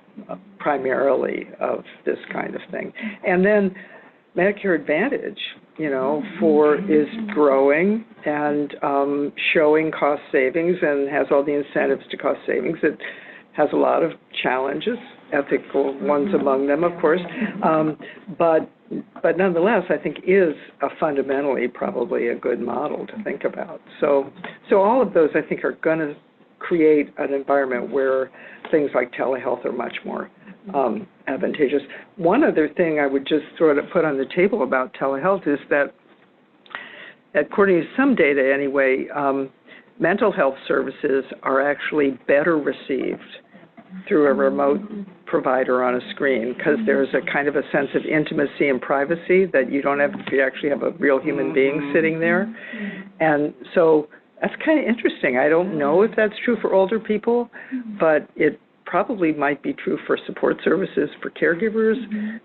primarily of this kind of thing. And then Medicare Advantage, is growing and showing cost savings and has all the incentives to cost savings. It has a lot of challenges, ethical ones among them, of course, but nonetheless, I think is fundamentally probably a good model to think about. So all of those, I think, are going to create an environment where things like telehealth are much more advantageous. One other thing I would just put on the table about telehealth is that, according to some data anyway, mental health services are actually better received through a remote provider on a screen because there's a kind of a sense of intimacy and privacy that you don't have if you actually have a real human being sitting there. And so that's kind of interesting. I don't know if that's true for older people, but it probably might be true for support services for caregivers.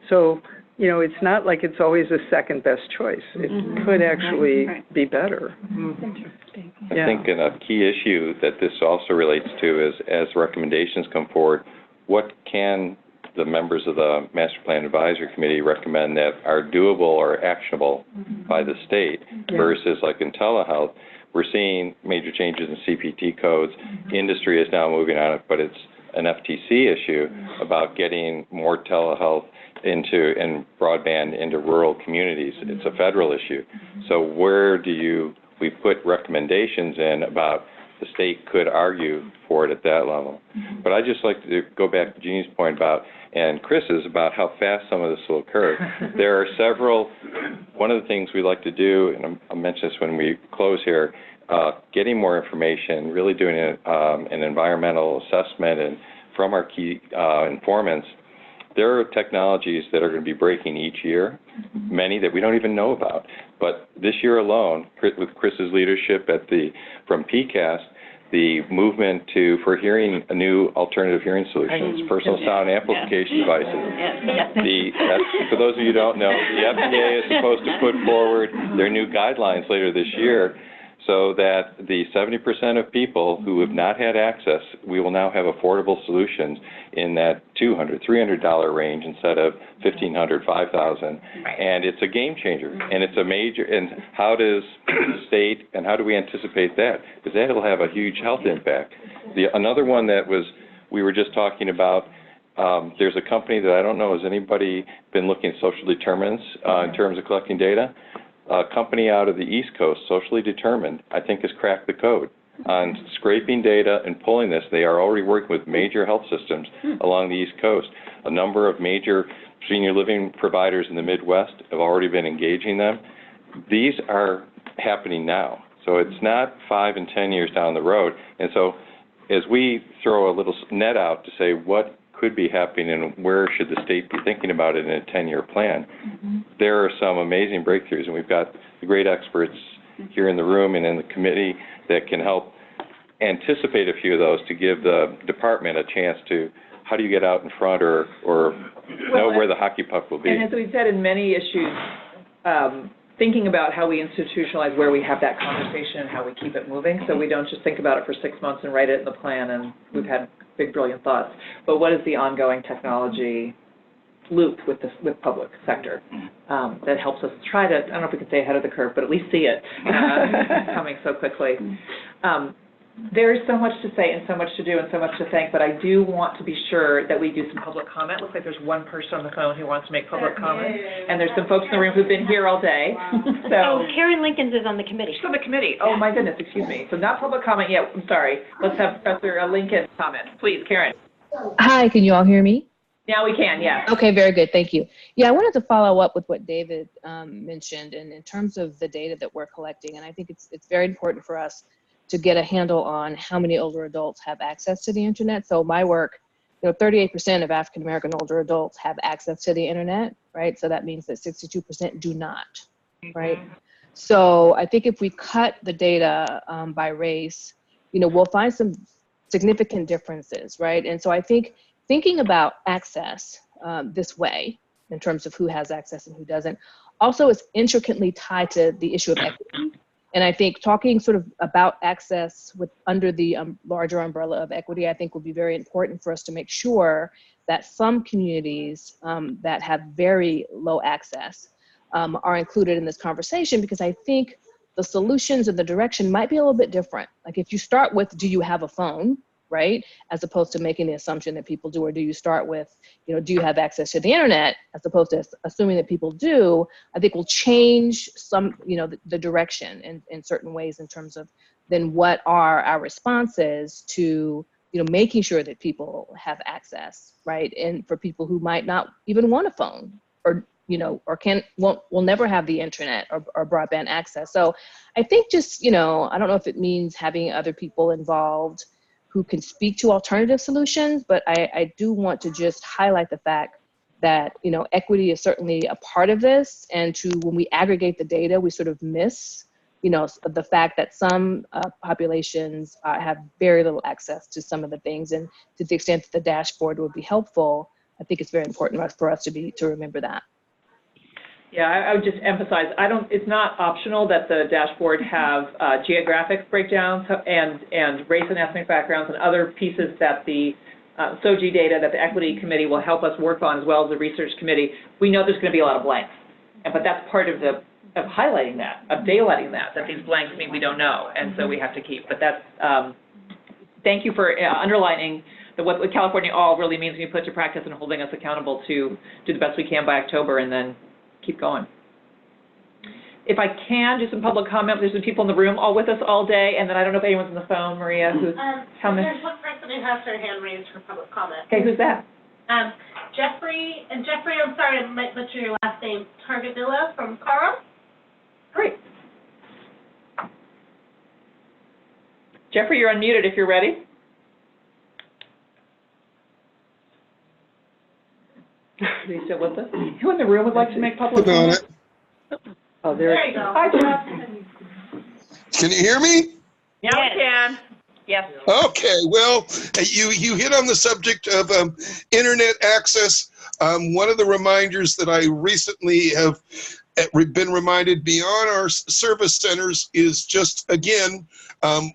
So, it's not like it's always a second best choice. It could actually be better. Interesting. I think a key issue that this also relates to is, as recommendations come forward, what can the members of the Master Plan Advisory Committee recommend that are doable or actionable by the state versus like in telehealth, we're seeing major changes in CPT codes. Industry is now moving on it, but it's an FTC issue about getting more telehealth and broadband into rural communities. It's a federal issue. So where do we put recommendations in about the state could argue for it at that level? But I'd just like to go back to Jeannie's point about, and Chris's, about how fast some of this will occur. There are several, one of the things we like to do, and I'll mention this when we close here, getting more information, really doing an environmental assessment, and from our key informants, there are technologies that are going to be breaking each year, many that we don't even know about. But this year alone, with Chris's leadership from PCAST, the movement for hearing a new alternative hearing solutions, personal sound amplification devices. For those of you who don't know, the FDA is supposed to put forward their new guidelines later this year, so that the 70% of people who have not had access, we will now have affordable solutions in that $200, $300 range instead of $1,500, $5,000. And it's a game changer, and it's a major, and how does the state, and how do we anticipate that? Because that will have a huge health impact. Another one that we were just talking about, there's a company that I don't know, has anybody been looking at social determinants in terms of collecting data? A company out of the East Coast, Socially Determined, I think has cracked the code on scraping data and pulling this. They are already working with major health systems along the East Coast. A number of major senior living providers in the Midwest have already been engaging them. These are happening now. So it's not 5 and 10 years down the road. And so as we throw a little net out to say what could be happening and where should the state be thinking about it in a 10-year plan, there are some amazing breakthroughs, and we've got the great experts here in the room and in the committee that can help anticipate a few of those to give the department a chance to, how do you get out in front or know where the hockey puck will be. And as we've said in many issues, thinking about how we institutionalize where we have that conversation and how we keep it moving, so we don't just think about it for 6 months and write it in the plan and we've had big brilliant thoughts, but what is the ongoing technology loop with public sector that helps us try to, I don't know if we can say ahead of the curve, but at least see it coming so quickly. There is so much to say and so much to do and so much to think, but I do want to be sure that we do some public comment. Looks like there's one person on the phone who wants to make public comment, and there's some folks in the room who've been here all day. So Karen Lincolns is on the committee. She's on the committee. Oh, my goodness, excuse me. So not public comment yet. I'm sorry. Let's have Professor Lincoln comment. Please, Karen. Hi, can you all hear me? Now we can, yes. Okay, very good, thank you. Yeah, I wanted to follow up with what David mentioned, and in terms of the data that we're collecting, and I think it's very important for us to get a handle on how many older adults have access to the internet. So my work, 38% of African American older adults have access to the internet, right? So that means that 62% do not, right? So I think if we cut the data by race, we'll find some significant differences, right? And so I think thinking about access this way, in terms of who has access and who doesn't, also is intricately tied to the issue of equity. And I think talking sort of about access under the larger umbrella of equity, I think would be very important for us to make sure that some communities that have very low access are included in this conversation, because I think the solutions and the direction might be a little bit different. Like if you start with, do you have a phone, right? As opposed to making the assumption that people do, or do you start with, do you have access to the internet, as opposed to assuming that people do, I think will change some, the direction in certain ways in terms of then what are our responses to, making sure that people have access, right? And for people who might not even want a phone, or, or will never have the internet or broadband access. So I think just, I don't know if it means having other people involved who can speak to alternative solutions, but I do want to just highlight the fact that, equity is certainly a part of this, and when we aggregate the data, we sort of miss, the fact that some populations have very little access to some of the things, and to the extent that the dashboard would be helpful, I think it's very important for us to remember that. Yeah, I would just emphasize, it's not optional that the dashboard have geographic breakdowns and race and ethnic backgrounds and other pieces that the SOGI data that the Equity Committee will help us work on, as well as the Research Committee. We know there's going to be a lot of blanks, but that's part of highlighting that, of daylighting that these blanks mean we don't know, and so we have to keep. But that's, thank you for underlining what California All really means when you put to practice, and holding us accountable to do the best we can by October, and then keep going. If I can, do some public comment. There's some people in the room all with us all day, and then I don't know if anyone's on the phone. Maria, who's coming? There's one person who has their hand raised for public comment. Okay, who's that? Jeffrey, I'm sorry, I might butcher your last name, Targadilla from Caro. Great. Jeffrey, you're unmuted if you're ready. Are you still with us? Who in the room would like to make public comment? Oh, there you go. Hi, Jeff. Can you hear me? Yeah, we can. Yes. Okay, well, you hit on the subject of internet access. One of the reminders that I recently have been reminded beyond our service centers is just, again,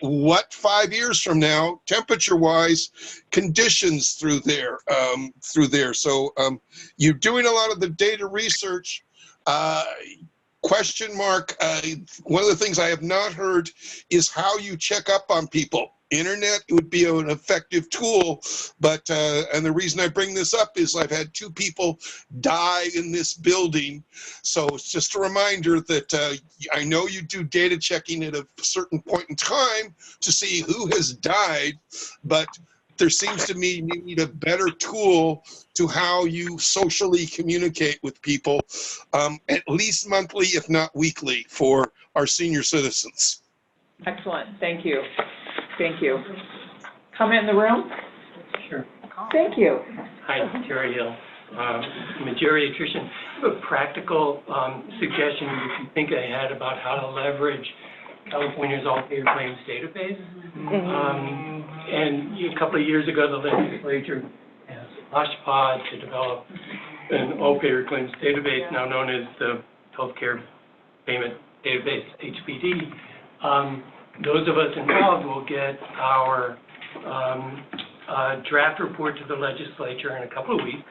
what 5 years from now, temperature-wise, conditions through there. So you're doing a lot of the data research. Question mark, one of the things I have not heard is how you check up on people. Internet would be an effective tool, but, and the reason I bring this up is I've had 2 people die in this building. So it's just a reminder that I know you do data checking at a certain point in time to see who has died, but there seems to me you need a better tool to how you socially communicate with people, at least monthly, if not weekly, for our senior citizens. Excellent. Thank you. Thank you. Comment in the room? Sure. Thank you. Hi, Terry Hill. I'm a geriatrician. I have a practical suggestion you can think ahead about how to leverage California's all-payer claims database. And a couple of years ago, the legislature has HOSHPOD to develop an all-payer claims database, now known as the Healthcare Payment Database, HPD. Those of us involved will get our draft report to the legislature in a couple of weeks.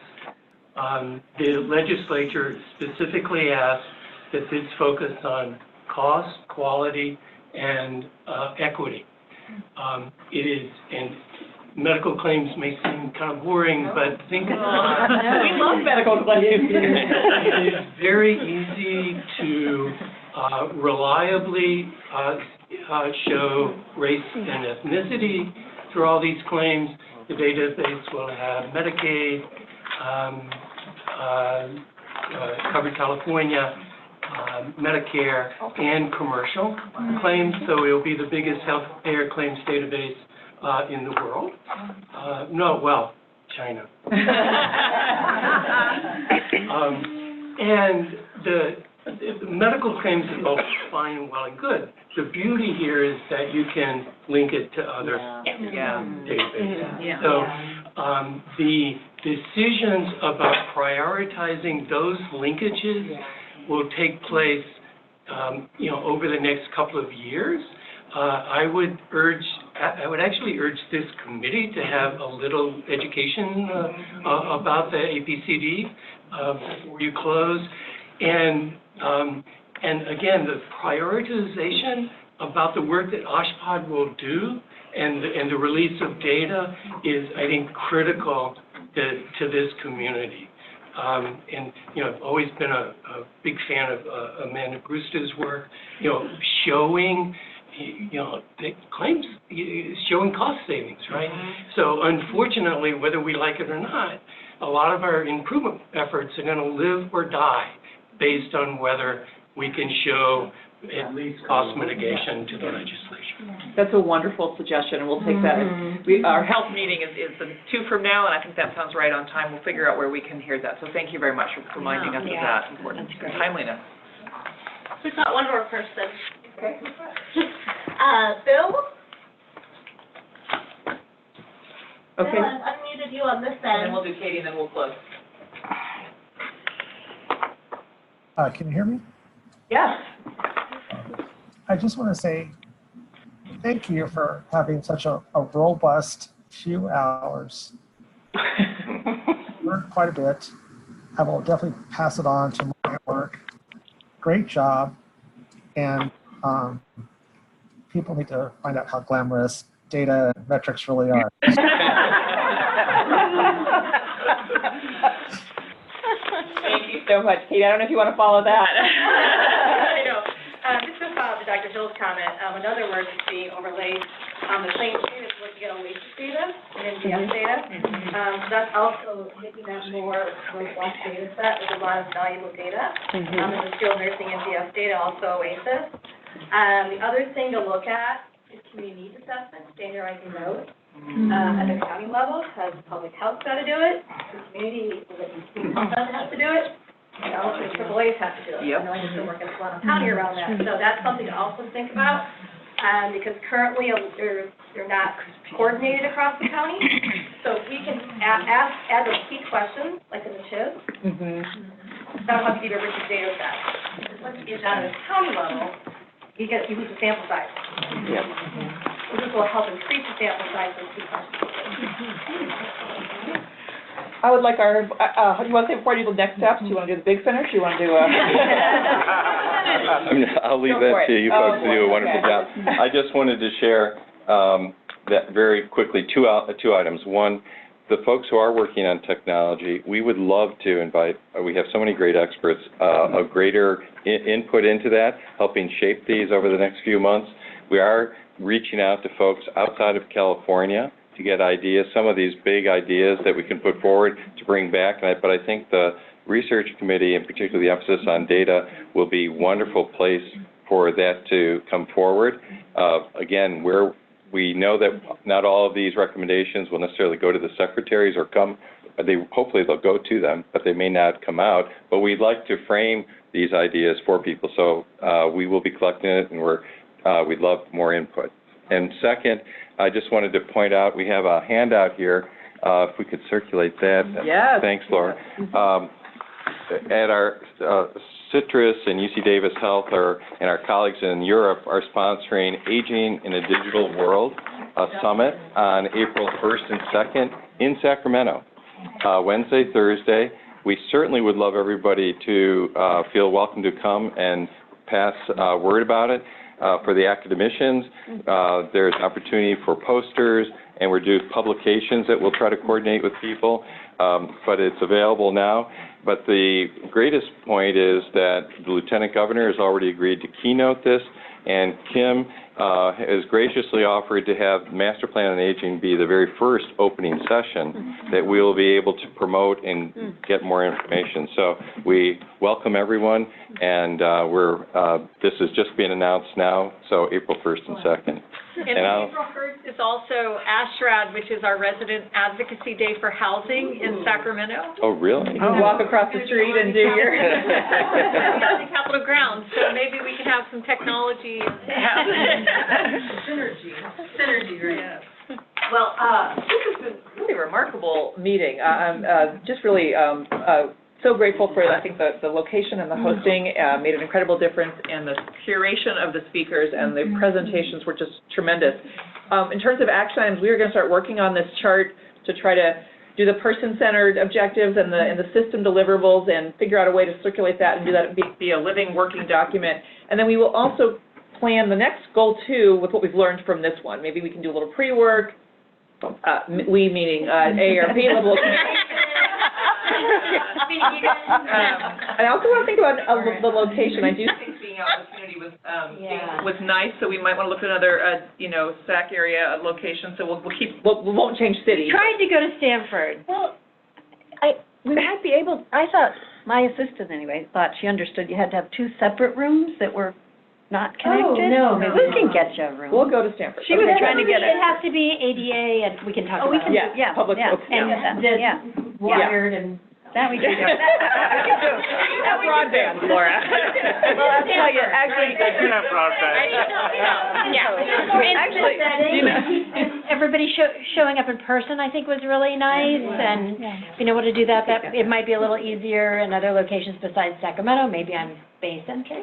The legislature specifically asked that this focus on cost, quality, and equity. It is, and medical claims may seem kind of boring, but think about we love medical claims. It is very easy to reliably show race and ethnicity through all these claims. The database will have Medicaid, Covered California, Medicare, and commercial claims, so it will be the biggest healthcare claims database in the world. China. And medical claims is all fine and well and good. The beauty here is that you can link it to other databases. So the decisions about prioritizing those linkages will take place, over the next couple of years. I would actually urge this committee to have a little education about the APCD before you close. And again, the prioritization about the work that OSHPD will do and the release of data is, I think, critical to this community. And, I've always been a big fan of Amanda Brewster's work, showing, the claims, showing cost savings, right? So unfortunately, whether we like it or not, a lot of our improvement efforts are going to live or die based on whether we can show at least cost mitigation to the legislature. That's a wonderful suggestion, and we'll take that. Our health meeting is 2 from now, and I think that sounds right on time. We'll figure out where we can hear that. So thank you very much for reminding us of that important timeliness. We've got one more person. Okay. Bill? Okay. Bill, I've unmuted you on this end. And then we'll do Katie, and then we'll close. Can you hear me? Yes. I just want to say thank you for having such a robust few hours. Learned quite a bit. I will definitely pass it on to my work. Great job. And people need to find out how glamorous data and metrics really are. Thank you so much, Katie. I don't know if you want to follow that. I know. Just to follow up to Dr. Hill's comment, in other words, it's being overlaid on the same thing as what you get on waste data and NDS data. That's also making that more robust data set with a lot of valuable data. And the skilled nursing NDS data, also OASIS. The other thing to look at is community needs assessment, standardizing those at the county level, because public health's got to do it, the community has to do it. The AAA's have to do it. I know I'm still working at Solano County around that. So that's something to also think about, because currently they're not coordinated across the county. So if we can add those key questions, like in the CHIS, that'll help you give a richer data set. Because once you get down to the county level, you lose the sample size. This will help increase the sample size of key questions. I would like you want to say before I do the next steps, do you want to do the big finish? Do you want to do I'll leave that to you folks to do a wonderful job. I just wanted to share that very quickly, two items. One, the folks who are working on technology, we would love to invite, we have so many great experts, a greater input into that, helping shape these over the next few months. We are reaching out to folks outside of California to get ideas, some of these big ideas that we can put forward to bring back. But I think the research committee, and particularly the emphasis on data, will be a wonderful place for that to come forward. Again, we know that not all of these recommendations will necessarily go to the secretaries or hopefully they'll go to them, but they may not come out. But we'd like to frame these ideas for people. So we will be collecting it, and we'd love more input. And second, I just wanted to point out, we have a handout here, if we could circulate that. Yes. Thanks, Laura. At our Citrus and UC Davis Health and our colleagues in Europe are sponsoring Aging in a Digital World, a summit on April 1st and 2nd in Sacramento, Wednesday, Thursday. We certainly would love everybody to feel welcome to come and pass word about it. For the academicians, there's opportunity for posters, and we're doing publications that we'll try to coordinate with people, but it's available now. But the greatest point is that the Lieutenant Governor has already agreed to keynote this, and Kim has graciously offered to have Master Plan on Aging be the very first opening session that we'll be able to promote and get more information. So we welcome everyone, and this is just being announced now, so April 1st and 2nd. And April 1st is also ASHRAD, which is our Resident Advocacy Day for Housing in Sacramento. Oh, really? Walk across the street and do your. On the Capitol grounds, so maybe we can have some technology. Synergy, right? Well, this has been a really remarkable meeting. I'm just really so grateful for, I think, the location and the hosting made an incredible difference, and the curation of the speakers and the presentations were just tremendous. In terms of action items, we are going to start working on this chart to try to do the person-centered objectives and the system deliverables and figure out a way to circulate that and do that be a living, working document. And then we will also plan the next goal 2 with what we've learned from this one. Maybe we can do a little pre-work, we meaning AARP level. And I also want to think about the location. I do think being out in the community was nice, so we might want to look at another, SAC area location. So we won't change city. Tried to go to Stanford. Well, we might be able, I thought, my assistant anyway, thought she understood you had to have 2 separate rooms that were not connected. No. We can get you a room. We'll go to Stanford. She was trying to get It has to be ADA, and we can talk about it. Yeah, public. And wired and. That we can do. Broadband, Laura. Well, I'll tell you, actually. They do have broadband. Everybody showing up in person, I think, was really nice, and being able to do that, it might be a little easier in other locations besides Sacramento, maybe on Bay Center.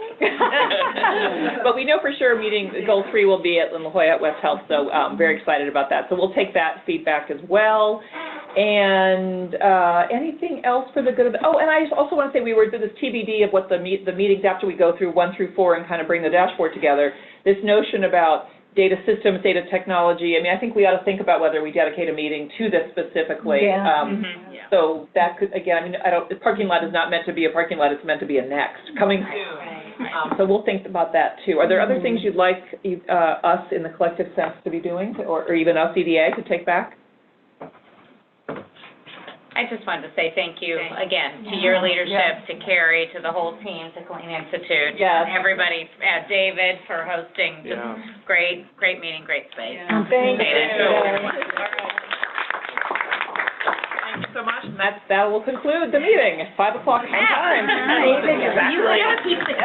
But we know for sure goal 3 will be at La Jolla at West Health, so very excited about that. So we'll take that feedback as well. And anything else for the good of the, and I also want to say we were doing this TBD of what the meetings after we go through 1 through 4 and kind of bring the dashboard together, this notion about data systems, data technology. I mean, I think we ought to think about whether we dedicate a meeting to this specifically. So that could, again, the parking lot is not meant to be a parking lot, it's meant to be a next, coming soon. So we'll think about that too. Are there other things you'd like us in the collective sense to be doing, or even us, EDA, to take back? I just wanted to say thank you again to your leadership, to Carrie, to the whole team, to Clean Institute, everybody, David for hosting. Just great meeting, great space. Thank you. Thank you so much. And that will conclude the meeting. 5 o'clock on time. You keep the